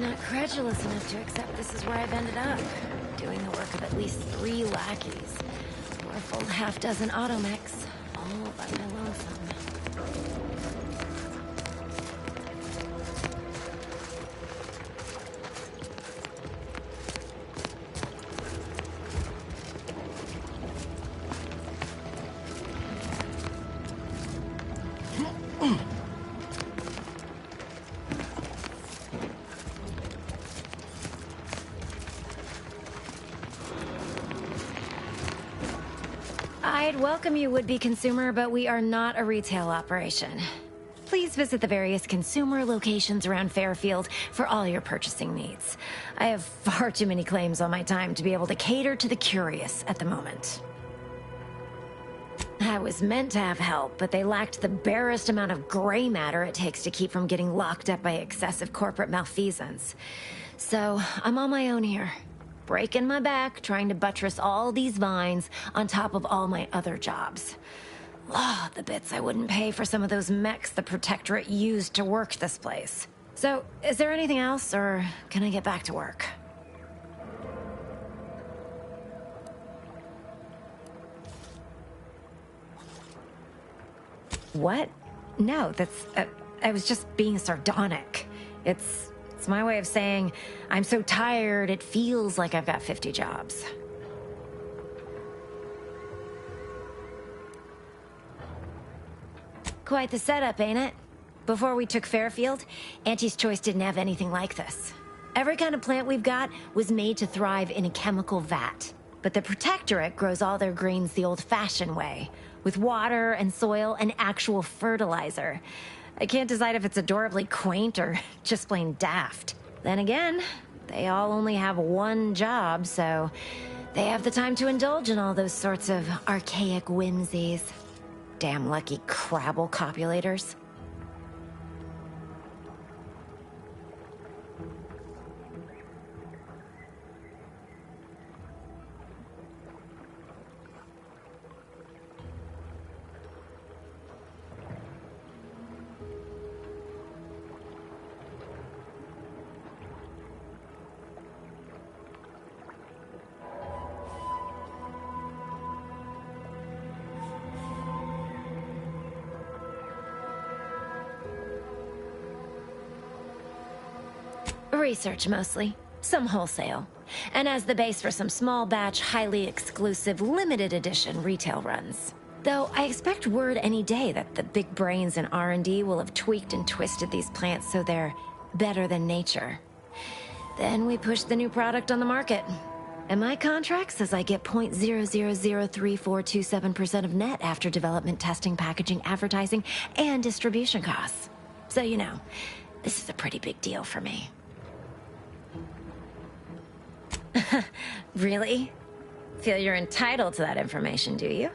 Not credulous enough to accept this is where I've ended up. Doing the work of at least 3 lackeys. Or a full half-dozen automechs. All by my lonesome. I'd welcome you, would-be consumer, but we are not a retail operation. Please visit the various consumer locations around Fairfield for all your purchasing needs. I have far too many claims on my time to be able to cater to the curious at the moment. I was meant to have help, but they lacked the barest amount of gray matter it takes to keep from getting locked up by excessive corporate malfeasance. So, I'm on my own here. Breaking my back, trying to buttress all these vines on top of all my other jobs. Oh, the bits I wouldn't pay for some of those mechs the Protectorate used to work this place. So, is there anything else, or can I get back to work? What? No, that's... I was just being sardonic. It's my way of saying, I'm so tired, it feels like I've got 50 jobs. Quite the setup, ain't it? Before we took Fairfield, Auntie's Choice didn't have anything like this. Every kind of plant we've got was made to thrive in a chemical vat. But the Protectorate grows all their grains the old-fashioned way, with water and soil and actual fertilizer. I can't decide if it's adorably quaint or just plain daft. Then again, they all only have one job, so they have the time to indulge in all those sorts of archaic whimsies. Damn lucky Crabble copulators. Research mostly, some wholesale, and as the base for some small batch, highly exclusive, limited edition retail runs. Though I expect word any day that the big brains in R&D will have tweaked and twisted these plants so they're better than nature. Then we push the new product on the market. And my contract says I get 0.003427% of net after development, testing, packaging, advertising, and distribution costs. So you know, this is a pretty big deal for me. Really? Feel you're entitled to that information, do you?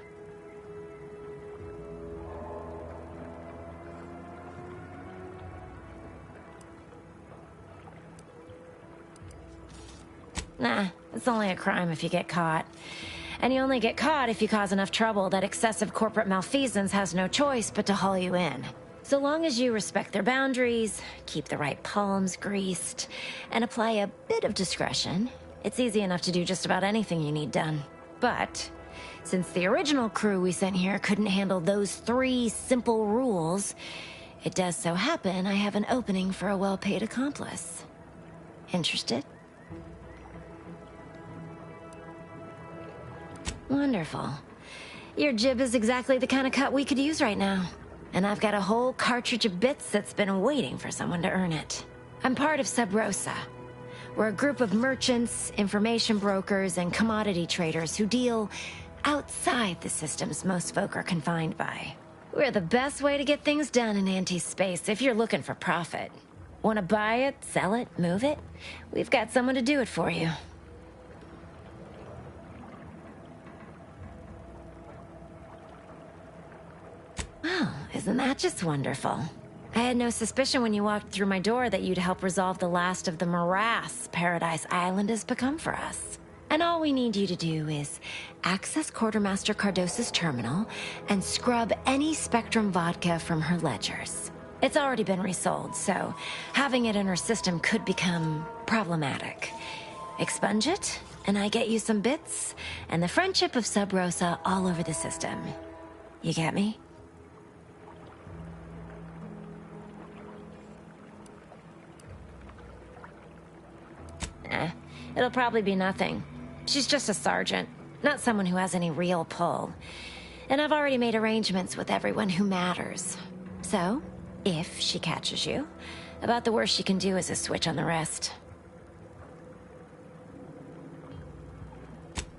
Nah, it's only a crime if you get caught. And you only get caught if you cause enough trouble that excessive corporate malfeasance has no choice but to haul you in. So long as you respect their boundaries, keep the right palms greased, and apply a bit of discretion, it's easy enough to do just about anything you need done. But since the original crew we sent here couldn't handle those 3 simple rules, it does so happen I have an opening for a well-paid accomplice. Interested? Wonderful. Your jib is exactly the kind of cut we could use right now. And I've got a whole cartridge of bits that's been waiting for someone to earn it. I'm part of Sub Rosa. We're a group of merchants, information brokers, and commodity traders who deal outside the systems most folk are confined by. We're the best way to get things done in anti-space if you're looking for profit. Want to buy it, sell it, move it? We've got someone to do it for you. Well, isn't that just wonderful? I had no suspicion when you walked through my door that you'd help resolve the last of the morass Paradise Island has become for us. And all we need you to do is access Quartermaster Cardosa's terminal and scrub any Spectrum vodka from her ledgers. It's already been resold, so having it in her system could become problematic. Expunge it, and I get you some bits, and the friendship of Sub Rosa all over the system. You get me? It'll probably be nothing. She's just a sergeant, not someone who has any real pull. And I've already made arrangements with everyone who matters. So, if she catches you, about the worst she can do is a switch on the rest.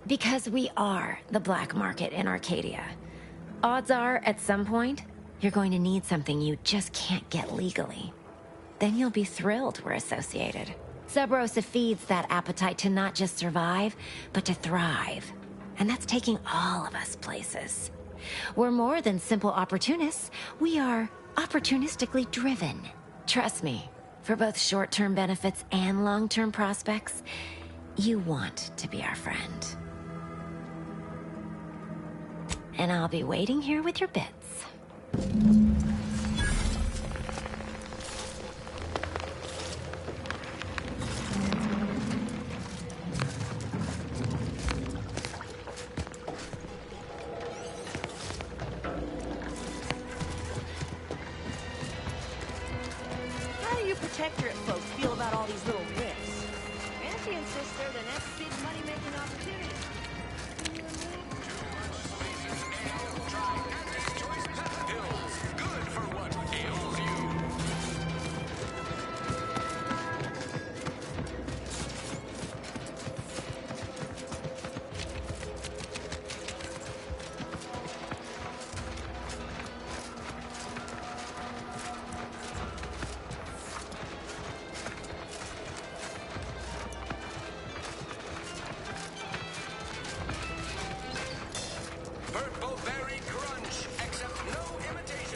Because we are the black market in Arcadia. Odds are, at some point, you're going to need something you just can't get legally. Then you'll be thrilled we're associated. Sub Rosa feeds that appetite to not just survive, but to thrive. And that's taking all of us places. We're more than simple opportunists. We are opportunistically driven. Trust me, for both short-term benefits and long-term prospects, you want to be our friend. And I'll be waiting here with your bits. How do you Protectorate folks feel about all these little risks? Nancy insists they're the next big money-making opportunity.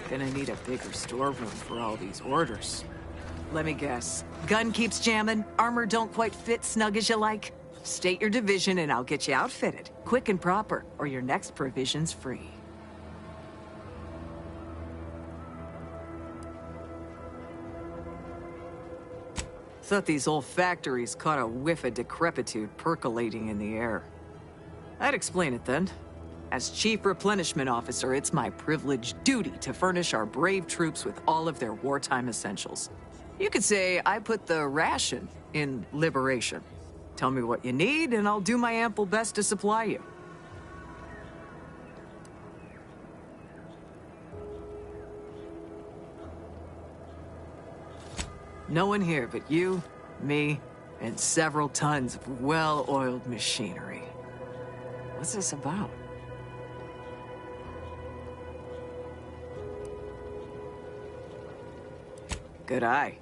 Gonna need a bigger storeroom for all these orders. Let me guess. Gun keeps jamming, armor don't quite fit snug as you like. State your division and I'll get you outfitted. Quick and proper, or your next provision's free. Thought these old factories caught a whiff of decrepitude percolating in the air. I'd explain it then. As Chief Replenishment Officer, it's my privileged duty to furnish our brave troops with all of their wartime essentials. You could say I put the ration in liberation. Tell me what you need, and I'll do my ample best to supply you. No one here but you, me, and several tons of well-oiled machinery. What's this about? Good eye.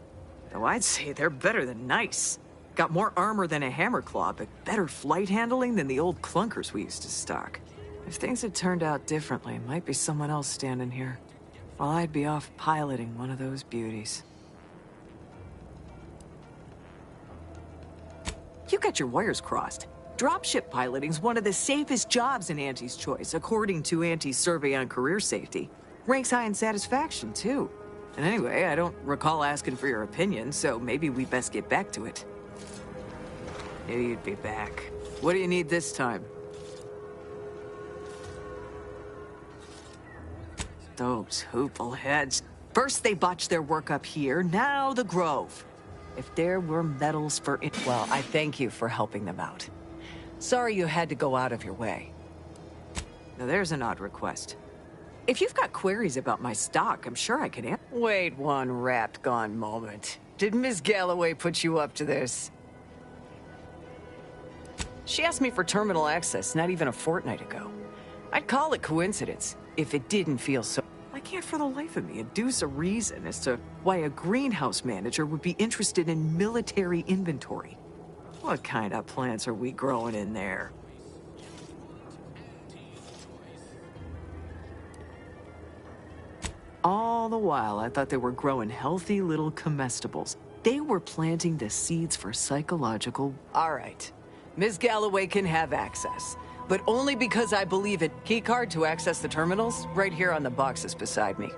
Though I'd say they're better than nice. Got more armor than a Hammerclaw, but better flight handling than the old clunkers we used to stock. If things had turned out differently, might be someone else standing here, while I'd be off piloting one of those beauties. You got your wires crossed. Dropship piloting's one of the safest jobs in Auntie's Choice, according to Auntie's survey on career safety. Ranks high in satisfaction, too. And anyway, I don't recall asking for your opinion, so maybe we best get back to it. Knew you'd be back. What do you need this time? Those hoople heads. First they botched their work up here, now the Grove. If there were medals for it, well, I thank you for helping them out. Sorry you had to go out of your way. Now there's an odd request. If you've got queries about my stock, I'm sure I can answer. Wait one rat-gone moment. Did Ms. Galloway put you up to this? She asked me for terminal access not even a fortnight ago. I'd call it coincidence if it didn't feel so. I can't for the life of me adduce a reason as to why a greenhouse manager would be interested in military inventory. What kind of plants are we growing in there? All the while, I thought they were growing healthy little comestibles. They were planting the seeds for psychological... All right. Ms. Galloway can have access, but only because I believe it. Keycard to access the terminals, right here on the boxes beside me.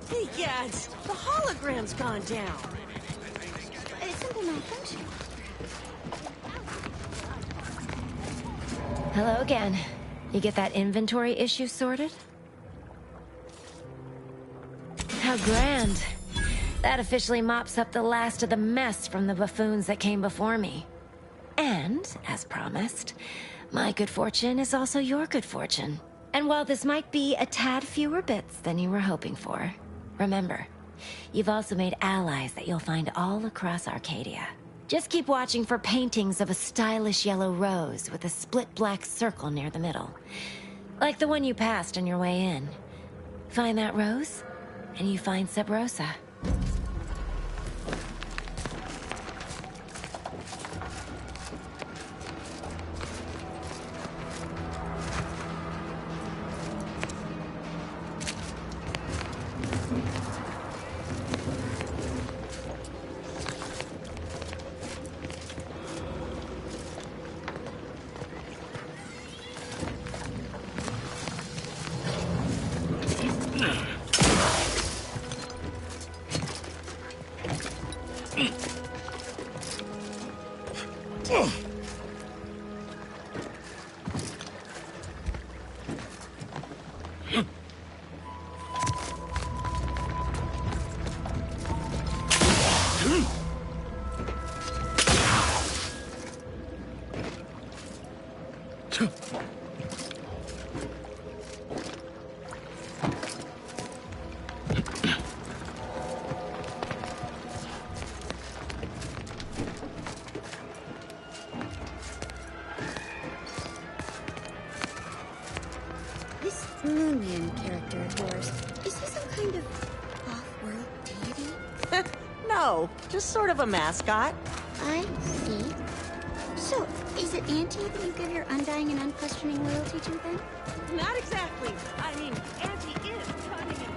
Hey, Gads, the hologram's gone down. It's something malfunctioning. Hello again. You get that inventory issue sorted? How grand. That officially mops up the last of the mess from the buffoons that came before me. And, as promised, my good fortune is also your good fortune. And while this might be a tad fewer bits than you were hoping for, remember, you've also made allies that you'll find all across Arcadia. Just keep watching for paintings of a stylish yellow rose with a split black circle near the middle. Like the one you passed on your way in. Find that rose, and you find Sub Rosa. This Moonman character of yours, is he some kind of off-world deity? No, just sort of a mascot. I see. So, is it Auntie that you give your undying and unquestioning loyalty to, then? Not exactly. I mean, Auntie is cunning and